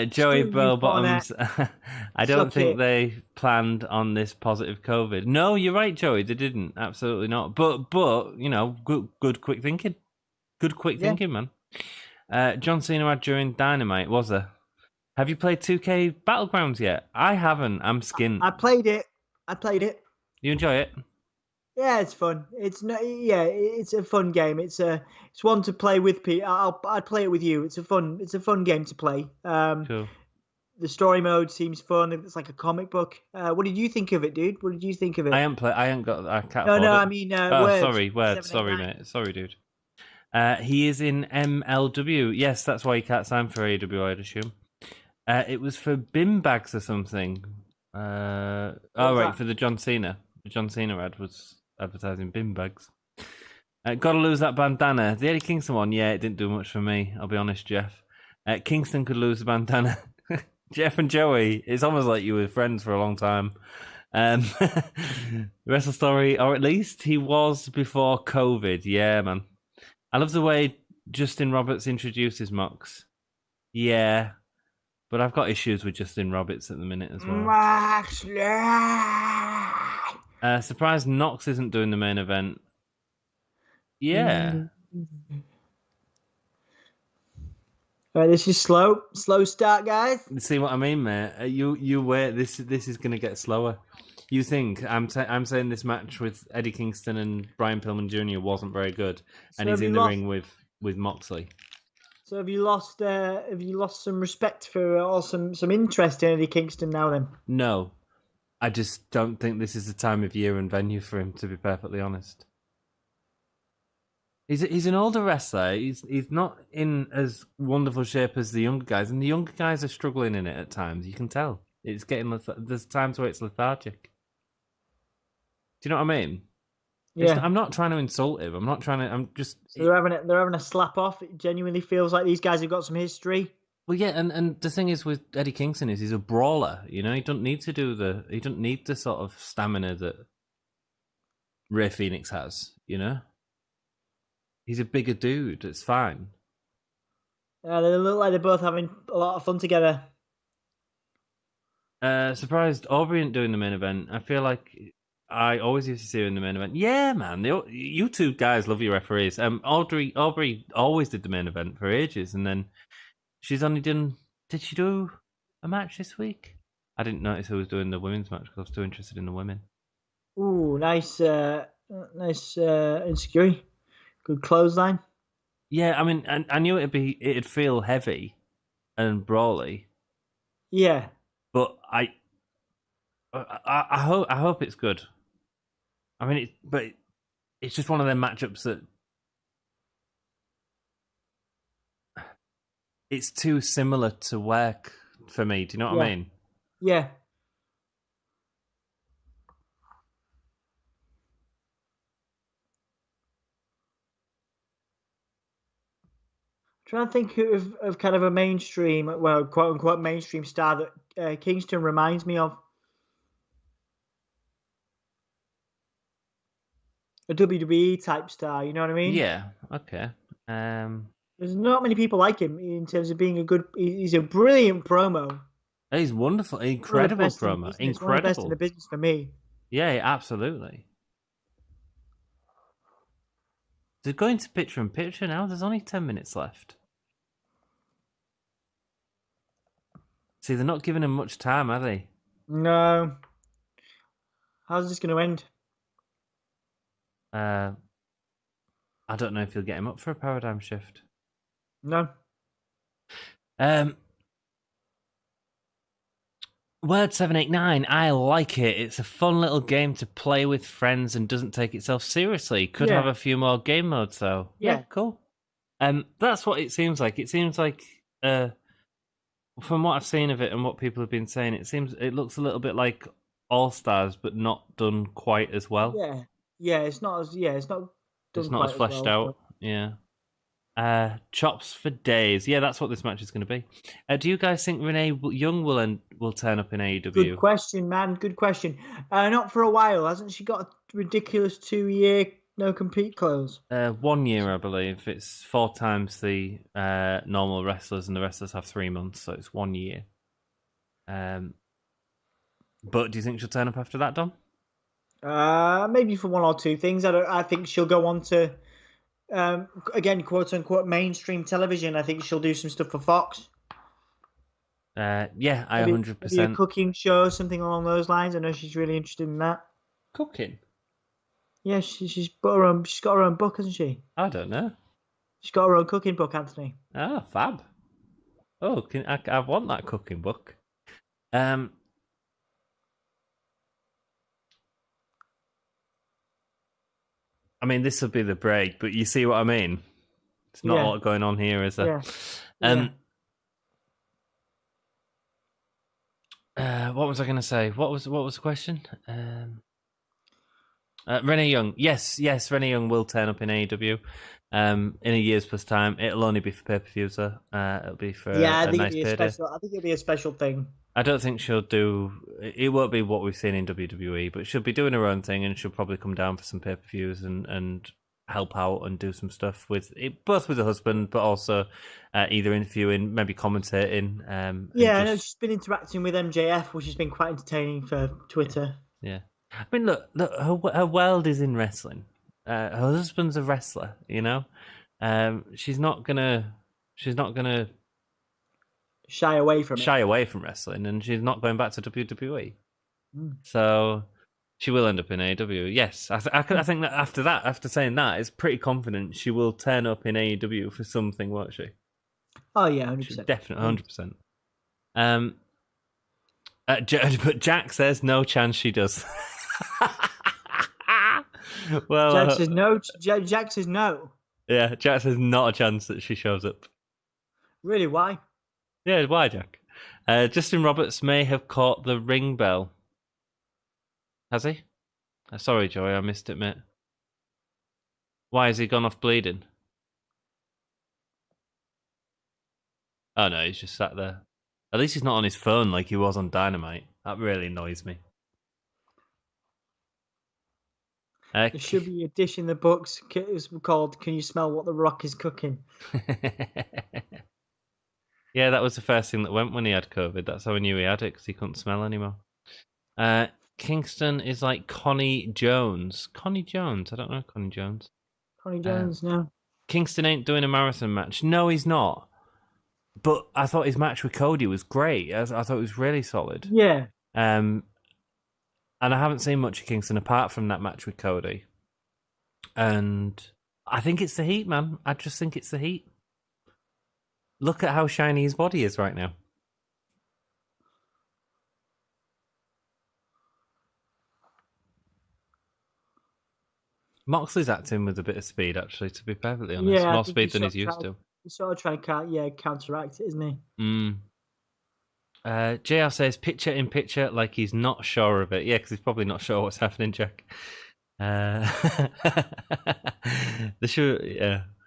Joey Bell-Bottoms. I don't think they planned on this positive COVID. No, you're right, Joey. They didn't. Absolutely not. But you know, good quick thinking. Good quick thinking, man. John Cena had during Dynamite, was there? Have you played 2K Battlegrounds yet? I haven't. I'm skint. I played it. You enjoy it? Yeah, it's fun. It's a fun game. It's one to play with people. I'd play it with you. It's a fun game to play. Cool. The story mode seems fun. It's like a comic book. What did you think of it, dude? What did you think of it? I ain't got. I can't. No, I mean. Word. Sorry, mate. Sorry, dude. He is in MLW. Yes, that's why he can't sign for AEW, I'd assume. It was for bin bags or something. Right, that? for the John Cena. The John Cena ad was advertising bin bags. Gotta lose that bandana. The Eddie Kingston one, yeah, it didn't do much for me. I'll be honest, Jeff. Kingston could lose the bandana. Jeff and Joey, it's almost like you were friends for a long time. Wrestle Story, or at least he was before COVID. Yeah, man. I love the way Justin Roberts introduces Mox. Yeah, but I've got issues with Justin Roberts at the minute as well. Surprised Knox isn't doing the main event. Yeah. Right, this is slow start, guys. See what I mean, mate? You wait. This is going to get slower. You think I'm saying this match with Eddie Kingston and Brian Pillman Jr. wasn't very good, and he's in the ring with Moxley. So have you lost some respect for or some interest in Eddie Kingston now? Then no, I just don't think this is the time of year and venue for him. To be perfectly honest. He's an older wrestler. He's not in as wonderful shape as the younger guys, and the younger guys are struggling in it at times. You can tell it's getting. There's times where it's lethargic. Do you know what I mean? Yeah. I'm not trying to insult him. I'm not trying to. I'm just. So they're having a slap off. It genuinely feels like these guys have got some history. Well, yeah, and the thing is with Eddie Kingston is he's a brawler. You know, he doesn't need the sort of stamina that Rey Fenix has. You know. He's a bigger dude. It's fine. They look like they're both having a lot of fun together. Surprised Aubrey ain't doing the main event. I feel like I always used to see her in the main event. Yeah, man. You two guys love your referees. Aubrey always did the main event for ages, and then she's only done... Did she do a match this week? I didn't notice who was doing the women's match because I was too interested in the women. Ooh, nice insecurity. Good clothesline. Yeah, I mean, I knew it'd feel heavy and brawly. Yeah, but I hope it's good. I mean, it's just one of them matchups that it's too similar to work for me. Do you know what I mean? Yeah. Trying to think of kind of a mainstream, well, quote unquote mainstream star that Kingston reminds me of. A WWE type star, you know what I mean? Yeah. Okay. There's not many people like him in terms of being a good. He's a brilliant promo. He's wonderful, incredible promo, incredible. One of the best in the business for me. Yeah, absolutely. They're going to picture in picture now. There's only 10 minutes left. See, they're not giving him much time, are they? No. How's this going to end? I don't know if he'll get him up for a paradigm shift. No. Word 789, I like it. It's a fun little game to play with friends and doesn't take itself seriously. Could have a few more game modes though. Yeah, cool. That's what it seems like. It seems like from what I've seen of it and what people have been saying, it looks a little bit like All Stars, but not done quite as well. It's not as fleshed out. Yeah. Chops for days. Yeah, that's what this match is going to be. Do you guys think Renee Young will turn up in AEW? Good question, man. Good question. Not for a while. Hasn't she got a ridiculous 2-year no compete clause? 1 year, I believe. It's 4 times the normal wrestlers, and the wrestlers have 3 months, so it's 1 year. But do you think she'll turn up after that, Dom? Maybe for 1 or 2 things. I think she'll go on to, again, quote unquote, mainstream television. I think she'll do some stuff for Fox. Yeah, I 100%. Maybe a cooking show, something along those lines. I know she's really interested in that. Cooking? Yeah, she's got her own book, hasn't she? I don't know. She's got her own cooking book, Anthony. Ah, fab. Oh, I want that cooking book. I mean, this will be the break, but you see what I mean? It's not a lot going on here, is there? What was I going to say? What was the question? Renee Young. Yes, Renee Young will turn up in AEW in a year's plus time. It'll only be for pay-per-views, though. It'll be for I think nice payday. I think it'll be a special thing. I don't think she'll do... It won't be what we've seen in WWE, but she'll be doing her own thing, and she'll probably come down for some pay-per-views and help out and do some stuff with it, both with her husband, but also either interviewing, maybe commentating. I know she's been interacting with MJF, which has been quite entertaining for Twitter. Yeah. I mean, look, her world is in wrestling. Her husband's a wrestler, you know? She's not gonna shy away from wrestling, and she's not going back to WWE. So she will end up in AEW. Yes, I think that after saying that, it's pretty confident she will turn up in AEW for something, won't she? Oh yeah, 100%. Definitely, 100%. But Jack says no chance she does. Well, Jack says no. Jack says no. Yeah, Jack says not a chance that she shows up. Really? Why? Yeah, why, Jack? Justin Roberts may have caught the ring bell. Has he? Sorry, Joey, I missed it, mate. Why has he gone off bleeding? Oh no, he's just sat there. At least he's not on his phone like he was on Dynamite. That really annoys me. There should be a dish in the books. It's called "Can you smell what the Rock is cooking?" Yeah, that was the first thing that went when he had COVID. That's how I knew he had it, because he couldn't smell anymore. Kingston is like Connie Jones. Connie Jones? I don't know Connie Jones. Connie Jones, no. Kingston ain't doing a marathon match. No, he's not. But I thought his match with Cody was great. I thought it was really solid. Yeah. And I haven't seen much of Kingston apart from that match with Cody. And I think it's the heat, man. I just think it's the heat. Look at how shiny his body is right now. Moxley's acting with a bit of speed, actually, to be perfectly honest. More speed than he's used to. He's sort of trying to counteract it, isn't he? JR says picture in picture like he's not sure of it. Yeah, because he's probably not sure what's happening, Jack. Yeah,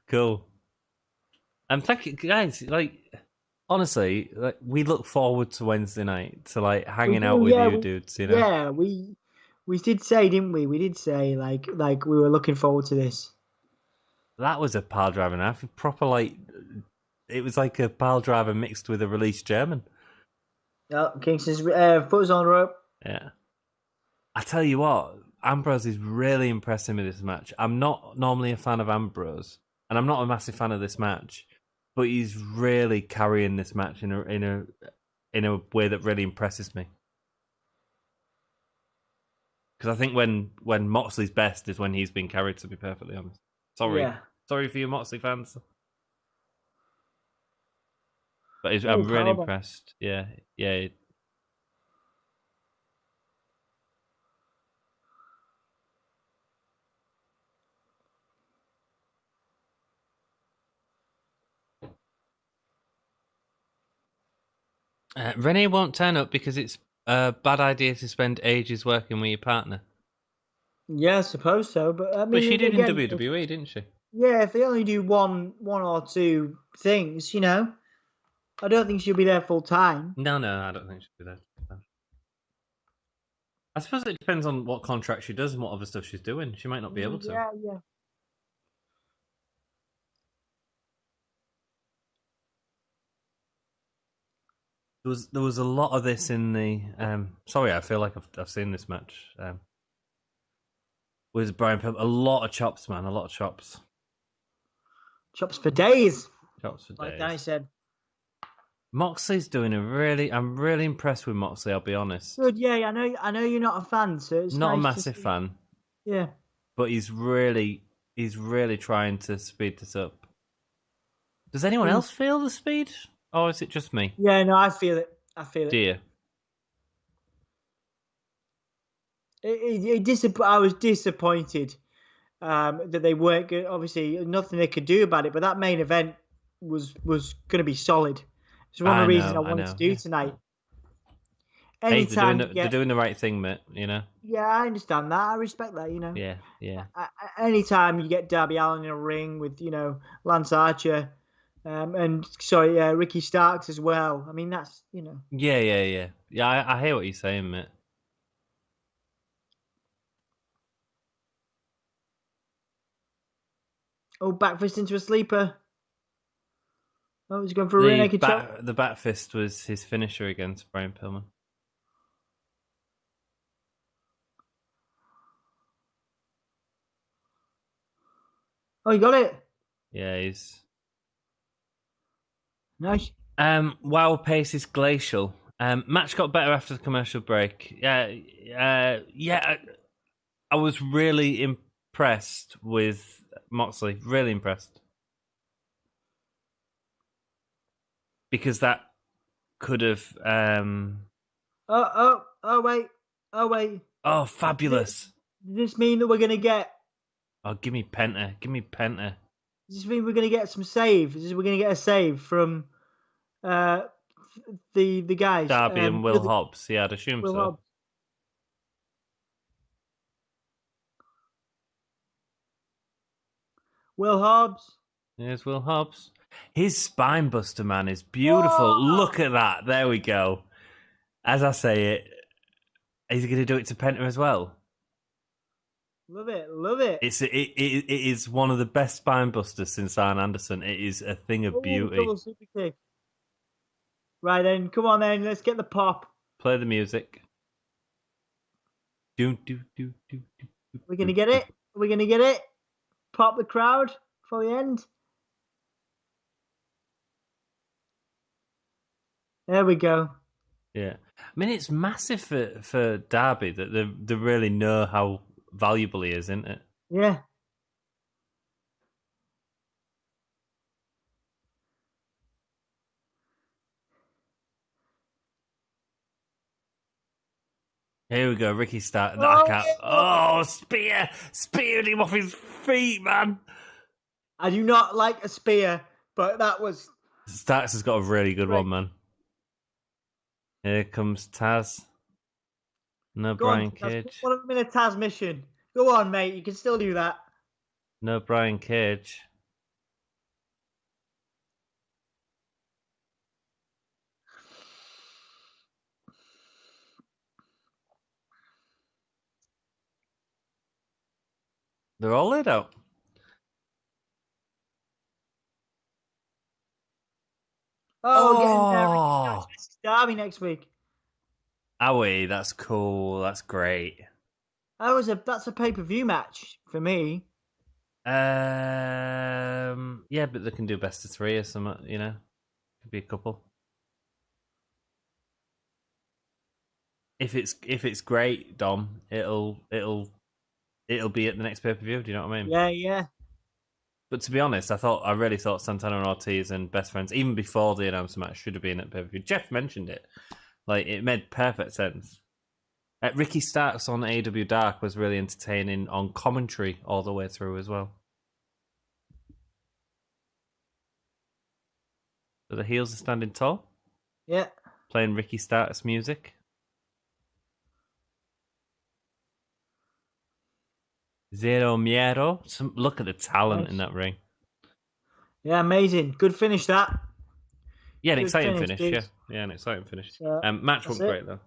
cool. Thank you, guys. Like, honestly, like, we look forward to Wednesday night to like hanging out with you dudes. You know? Yeah, we did say, didn't we? We did say like we were looking forward to this. That was a pile driver. I think proper like it was like a pile driver mixed with a released German. Oh, Kingston's foot's on the rope. Yeah. I tell you what, Ambrose is really impressing me this match. I'm not normally a fan of Ambrose, and I'm not a massive fan of this match, but he's really carrying this match in a way that really impresses me. Because I think when Moxley's best is when he's been carried, to be perfectly honest. Sorry for you Moxley fans. But I'm really impressed. Yeah. Renee won't turn up because it's a bad idea to spend ages working with your partner. Yeah, I suppose so. But I mean, but she did in WWE, didn't she? Yeah, if they only do one or two things, you know, I don't think she'll be there full time. No, I don't think she'll be there. I suppose it depends on what contract she does and what other stuff she's doing. She might not be able to. Yeah. There was a lot of this in the. Sorry, I feel like I've seen this match. With Brian Pillman, a lot of chops, man. A lot of chops. Chops for days. Like Danny said. Moxley's doing I'm really impressed with Moxley, I'll be honest. Good, yeah, I know you're not a fan, so it's not nice a massive fan. Yeah. But he's really trying to speed this up. Does anyone else feel the speed? Or is it just me? Yeah, no, I feel it. Do you? I was disappointed that they weren't good. Obviously, nothing they could do about it. But that main event was going to be solid. It's one of the reasons I wanted to do tonight. Hey, Anytime they're doing the right thing, mate. You know. Yeah, I understand that. I respect that. Yeah. Anytime you get Darby Allin in a ring with Lance Archer, and Ricky Starks as well. I mean, that's Yeah. I hear what you're saying, mate. Oh, back fist into a sleeper. Oh, he's going for a rear naked choke. The bat fist was his finisher against Brian Pillman. Oh, you got it. Yeah, he's Nice. Wow, pace is glacial. Match got better after the commercial break. I was really impressed with Moxley. Really impressed. Because that could have... Oh, wait. Oh, fabulous. Does this mean that we're going to get... Oh, give me Penta. Does this mean we're going to get some save? We're going to get a save from the guys? Darby and Will Hobbs. Yeah, I'd assume Will so. Hobbs. Will Hobbs. There's Will Hobbs. His spine buster, man, is beautiful. Oh! Look at that. There we go. As I say it, is he going to do it to Penta as well? Love it. It is one of the best spine busters since Arn Anderson. It is a thing of beauty. Double super kick. Right then, come on then, let's get the pop. Play the music. We're gonna get it. We're gonna get it. Pop the crowd for the end. There we go. Yeah, I mean it's massive for Darby that they really know how valuable he is, isn't it? Yeah. Here we go, Ricky starting that. Oh, speared him off his feet, man. I do not like a spear, but that was... Starks has got a really good one, man. Here comes Taz. No Brian Cage. Put him in a Taz mission. Go on, mate. You can still do that. No Brian Cage. They're all laid out. Getting Ricky Darby next week. Owie, that's cool. That's great. That's a pay-per-view match for me. Yeah, but they can do best of three or something. Could be a couple. If it's great, Dom, it'll be at the next pay-per-view. Do you know what I mean? Yeah. But to be honest, I really thought Santana and Ortiz and Best Friends, even before the announcement match, should have been at pay-per-view. Jeff mentioned it. Like, it made perfect sense. Ricky Starks on AEW Dark was really entertaining on commentary all the way through as well. So the heels are standing tall. Yeah. Playing Ricky Starks music. Zero Miedo. Look at the talent in that ring. Yeah, amazing. Good finish, that. Yeah, an exciting finish. Yeah, an exciting finish. Match wasn't great, though.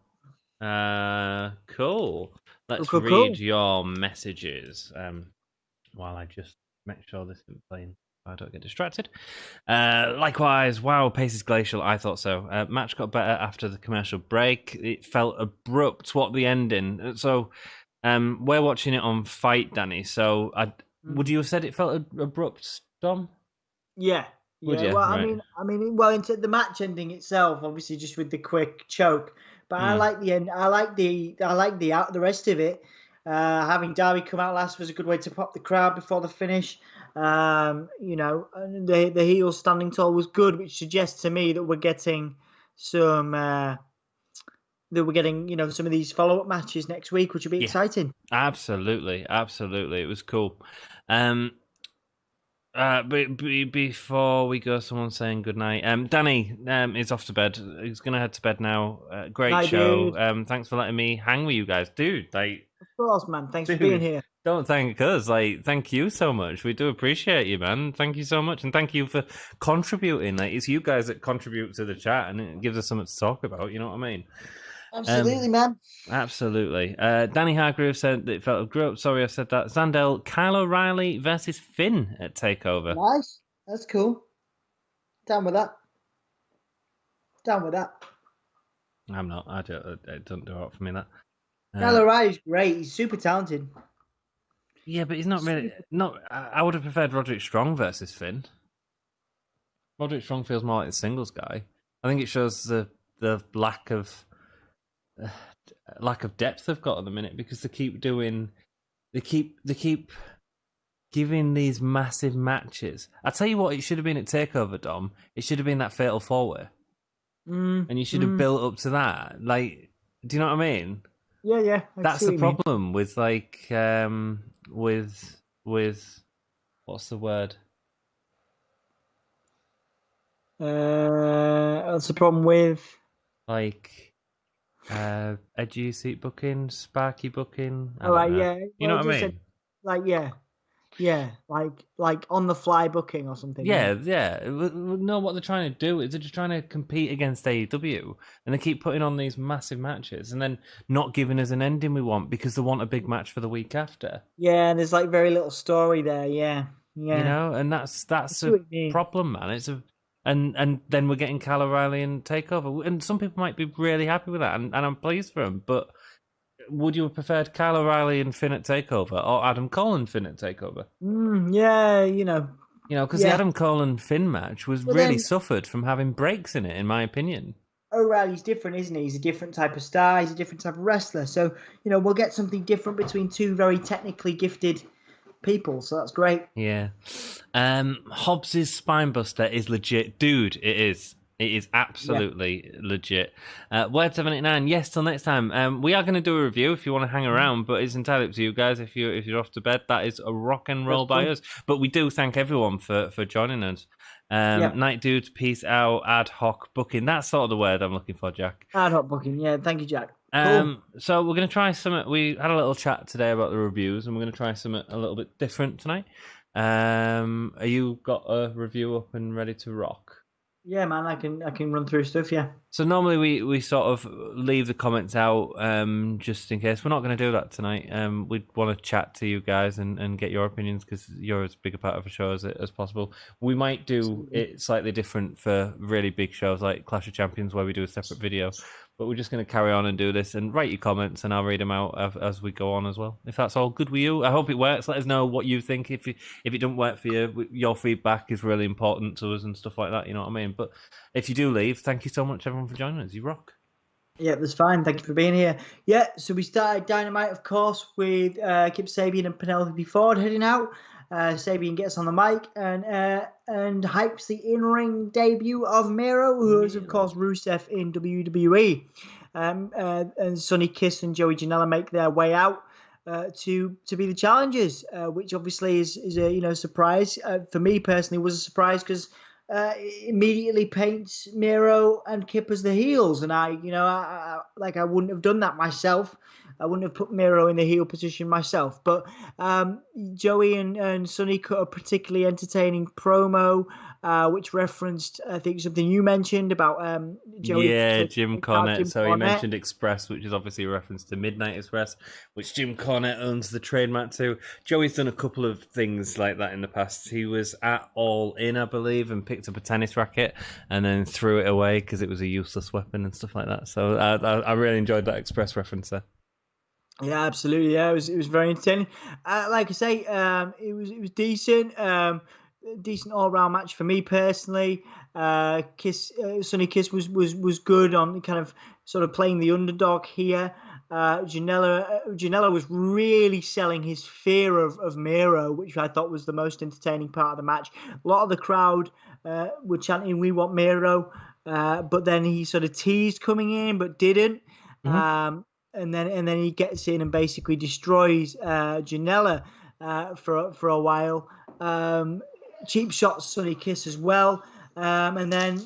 Cool. Let's read your messages while I just make sure this isn't playing. I don't get distracted. Likewise, wow, pace is glacial. I thought so. Match got better after the commercial break. It felt abrupt. What the ending? So, we're watching it on Fight, Danny. So, would you have said it felt abrupt, Dom? Yeah. Would you? Well, right. I mean, into the match ending itself, obviously, just with the quick choke. But I like the end. I like the rest of it. Having Darby come out last was a good way to pop the crowd before the finish. And the heels standing tall was good, which suggests to me that we're getting some that we're getting, some of these follow-up matches next week, which will be exciting. Absolutely. It was cool. But before we go, someone's saying good night. Danny is off to bed. He's gonna head to bed now. Great Night, show. dude. Thanks for letting me hang with you guys, dude. Of course, man. Thanks for Dude, being here. don't thank us. Thank you so much. We do appreciate you, man. Thank you so much, and thank you for contributing. It's you guys that contribute to the chat, and it gives us something to talk about. You know what I mean? Absolutely, man. Absolutely. Danny Hargrave said that it felt grew up. Sorry, I said that. Zandel, Kyle O'Reilly versus Finn at Takeover. Nice. That's cool. Down with that. I'm not. It doesn't do it for me. That. Kyle O'Reilly's great. He's super talented. Yeah, but he's not really. Not. I would have preferred Roderick Strong versus Finn. Roderick Strong feels more like a singles guy. I think it shows the lack of depth they've got at the minute because they keep giving these massive matches. I tell you what, it should have been at Takeover, Dom. It should have been that Fatal 4-Way. And you should have built up to that. Like, do you know what I mean? Yeah. That's the problem with with what's the word? That's the problem with edgy seat booking, sparky booking. You know what I mean? Like on the fly booking or something. Yeah. No, what they're trying to do is they're just trying to compete against AEW, and they keep putting on these massive matches, and then not giving us an ending we want because they want a big match for the week after. Yeah, and there's very little story there. Yeah. And that's a problem, man. And then we're getting Kyle O'Reilly and Takeover, and some people might be really happy with that, and I'm pleased for them. But would you have preferred Kyle O'Reilly and Finn at Takeover, or Adam Cole and Finn at Takeover? Because the Adam Cole and Finn match was suffered from having breaks in it, in my opinion. O'Reilly's different, isn't he? He's a different type of star. He's a different type of wrestler. So we'll get something different between two very technically gifted people, so that's great. Yeah. Hobbs's Spinebuster is legit. Dude, it is. It is absolutely legit. Word 789, yes, till next time. We are going to do a review if you want to hang around, but it's entirely up to you guys. If you're off to bed, that is a rock and roll by us. But we do thank everyone for joining us. Night Dudes, peace out, ad hoc booking. That's sort of the word I'm looking for, Jack. Ad hoc booking, yeah. Thank you, Jack. Cool. So we're going to try something. We had a little chat today about the reviews, and we're going to try something a little bit different tonight. Are you got a review up and ready to rock? Yeah, man, I can run through stuff, yeah. So normally we sort of leave the comments out just in case. We're not going to do that tonight. We'd want to chat to you guys and get your opinions because you're as big a part of the show as possible. We might do it slightly different for really big shows like Clash of Champions where we do a separate video. But we're just going to carry on and do this and write your comments and I'll read them out as we go on as well. If that's all good with you, I hope it works. Let us know what you think. If it doesn't work for you, your feedback is really important to us and stuff like that. You know what I mean? But if you do leave, thank you so much, everyone, for joining us. You rock. Yeah, that's fine. Thank you for being here. Yeah, so we started Dynamite, of course, with Kip Sabian and Penelope Ford heading out. Sabian gets on the mic and hypes the in-ring debut of Miro, who is, of course, Rusev in WWE. And Sonny Kiss and Joey Janela make their way out to be the challengers, which obviously is a surprise. For me personally, was a surprise because immediately paints Miro and Kip as the heels, and I wouldn't have done that myself. I wouldn't have put Miro in the heel position myself. But Joey and Sonny cut a particularly entertaining promo, which referenced, I think, something you mentioned about Joey. Yeah, Jim Cornette. So he mentioned Express, which is obviously a reference to Midnight Express, which Jim Cornette owns the trademark to. Joey's done a couple of things like that in the past. He was at All In, I believe, and picked up a tennis racket and then threw it away because it was a useless weapon and stuff like that. So I really enjoyed that Express reference there. Yeah, absolutely. Yeah, it was very entertaining. Like I say, it was decent. Decent all round match for me personally. Sonny Kiss was good on kind of sort of playing the underdog here. Janela was really selling his fear of Miro, which I thought was the most entertaining part of the match. A lot of the crowd were chanting, "We want Miro," but then he sort of teased coming in, but didn't. And then he gets in and basically destroys Janela for a while. Cheap shots, Sunny Kiss as well. And then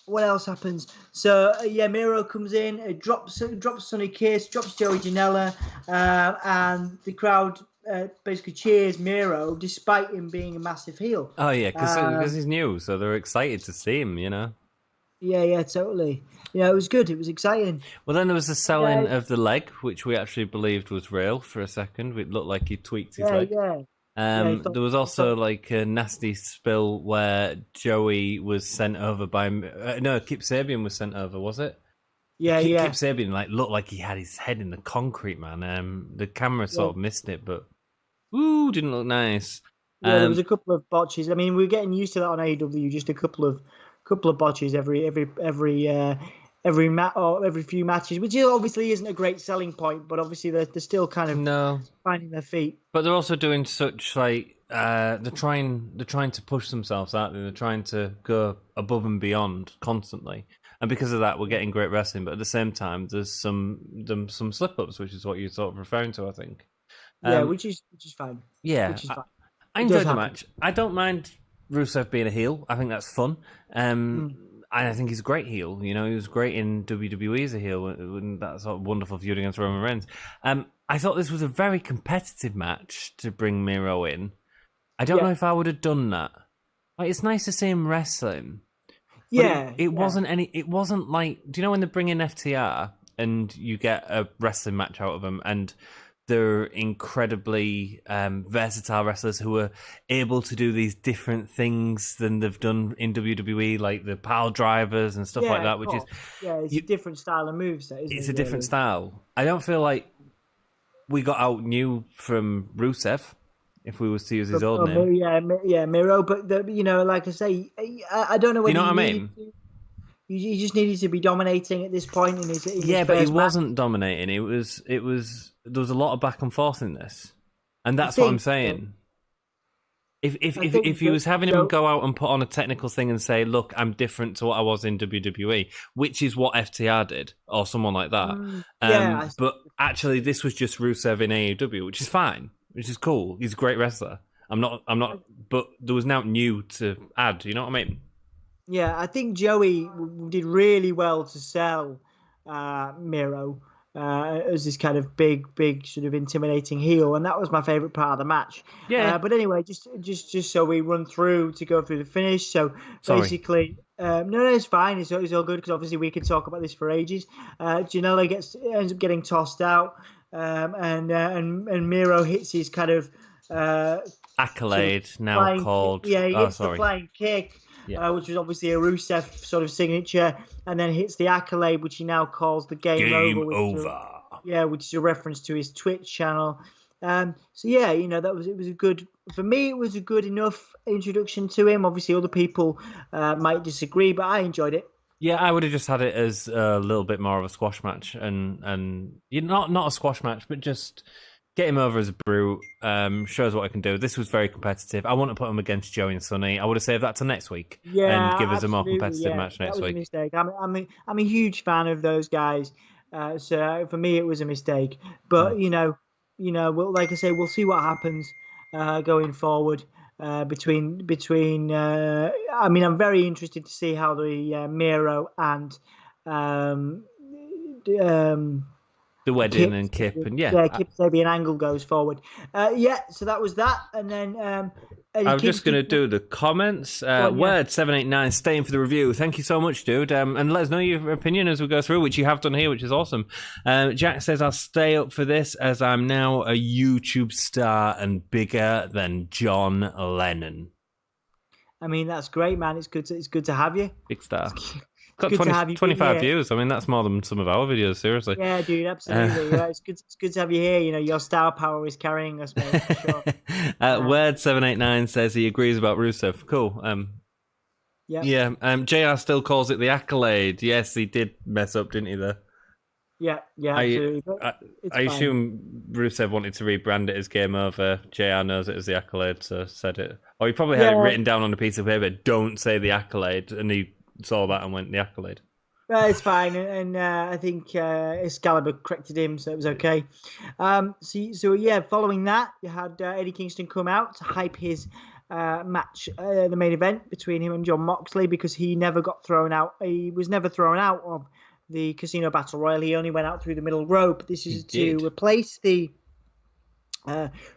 what else happens? So Miro comes in, drops Sunny Kiss, drops Joey Janela, and the crowd basically cheers Miro despite him being a massive heel. Oh yeah, because he's new, so they're excited to see him. Yeah, totally. It was good. It was exciting. Well, then there was the selling of the leg, which we actually believed was real for a second. It looked like he tweaked his leg. There was also like a nasty spill where Joey was sent over by Kip Sabian was sent over, was it? Kip Sabian looked like he had his head in the concrete, man. The camera sort of missed it, but didn't look nice. Yeah, there was a couple of botches. I mean, we're getting used to that on AEW. Just a couple of botches every few matches, which obviously isn't a great selling point, but obviously they're still kind of finding their feet. But they're also doing such they're trying to push themselves out there. They're trying to go above and beyond constantly, and because of that, we're getting great wrestling. But at the same time, there's some slip ups, which is what you're sort of referring to, I think. Which is fine. Yeah, which is fine. I enjoyed the match. I don't mind Rusev being a heel. I think that's fun. I think he's a great heel. He was great in WWE as a heel when that sort of wonderful feud against Roman Reigns. I thought this was a very competitive match to bring Miro in. I don't know if I would have done that. It's nice to see him wrestling. It wasn't any. It wasn't like. Do you know when they bring in FTR and you get a wrestling match out of them and they're incredibly versatile wrestlers who are able to do these different things than they've done in WWE, like the pile drivers and stuff like that, which is... Yeah, it's a different style of moveset, isn't it? It's a different style. I don't feel like we got out new from Rusev, if we was to use his old name. Yeah, Miro, but, like I say, I don't know whether you know what I mean? You just needed to be dominating at this point in his but he wasn't dominating. It was there was a lot of back and forth in this, and that's what I'm saying. If he was having him go out and put on a technical thing and say, "Look, I'm different to what I was in WWE," which is what FTR did, or someone like that. But actually, this was just Rusev in AEW, which is fine, which is cool. He's a great wrestler. I'm not. But there was nothing new to add. You know what I mean? Yeah, I think Joey did really well to sell Miro as this kind of big sort of intimidating heel, and that was my favorite part of the match. But anyway, just so we run through to go through the finish. So basically, no, it's fine. It's all good because obviously we could talk about this for ages. Janela ends up getting tossed out, and Miro hits his kind of accolade now called. He hits the flying kick. Which was obviously a Rusev sort of signature, and then hits the accolade, which he now calls the game over. Which is a reference to his Twitch channel. It was a good, for me, it was a good enough introduction to him. Obviously, other people might disagree, but I enjoyed it. Yeah, I would have just had it as a little bit more of a squash match, and not a squash match, but just get him over as a brute, shows what I can do. This was very competitive. I want to put him against Joey and Sonny. I would have saved that to next week and give us a more competitive match next week. That was a mistake. I'm a huge fan of those guys, so for me it was a mistake. But like I say, we'll see what happens going forward between. I'm very interested to see how the Miro and the wedding and Kip and Kip Sabian angle goes forward. So that was that, and then I'm just going to do the comments. Word 789 staying for the review. Thank you so much, dude. And let us know your opinion as we go through, which you have done here, which is awesome. Jack says, "I'll stay up for this as I'm now a YouTube star and bigger than John Lennon." I mean, that's great, man. It's good to have you. Big star. Got 25 views. I mean, that's more than some of our videos, seriously. Yeah, dude, absolutely. It's good to have you here. Your star power is carrying us, mate, for sure. Word 789 says he agrees about Rusev. Cool. JR still calls it the accolade. Yes, he did mess up, didn't he, there? Yeah, absolutely. I assume Rusev wanted to rebrand it as Game Over. JR knows it as the accolade, so said it. Or he probably had it written down on a piece of paper, don't say the accolade, and he saw that and went the accolade. It's fine, and I think Excalibur corrected him, so it was okay. So yeah, following that, you had Eddie Kingston come out to hype his match, the main event between him and John Moxley, because he never got thrown out. He was never thrown out of the Casino Battle Royal. He only went out through the middle rope. This is to replace the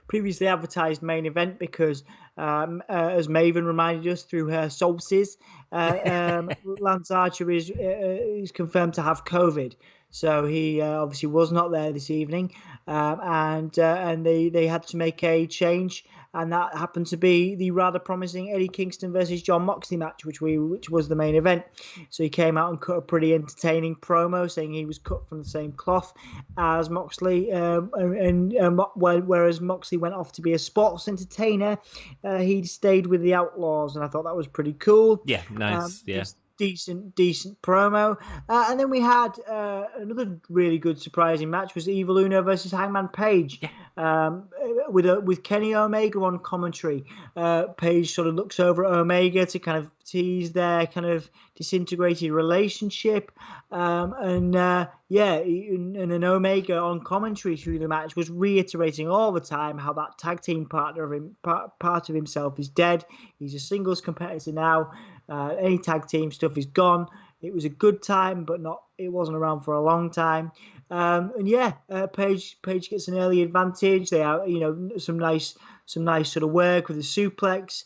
previously advertised main event because, as Maven reminded us through her sources, Lance Archer is confirmed to have COVID. So he obviously was not there this evening, and they had to make a change, and that happened to be the rather promising Eddie Kingston versus John Moxley match, which was the main event. So he came out and cut a pretty entertaining promo, saying he was cut from the same cloth as Moxley, whereas Moxley went off to be a sports entertainer, he stayed with the Outlaws, and I thought that was pretty cool. Yeah, nice. Yeah. Decent promo. And then we had another really good surprising match, was Evil Uno versus Hangman Page. Yeah. With Kenny Omega on commentary. Page sort of looks over at Omega to kind of tease their kind of disintegrated relationship. And then Omega on commentary through the match was reiterating all the time how that tag team partner of him, part of himself is dead. He's a singles competitor now. Any tag team stuff is gone. It was a good time, but it wasn't around for a long time. Page gets an early advantage. They are, some nice sort of work with the suplex.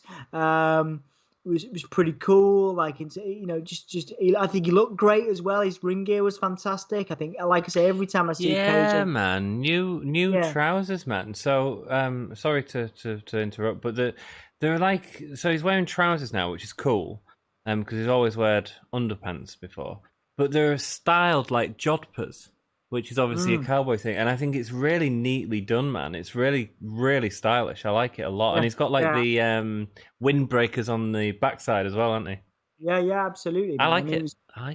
It was pretty cool. Like, I think he looked great as well. His ring gear was fantastic. I think, like I say, every time I see Page, man, new trousers, man. So, sorry to interrupt, but they're like, so he's wearing trousers now, which is cool. Because he's always wear underpants before, but they're styled like jodhpurs, which is obviously a cowboy thing, and I think it's really neatly done, man. It's really, really stylish. I like it a lot, and he's got like the windbreakers on the backside as well, aren't they? Yeah, absolutely. I like it.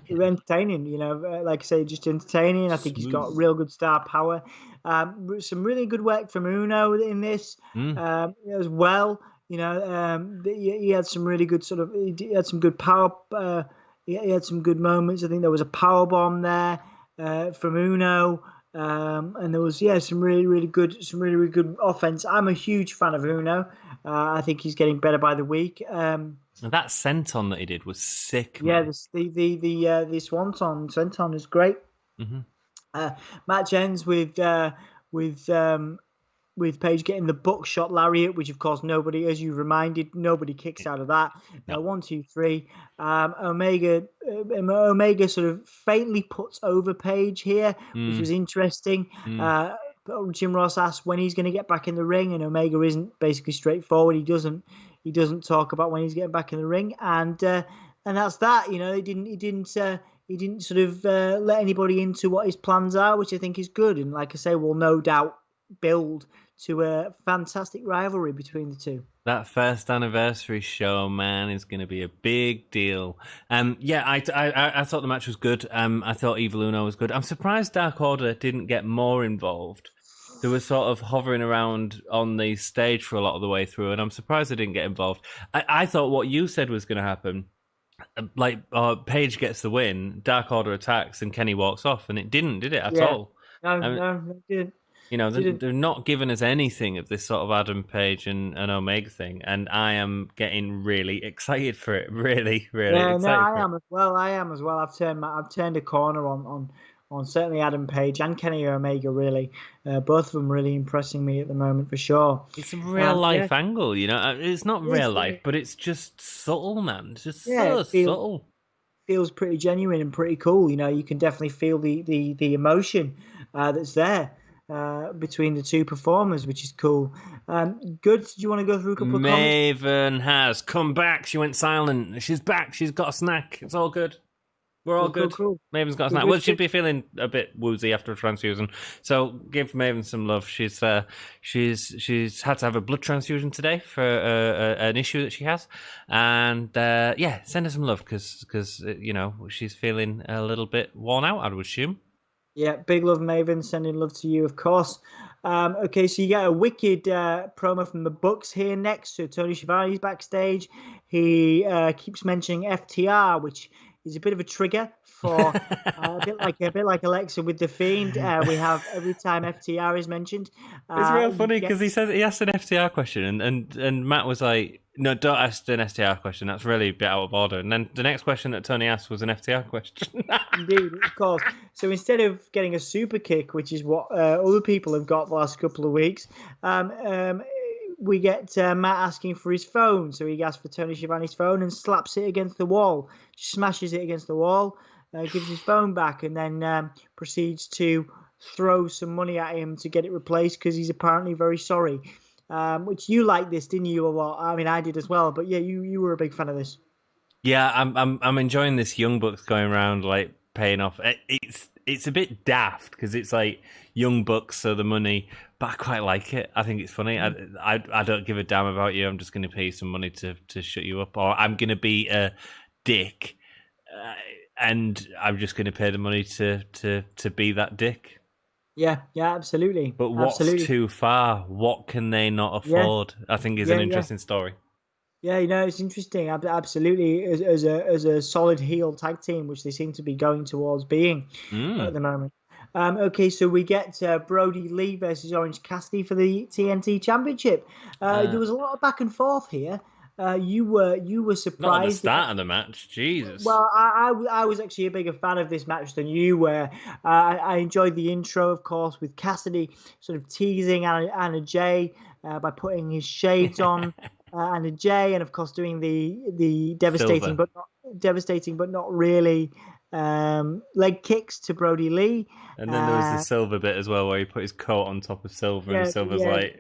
Entertaining, like I say, just entertaining. I think he's got real good star power. Some really good work from Uno in this as well. He had some really good he had some good power. He had some good moments. I think there was a power bomb there from Uno, and there was some really good offense. I'm a huge fan of Uno. I think he's getting better by the week. That senton that he did was sick. Man. Yeah, the swanton senton is great. Mm-hmm. Match ends with Page getting the buckshot lariat, which of course nobody, as you reminded, nobody kicks out of that. No. 1, 2, 3. Omega sort of faintly puts over Page here, which was interesting. Jim Ross asks when he's going to get back in the ring, and Omega isn't basically straightforward. He doesn't talk about when he's getting back in the ring, and that's that. He didn't sort of let anybody into what his plans are, which I think is good. And like I say, will no doubt build to a fantastic rivalry between the two. That first anniversary show, man, is going to be a big deal. I thought the match was good. I thought Evil Uno was good. I'm surprised Dark Order didn't get more involved. They were sort of hovering around on the stage for a lot of the way through, and I'm surprised they didn't get involved. I thought what you said was going to happen. Like, Page gets the win, Dark Order attacks, and Kenny walks off, and it didn't, did it, at all? No, it didn't. They're not giving us anything of this sort of Adam Page and Omega thing, and I am getting really excited for it. Really, really excited. I am as well. I've turned a corner on certainly Adam Page and Kenny Omega. Really, both of them really impressing me at the moment for sure. It's a real life angle, It's not real life, but it's just subtle, man. It's just subtle. Feels pretty genuine and pretty cool. You can definitely feel the emotion that's there. Between the two performers, which is cool. Good. Do you want to go through a couple of comments? Maven has come back. She went silent. She's back. She's got a snack. It's all good. We're all good. Cool. Maven's got a snack. Well, she'd be feeling a bit woozy after a transfusion, so give Maven some love. She's had to have a blood transfusion today for an issue that she has, and send her some love because she's feeling a little bit worn out, I would assume. Yeah, big love, Maven. Sending love to you, of course. Okay, so you get a wicked promo from the Bucks here next. So Tony Schiavone's backstage. He keeps mentioning FTR, which He's a bit of a trigger for a bit like Alexa with the Fiend. We have every time FTR is mentioned. It's real you funny get- because he asked an FTR question and Matt was like, "No, don't ask an STR question. That's really a bit out of order." And then the next question that Tony asked was an FTR question. Indeed, of course. So instead of getting a super kick, which is what other people have got the last couple of weeks, we get Matt asking for his phone. So he asks for Tony Schiavone's phone and slaps it against the wall, smashes it against the wall, gives his phone back, and then proceeds to throw some money at him to get it replaced because he's apparently very sorry. Which you liked this, didn't you, a lot? I mean, I did as well. But yeah, you were a big fan of this. Yeah, I'm enjoying this Young Bucks going around like paying off. It's a bit daft because it's like Young Bucks, so the money, but I quite like it. I think it's funny. I don't give a damn about you. I'm just going to pay you some money to shut you up, or I'm going to be a dick, and I'm just going to pay the money to be that dick. Yeah, absolutely. But what's too far? What can they not afford? Yeah. I think is an interesting story. Yeah, it's interesting. Absolutely, as a solid heel tag team, which they seem to be going towards being at the moment. Okay, so we get Brodie Lee versus Orange Cassidy for the TNT Championship. There was a lot of back and forth here. You were surprised. Not at the start of the match, Jesus. Well, I was actually a bigger fan of this match than you were. I enjoyed the intro, of course, with Cassidy sort of teasing Anna Jay by putting his shades on. Anna Jay, and of course doing the devastating but not really leg kicks to Brodie Lee. And then there was the Silver bit as well, where he put his coat on top of Silver, and Silver's like,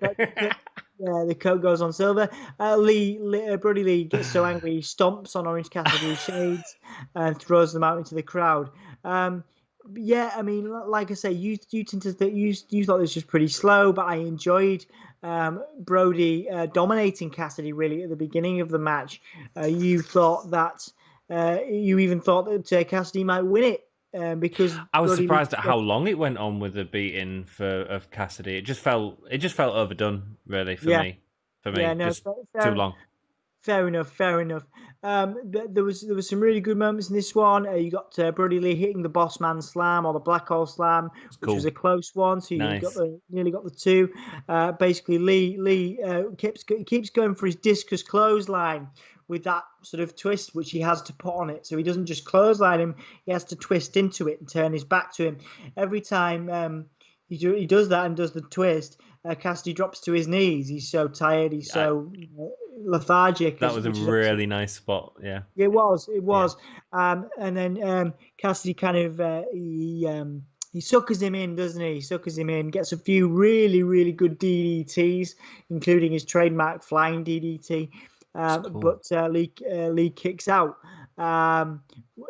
yeah, the coat goes on Silver. Brodie Lee gets so angry he stomps on Orange Cassidy's shades and throws them out into the crowd. Yeah, I mean, like I say, you tend to you thought this was pretty slow, but I enjoyed Brodie dominating Cassidy really at the beginning of the match. You thought that you even thought that Cassidy might win it because I was Brodie surprised at how long it went on with the beating of Cassidy. It just felt overdone really for me. Yeah, no, just too long. Fair enough. There was some really good moments in this one. You got Brodie Lee hitting the Boss Man Slam or the Black Hole Slam, which was a close one. So you nearly got the two. Basically, Lee keeps going for his discus clothesline with that sort of twist which he has to put on it. So he doesn't just clothesline him; he has to twist into it and turn his back to him. Every time he does that and does the twist, Cassidy drops to his knees. He's so tired. He's so lethargic. That was a really nice spot. Yeah, it was. Yeah. And then Cassidy kind of he suckers him in, doesn't he? He suckers him in, gets a few really, really good DDTs, including his trademark flying DDT. Cool. But Lee kicks out. And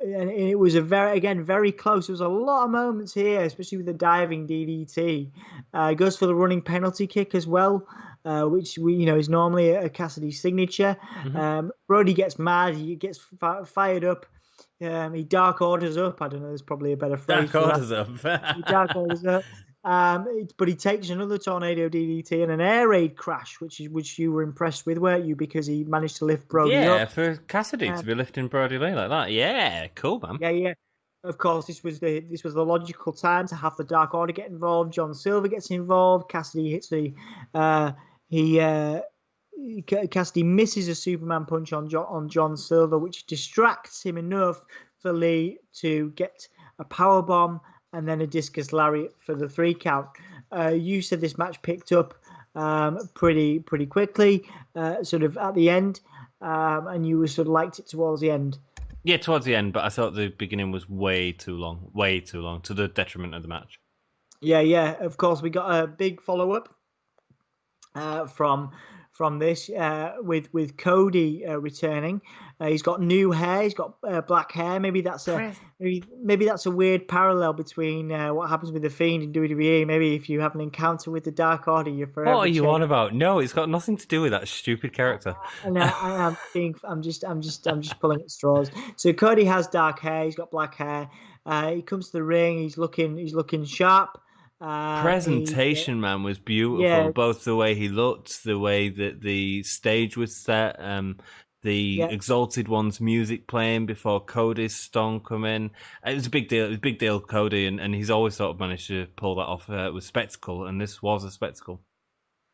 it was very close. There was a lot of moments here, especially with the diving DDT. Goes for the running penalty kick as well, which is normally a Cassidy signature. Mm-hmm. Brodie gets mad. He gets fired up. He dark orders up. I don't know. There's probably a better phrase. Dark orders up. He dark orders up. But he takes another tornado DDT and an air raid crash, which you were impressed with, weren't you? Because he managed to lift Brodie up. Yeah, for Cassidy to be lifting Brodie Lee like that. Yeah, cool, man. Yeah. Of course, this was the logical time to have the Dark Order get involved. John Silver gets involved. Cassidy hits Cassidy misses a Superman punch on John Silver, which distracts him enough for Lee to get a power bomb and then a discus lariat for the 3 count. You said this match picked up pretty quickly, sort of at the end, and you sort of liked it towards the end. Yeah, towards the end, but I thought the beginning was way too long, to the detriment of the match. Yeah. Of course, we got a big follow-up from this with Cody returning. He's got new hair. He's got black hair. Maybe that's a weird parallel between what happens with the Fiend in WWE. Maybe if you have an encounter with the Dark Order, you're forever. What are you on about? No, it's got nothing to do with that stupid character. I'm just pulling at straws. So Cody has dark hair. He's got black hair. He comes to the ring. He's looking sharp. Presentation, man, was beautiful. Yeah. Both the way he looked, the way that the stage was set, the Exalted One's music playing before Cody's song come in. It was a big deal. It was a big deal, Cody, and he's always sort of managed to pull that off with spectacle, and this was a spectacle.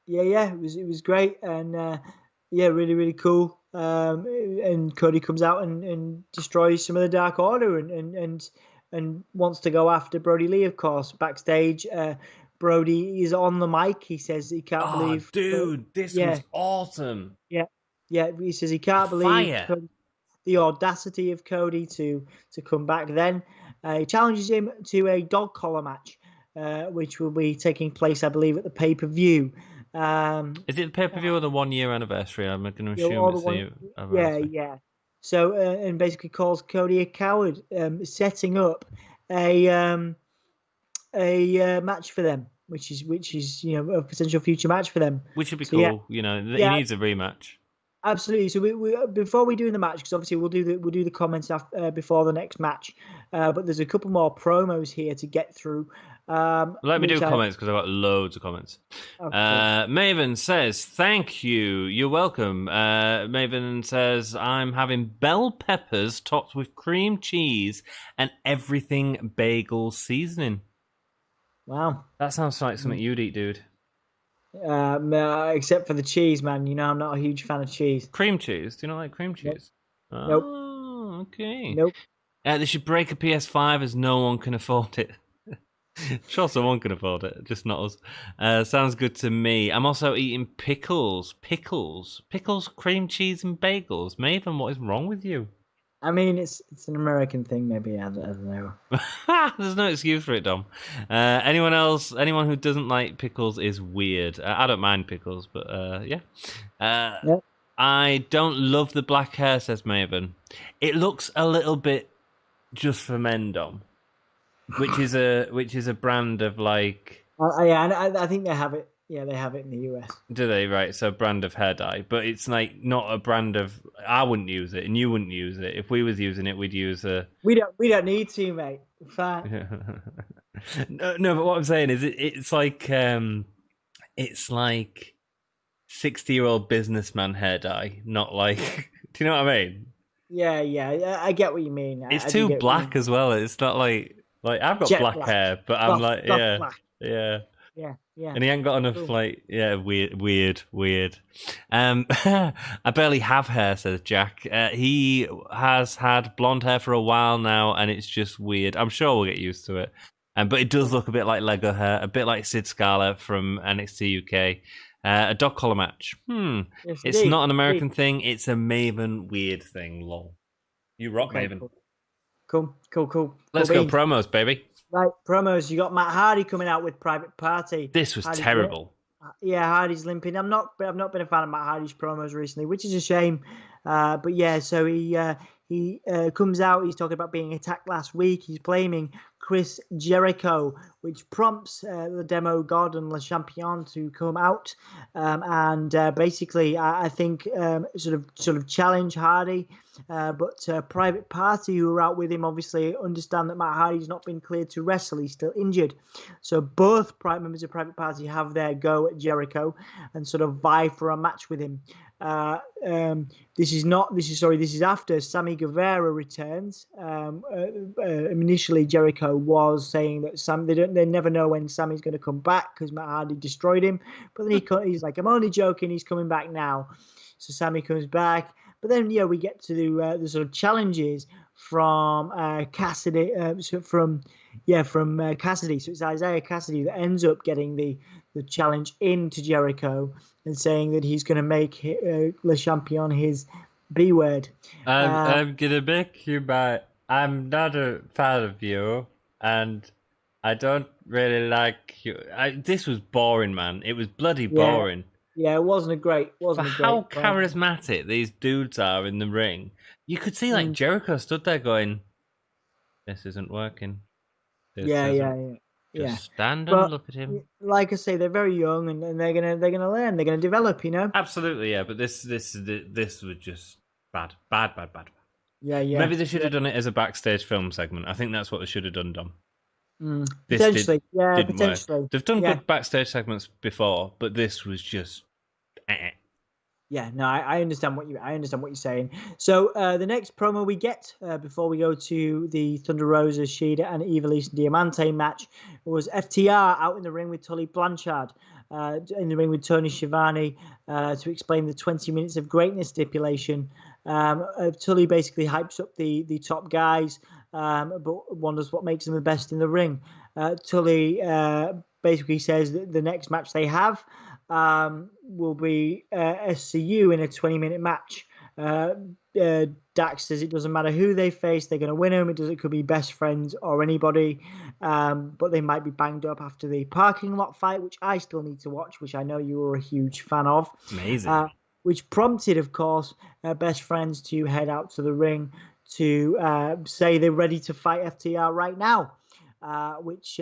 Yeah, it was great, and really, really cool. And Cody comes out and destroys some of the Dark Order, and wants to go after Brodie Lee, of course. Backstage, Brodie is on the mic. He says he can't believe. Dude, this was awesome. Yeah. He says he can't believe the audacity of Cody to come back. Then he challenges him to a dog collar match, which will be taking place, I believe, at the pay-per-view. Is it the pay-per-view or the 1 year anniversary? I'm going to assume it's the anniversary. Yeah. So and basically calls Cody a coward, setting up a match for them, which is a potential future match for them. Which would be cool. He needs a rematch. Absolutely. So we before we do the match, because obviously we'll do the comments before the next match, but there's a couple more promos here to get through. Let me do comments because I've got loads of comments. Maven says, "Thank you. You're welcome." Maven says, "I'm having bell peppers topped with cream cheese and everything bagel seasoning." Wow, that sounds like something you'd eat, dude. Except for the cheese, man. I'm not a huge fan of cheese. Cream cheese? Do you not like cream cheese? Nope. Oh, okay. Nope. They should break a PS5 as no one can afford it. Sure, someone can afford it, just not us. Sounds good to me. I'm also eating pickles, cream cheese, and bagels. Maven, what is wrong with you? I mean, it's an American thing, maybe. I don't know. There's no excuse for it, Dom. Anyone who doesn't like pickles is weird. I don't mind pickles, but yeah. I don't love the black hair, says Maven. It looks a little bit just for men, Dom. Which is a brand of like. I think they have it. Yeah, they have it in the US. Do they? Right, so brand of hair dye, but it's like not a brand of. I wouldn't use it, and you wouldn't use it. If we was using it, we'd use a. We don't need to, mate. Fine. No, but what I'm saying is, it's like 60-year-old businessman hair dye, not like. Do you know what I mean? Yeah, I get what you mean. It's too black as well. It's not like I've got black hair, but I'm like yeah. Yeah. And he ain't got enough weird. I barely have hair, says Jack. He has had blonde hair for a while now, and it's just weird. I'm sure we'll get used to it. But it does look a bit like Lego hair, a bit like Sid Scala from NXT UK. A dog collar match. Yes, it's not an American thing. It's a Maven weird thing. Lol. You rock, Maven. Cool. Let's go promos, baby. Right, promos. You got Matt Hardy coming out with Private Party. This was terrible. Yeah, Hardy's limping. I've not been a fan of Matt Hardy's promos recently, which is a shame. But yeah, so he comes out. He's talking about being attacked last week. He's blaming Chris Jericho, which prompts the Demo God and Le Champion to come out and basically, I think, sort of challenge Hardy. But Private Party, who are out with him, obviously understand that Matt Hardy's not been cleared to wrestle. He's still injured. So both members of Private Party have their go at Jericho and sort of vie for a match with him. This is after Sammy Guevara returns. Initially, Jericho was saying that they never know when Sammy's going to come back because Matt Hardy destroyed him. But then he's like, I'm only joking. He's coming back now. So Sammy comes back. But then, we get to the sort of challenges from Cassidy. From Cassidy. So it's Isaiah Cassidy that ends up getting the challenge into Jericho and saying that he's going to make Le Champion his B word. I'm going to make you I'm not a fan of you, and I don't really like you. This was boring, man. It was bloody boring. Yeah, it wasn't a great. How charismatic these dudes are in the ring. You could see Jericho stood there going, "This isn't working." Just stand and look at him. Like I say, they're very young, and they're gonna learn. They're gonna develop. Absolutely, yeah. But this was just bad. Yeah. Maybe they should have done it as a backstage film segment. I think that's what they should have done, Dom. Potentially. Work. They've done good backstage segments before, but this was just. Yeah, no, I understand what you're saying. So the next promo we get before we go to the Thunder Rosa, Shida, and Ivelisse and Diamante match was FTR out in the ring with Tully Blanchard, in the ring with Tony Schiavone to explain the 20 minutes of greatness stipulation. Tully basically hypes up the top guys, but wonders what makes them the best in the ring. Tully basically says that the next match they have will be SCU in a 20-minute match. Dax says it doesn't matter who they face, they're going to win them. It could be best friends or anybody, but they might be banged up after the parking lot fight, which I still need to watch, which I know you were a huge fan of. Amazing. Which prompted, of course, best friends to head out to the ring to say they're ready to fight FTR right now, which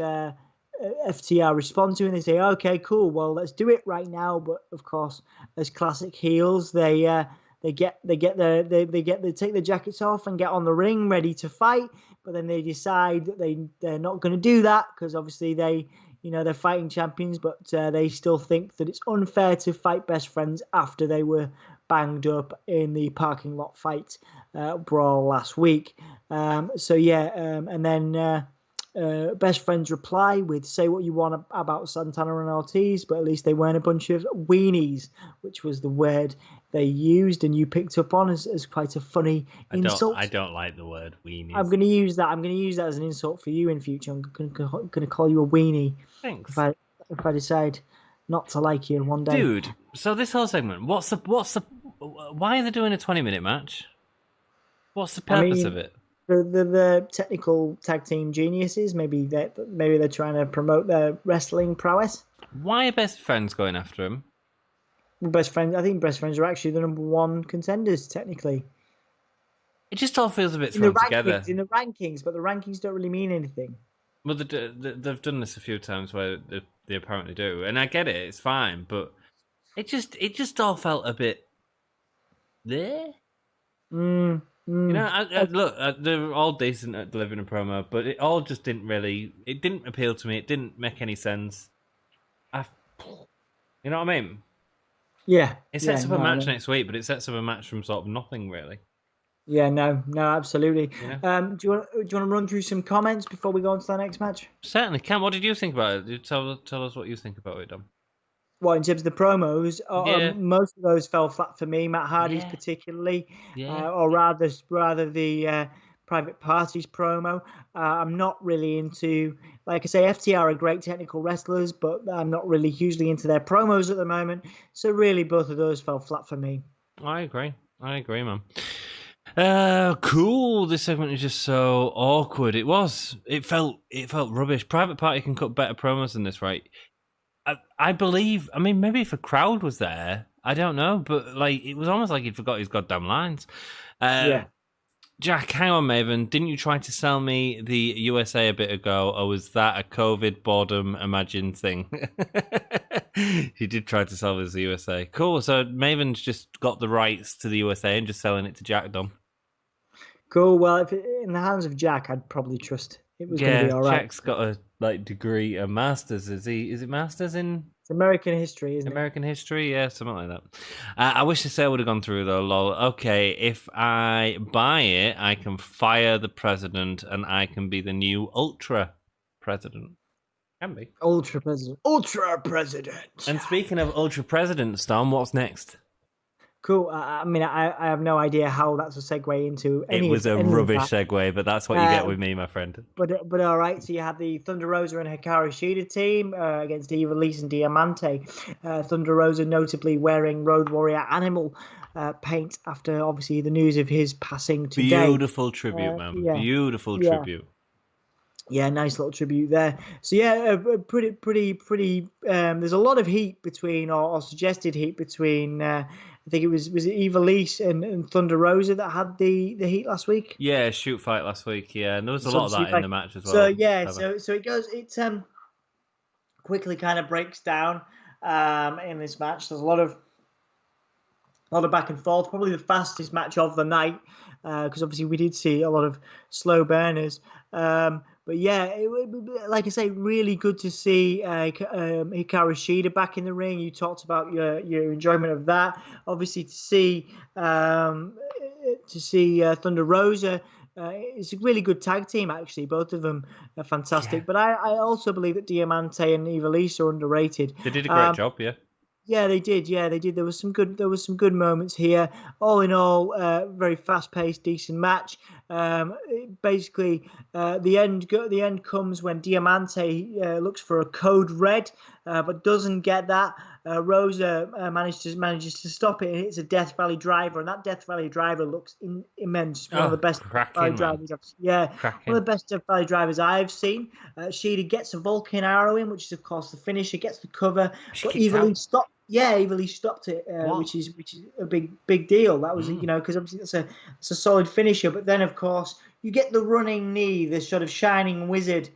FTR respond to, and they say, "Okay, cool. Well, let's do it right now." But of course, as classic heels, they take their jackets off and get on the ring ready to fight. But then they decide that they're not going to do that because obviously they're fighting champions, but they still think that it's unfair to fight best friends after they were banged up in the parking lot fight brawl last week. And then best friends reply with "Say what you want about Santana and Ortiz, but at least they weren't a bunch of weenies," which was the word they used, and you picked up on as quite a funny insult. I don't like the word weenies. I'm going to use that. I'm going to use that as an insult for you in future. I'm going to call you a weenie. Thanks. If I decide not to like you one day, dude. So this whole segment, what's the? Why are they doing a 20-minute match? What's the purpose of it? The technical tag team geniuses. Maybe they're trying to promote their wrestling prowess. Why are best friends going after him? Best friends. I think best friends are actually the number one contenders technically. It just all feels a bit thrown together in the rankings, but the rankings don't really mean anything. Well, they've done this a few times where they apparently do, and I get it. It's fine, but it just all felt a bit there. You know, look, they're all decent at delivering a promo, but it all just didn't appeal to me. It didn't make any sense. You know what I mean? Yeah. It sets up a match next week, but it sets up a match from sort of nothing, really. Yeah, no, absolutely. Yeah. Do you want to run through some comments before we go on to the next match? Certainly can. What did you think about it? Tell us what you think about it, Dom. Well, in terms of the promos, most of those fell flat for me. Matt Hardy's particularly, or rather the Private Parties promo. I'm not really into, like I say, FTR are great technical wrestlers, but I'm not really hugely into their promos at the moment. So really, both of those fell flat for me. I agree, man. Cool. This segment is just so awkward. It felt rubbish. Private Party can cut better promos than this, right? I believe. I mean, maybe if a crowd was there, I don't know, but like it was almost like he forgot his goddamn lines. Jack, hang on, Maven. Didn't you try to sell me the USA a bit ago, or was that a COVID boredom imagined thing? He did try to sell us the USA. Cool. So Maven's just got the rights to the USA and just selling it to Jack, Dom. Cool. Well, if in the hands of Jack, I'd probably trust it was going to be all right. Jack's got a degree, a master's. Is it master's in? It's American history, isn't it? American history, yeah, something like that. I wish the sale would have gone through though. Lol. Okay, if I buy it, I can fire the president, and I can be the new ultra president. Can be ultra president. And speaking of ultra president, Storm, what's next? Cool. I mean, I have no idea how that's a segue into any. It was a rubbish segue, but that's what you get with me, my friend. But all right. So you had the Thunder Rosa and Hikaru Shida team against Ivelisse and Diamante. Thunder Rosa notably wearing Road Warrior Animal paint after obviously the news of his passing today. Beautiful tribute, man. Yeah. Beautiful tribute. Yeah, nice little tribute there. So yeah, pretty. There's a lot of heat between, or suggested heat between. I think it was Ivelisse and Thunder Rosa that had the heat last week. Yeah, shoot fight last week. Yeah, and there was a lot of that in the match as well. So yeah, so it goes. It quickly kind of breaks down in this match. There's a lot of back and forth. Probably the fastest match of the night because obviously we did see a lot of slow burners. But But yeah, like I say, really good to see Hikaru Shida back in the ring. You talked about your enjoyment of that. Obviously, to see Thunder Rosa. It's a really good tag team, actually. Both of them are fantastic. Yeah. But I also believe that Diamante and Ivelisse are underrated. They did a great job, yeah. Yeah, they did. Yeah, they did. There was some good moments here. All in all, very fast paced, decent match. Basically, the end comes when Diamante looks for a code red, but doesn't get that. Rosa manages to stop it and hits a Death Valley driver, and that Death Valley driver looks immense. One of the best Death Valley drivers. One of the best Death Valley drivers I've seen. Shida gets a Vulcan arrow in, which is of course the finisher, gets the cover, but Evilly stopped. Yeah, Evilly stopped it, which is a big deal. That was because obviously it's a solid finisher. But then of course you get the running knee, the sort of shining wizard,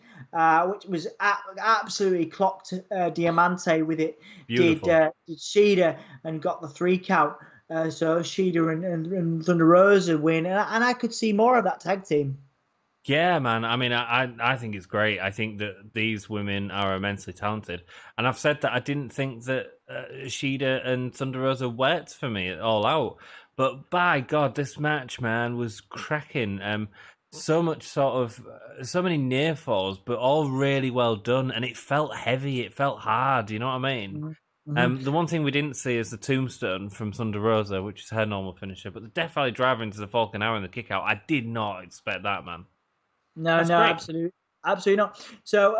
which was absolutely clocked Diamante with it. Beautiful. Did Shida and got the 3 count. So Shida and Thunder Rosa win, and I could see more of that tag team. Yeah, man. I mean, I think it's great. I think that these women are immensely talented. And I've said that I didn't think that Shida and Thunder Rosa worked for me all out. But by God, this match, man, was cracking. So many near falls, but all really well done. And it felt heavy. It felt hard. You know what I mean? The one thing we didn't see is the tombstone from Thunder Rosa, which is her normal finisher. But the Death Valley driver into the Falcon Arrow and the kick out, I did not expect that, man. No, absolutely not. So,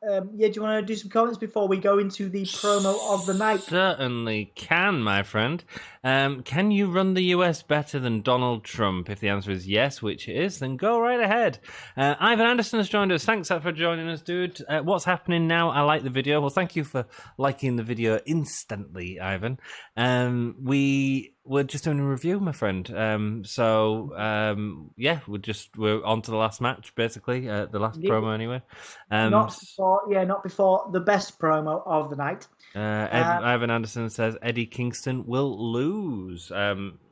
do you want to do some comments before we go into the promo of the night? Certainly can, my friend. Can you run the US better than Donald Trump? If the answer is yes, which it is, then go right ahead. Ivan Anderson has joined us. Thanks for joining us, dude. What's happening now? I like the video. Well, thank you for liking the video instantly, Ivan. We're just doing a review, my friend. We're on to the last match, basically. The last promo, anyway. Not before the best promo of the night. Ivan Anderson says Eddie Kingston will lose.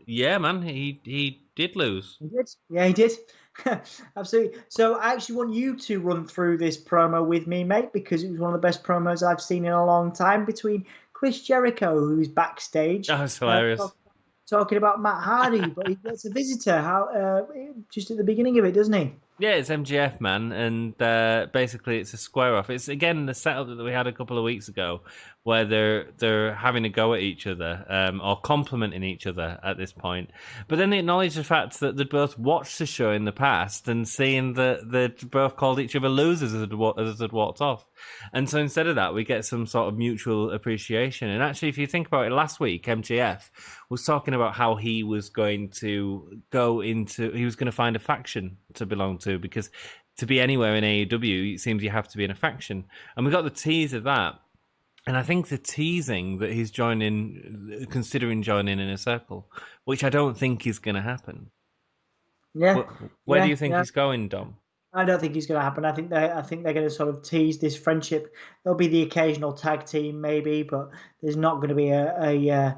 Yeah, man, he did lose. He did. Yeah, he did. Absolutely. So I actually want you to run through this promo with me, mate, because it was one of the best promos I've seen in a long time between Chris Jericho, who's backstage. Oh, that's hilarious. Talking about Matt Hardy, but he gets a visitor just at the beginning of it, doesn't he? Yeah, it's MGF, man, and basically it's a square off. It's again the setup that we had a couple of weeks ago, where they're having a go at each other or complimenting each other at this point. But then they acknowledge the fact that they'd both watched the show in the past and seeing that they'd both called each other losers as they'd walked off. And so instead of that, we get some sort of mutual appreciation. And actually, if you think about it, last week, MJF was talking about how he was going to find a faction to belong to, because to be anywhere in AEW, it seems you have to be in a faction. And we got the tease of that. And I think the teasing that he's considering joining in a circle, which I don't think is going to happen. Yeah. Where do you think he's going, Dom? I don't think it's going to happen. I think they're going to sort of tease this friendship. There'll be the occasional tag team, maybe, but there's not going to be a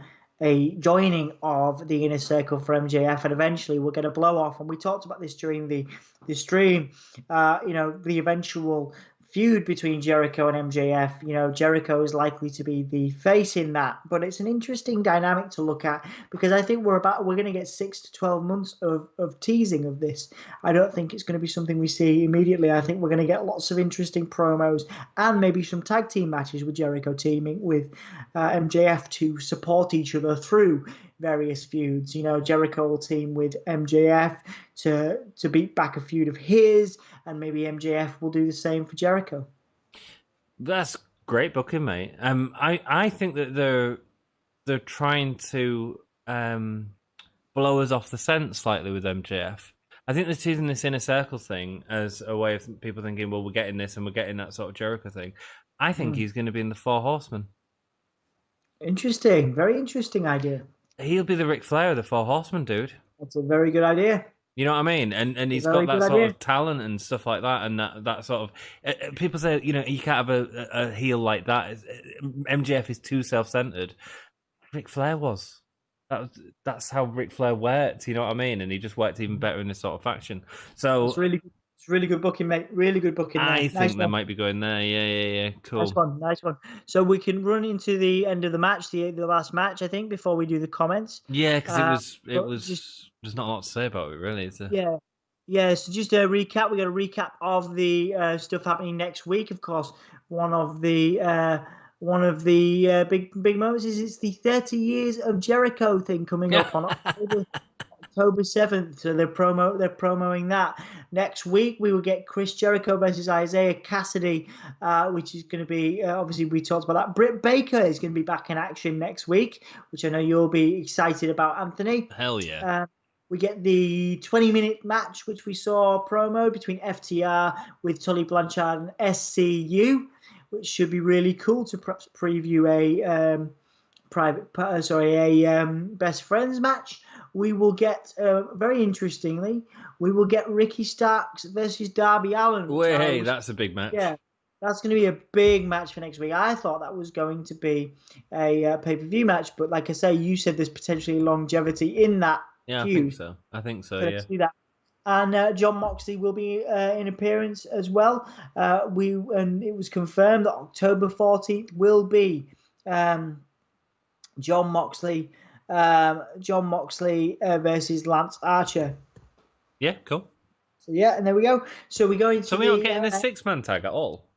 joining of the inner circle for MJF, and eventually we're going to blow off. And we talked about this during the stream. The eventual feud between Jericho and MJF. Jericho is likely to be the face in that, but it's an interesting dynamic to look at, because I think we're going to get 6 to 12 months of teasing of this. I don't think it's going to be something we see immediately. I think we're going to get lots of interesting promos and maybe some tag team matches with Jericho teaming with MJF to support each other through various feuds. Jericho will team with MJF to beat back a feud of his, and maybe MJF will do the same for Jericho. That's great booking, mate. I think that they're trying to blow us off the scent slightly with MJF. I think they're teasing this inner circle thing as a way of people thinking, well, we're getting this and we're getting that sort of Jericho thing. I think he's going to be in the Four Horsemen. Interesting. Very interesting idea. He'll be the Ric Flair of the Four Horsemen, dude. That's a very good idea. You know what I mean? And he's got that sort of talent and stuff like that, and that sort of... people say, you can't have a heel like that. MJF is too self-centered. Ric Flair was. That's how Ric Flair worked, you know what I mean? And he just worked even better in this sort of faction. So it's It's really good booking, mate. Really good booking there. I Nice think they one. might be going there. Yeah. Cool. Nice one. So we can run into the end of the match, the last match, I think, before we do the comments. Yeah, because Just there's not a lot to say about it, really. Is there? yeah. So just a recap. We got a recap of the stuff happening next week. Of course, one of the big moments is it's the 30 years of Jericho thing coming up on October 7th. So they're promoting that. Next week we will get Chris Jericho versus Isaiah Cassidy, which is going to be obviously we talked about that. Britt Baker is going to be back in action next week, which I know you'll be excited about, Anthony. Hell yeah. We get the 20-minute match, which we saw promo between FTR with Tully Blanchard and SCU, which should be really cool to perhaps preview a best friends match. We will get, very interestingly, we will get Ricky Starks versus Darby Allin. Hey, that's a big match. Yeah, that's going to be a big match for next week. I thought that was going to be a pay-per-view match, but like I say, you said there's potentially longevity in that. Yeah, feud. I think so. Let's do that. And John Moxley will be in appearance as well. And it was confirmed that October 14th will be John Moxley versus Lance Archer. Yeah, cool. So yeah, and there we go. So we go into. So we're not getting a 6-man tag at all.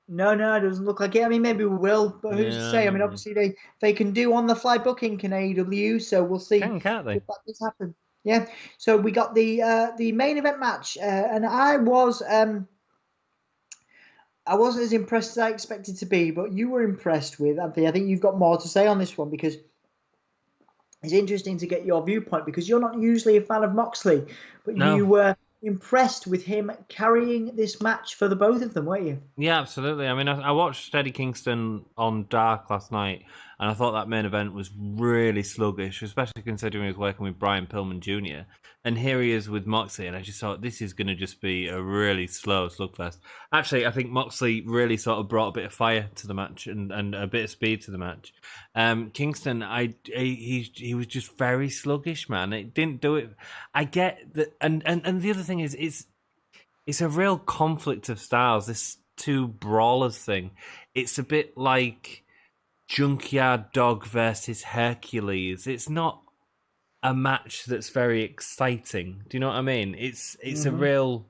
No, it doesn't look like it. I mean, maybe we will, but who's to say? I mean, obviously they can do on the fly booking in AEW, so we'll see. Can't they? If that does happen. Yeah. So we got the main event match, and I wasn't as impressed as I expected to be, but you were impressed with Anthony. I think you've got more to say on this one because it's interesting to get your viewpoint because you're not usually a fan of Moxley, but you were impressed with him carrying this match for the both of them, weren't you? Yeah, absolutely. I mean, I watched Eddie Kingston on Dark last night, and I thought that main event was really sluggish, especially considering he was working with Brian Pillman Jr. And here he is with Moxley, and I just thought this is going to just be a really slow slugfest. Actually, I think Moxley really sort of brought a bit of fire to the match and a bit of speed to the match. Kingston, he was just very sluggish, man. It didn't do it. I get that, and the other thing is, it's a real conflict of styles. This two brawlers thing. It's a bit like Junkyard Dog versus Hercules. It's not a match that's very exciting. Do you know what I mean? It's a real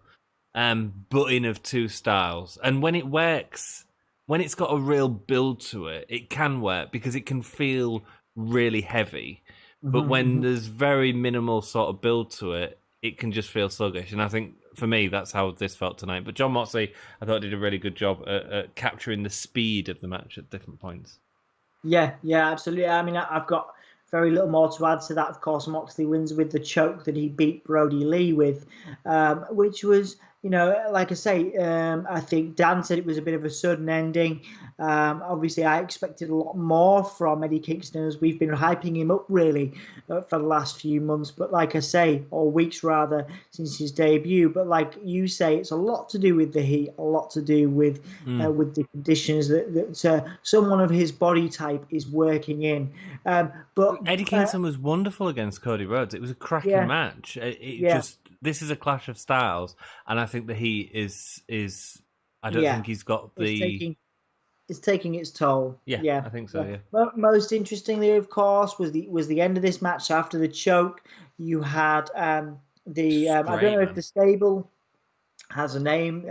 butting of two styles, and when it works, when it's got a real build to it, it can work because it can feel really heavy. But when there's very minimal sort of build to it, it can just feel sluggish. And I think for me, that's how this felt tonight. But John Moxley, I thought, did a really good job at capturing the speed of the match at different points. Yeah, absolutely. I mean, I've got very little more to add to that. Of course, Moxley wins with the choke that he beat Brodie Lee with, which was, like I say, I think Dan said it was a bit of a sudden ending. Obviously, I expected a lot more from Eddie Kingston as we've been hyping him up really for the last few months. But like I say, or weeks rather, since his debut. But like you say, it's a lot to do with the heat, a lot to do with the conditions that someone of his body type is working in. But Eddie Kingston was wonderful against Cody Rhodes. It was a cracking match. This is a clash of styles, and I think the heat is. I don't think he's got the. It's taking its toll. Yeah, I think so. Yeah. But most interestingly, of course, was the end of this match after the choke. You had I don't know if the stable has a name,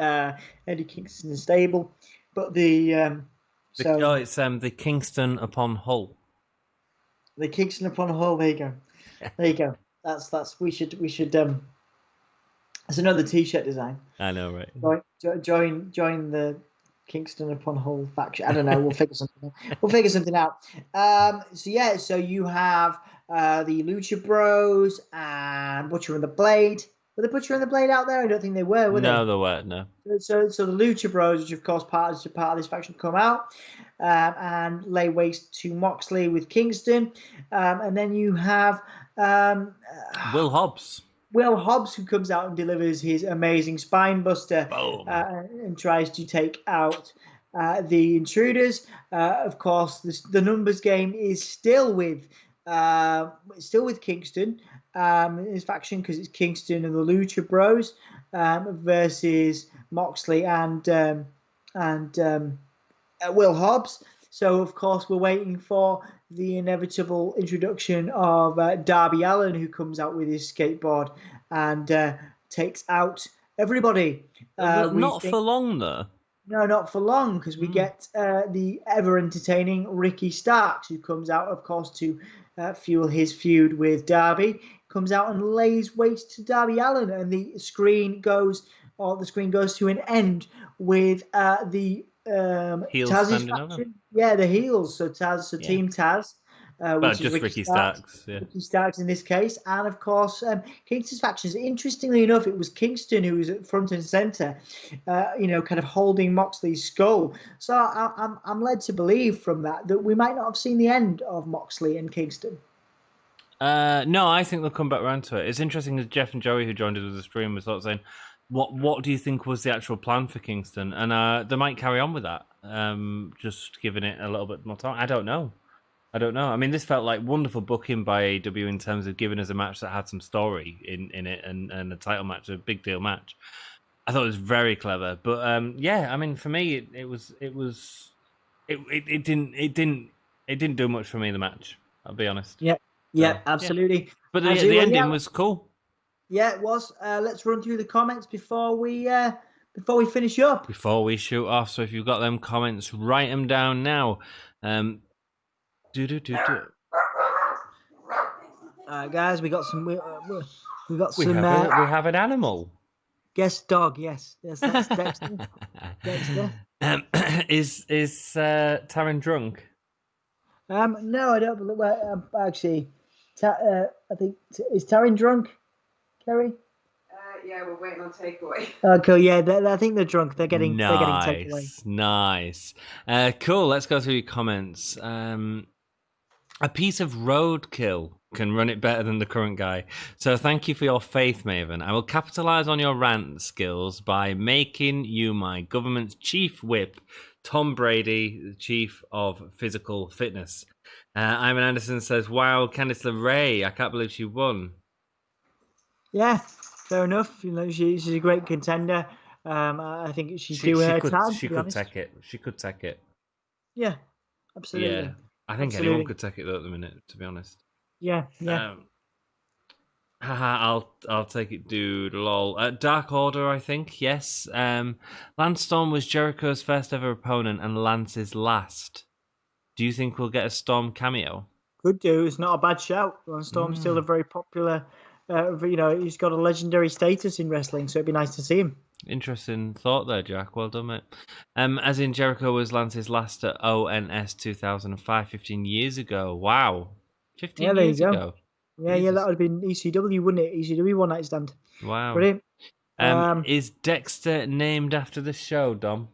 Eddie Kingston's stable, but it's the Kingston upon Hull. The Kingston upon Hull. There you go. That's we should. It's another T-shirt design. I know, right? Join the Kingston upon Hull faction. I don't know. We'll figure something out. So you have the Lucha Bros and Butcher and the Blade. Were the Butcher and the Blade out there? I don't think they were they? No, they weren't. No. So the Lucha Bros, which of course part of this faction, come out and lay waste to Moxley with Kingston, and then you have Will Hobbs. Will Hobbs, who comes out and delivers his amazing spine buster and tries to take out the Intruders. Of course, the numbers game is still with Kingston. his faction, because it's Kingston and the Lucha Bros versus Moxley and Will Hobbs. So, of course, we're waiting for the inevitable introduction of Darby Allin, who comes out with his skateboard and takes out everybody. Not for long, though. No, not for long, because we get the ever-entertaining Ricky Starks, who comes out, of course, to fuel his feud with Darby. Comes out and lays waste to Darby Allin, and the screen goes to an end with the Heels Taz's standing faction. over. Yeah, the heels. So Team Taz. Which just is Ricky Starks. Yeah. Ricky Starks in this case. And of course, Kingston's factions. Interestingly enough, it was Kingston who was at front and center, kind of holding Moxley's skull. So I'm led to believe from that we might not have seen the end of Moxley and Kingston. No, I think they'll come back around to it. It's interesting that Jeff and Joey, who joined us with the stream, was sort of saying, what do you think was the actual plan for Kingston? And they might carry on with that, just giving it a little bit more time. I don't know. I mean, this felt like wonderful booking by AEW in terms of giving us a match that had some story in it and a title match, a big deal match. I thought it was very clever. But I mean, for me, it didn't do much for me, the match. I'll be honest. Yeah, absolutely. Yeah. But the ending was cool. Yeah, it was. Let's run through the comments before we finish up. Before we shoot off. So if you've got them comments, write them down now. Guys, we some. We have an animal. Guest dog. Yes, that's Dexter. Dexter. Is Taryn drunk? No, I don't believe. Actually, I think is Taryn drunk, Kerry? Yeah, we're waiting on takeaway. Cool. Yeah, I think they're drunk. They're getting takeaway. Nice. Cool. Let's go through your comments. A piece of roadkill can run it better than the current guy. So thank you for your faith, Maven. I will capitalize on your rant skills by making you my government's chief whip, Tom Brady, the chief of physical fitness. Ivan Anderson says, wow, Candice LeRae, I can't believe she won. Yeah, fair enough. She's a great contender. I think she's due her time. She could take it. She could take it. Yeah, absolutely. Yeah, I think anyone could take it though at the minute, to be honest. Yeah. I'll take it, dude. Lol. Dark Order, I think. Yes. Lance Storm was Jericho's first ever opponent and Lance's last. Do you think we'll get a Storm cameo? Could do. It's not a bad shout. Lance Storm's still a very popular. He's got a legendary status in wrestling, so it'd be nice to see him. Interesting thought there, Jack. Well done, mate. As in Jericho was Lance's last at ONS 2005, 15 years ago. Wow. 15 years ago. Yeah, that would have been ECW, wouldn't it? ECW One Night Stand. Wow. Brilliant. Is Dexter named after the show, Dom?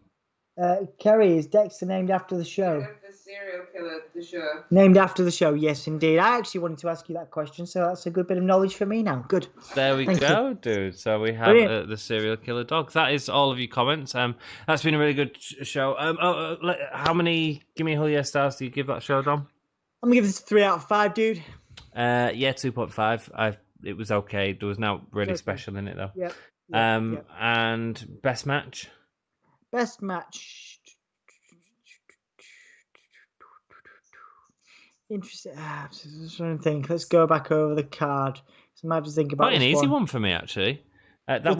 Kerry, is Dexter named after the show? The serial killer, the show. Named after the show, yes, indeed. I actually wanted to ask you that question, so that's a good bit of knowledge for me now. Good. There we go, dude. So we have the serial killer dog. That is all of your comments. That's been a really good show. How many Gimme Hulia stars do you give that show, Dom? I'm gonna give this a 3 out of 5, dude. 2.5. It was okay. There was not really special in it though. Yep. And best match. Best match. Interesting. I'm just trying to think. Let's go back over the card. So I might have to think about quite an easy one for me, actually. The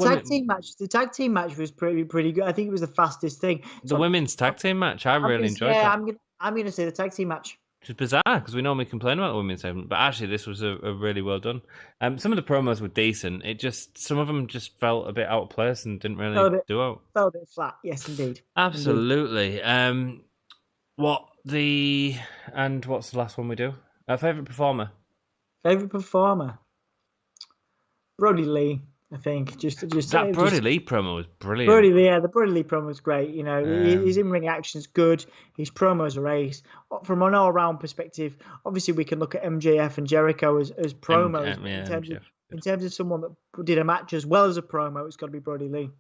tag team match was pretty good. I think it was the fastest thing. The women's tag team match, I really enjoyed that. I'm gonna say the tag team match. Which is bizarre because we normally complain about the women's segment, but actually this was a really well done. Some of the promos were decent. Some of them just felt a bit out of place and didn't really do out. Felt a bit flat. Yes, indeed. Absolutely. What's the last one we do? Favorite performer. Brodie Lee. I think just that Brodie Lee promo was brilliant. The Brodie Lee promo was great. His in-ring action's good. His promos are ace. From an all-round perspective, obviously we can look at MJF and Jericho as promos. In terms of someone that did a match as well as a promo, it's got to be Brodie Lee.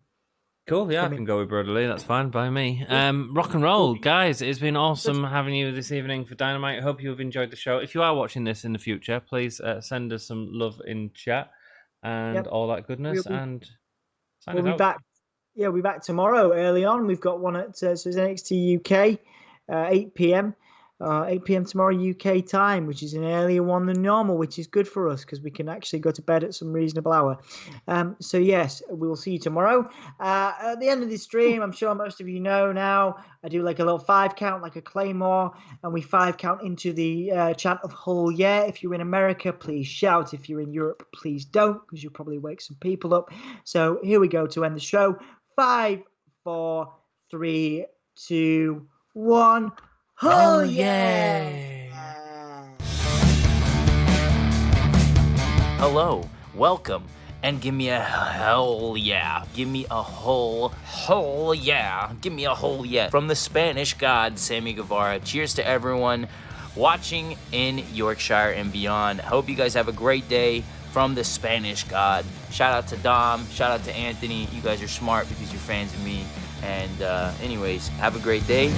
Cool, yeah, I can go with Brodie. That's fine by me. Rock and roll, guys. It's been awesome having you this evening for Dynamite. I hope you've enjoyed the show. If you are watching this in the future, please send us some love in chat and all that goodness. And we'll be back. Yeah, we'll be back tomorrow early on. We've got one at so it's NXT UK, 8 p.m. 8 p.m. tomorrow UK time, which is an earlier one than normal, which is good for us because we can actually go to bed at some reasonable hour. So yes, we will see you tomorrow. At the end of this stream, I'm sure most of you know now, I do like a little 5 count, like a Claymore, and we 5 count into the chant of Hull Yeah. If you're in America, please shout. If you're in Europe, please don't, because you'll probably wake some people up. So here we go to end the show. 5, 4, 3, 2, 1. Oh yeah! Hello, welcome, and give me a hell yeah. Give me a whole yeah. Give me a whole yeah. From the Spanish god, Sammy Guevara. Cheers to everyone watching in Yorkshire and beyond. Hope you guys have a great day from the Spanish god. Shout out to Dom, shout out to Anthony. You guys are smart because you're fans of me. And anyways, have a great day.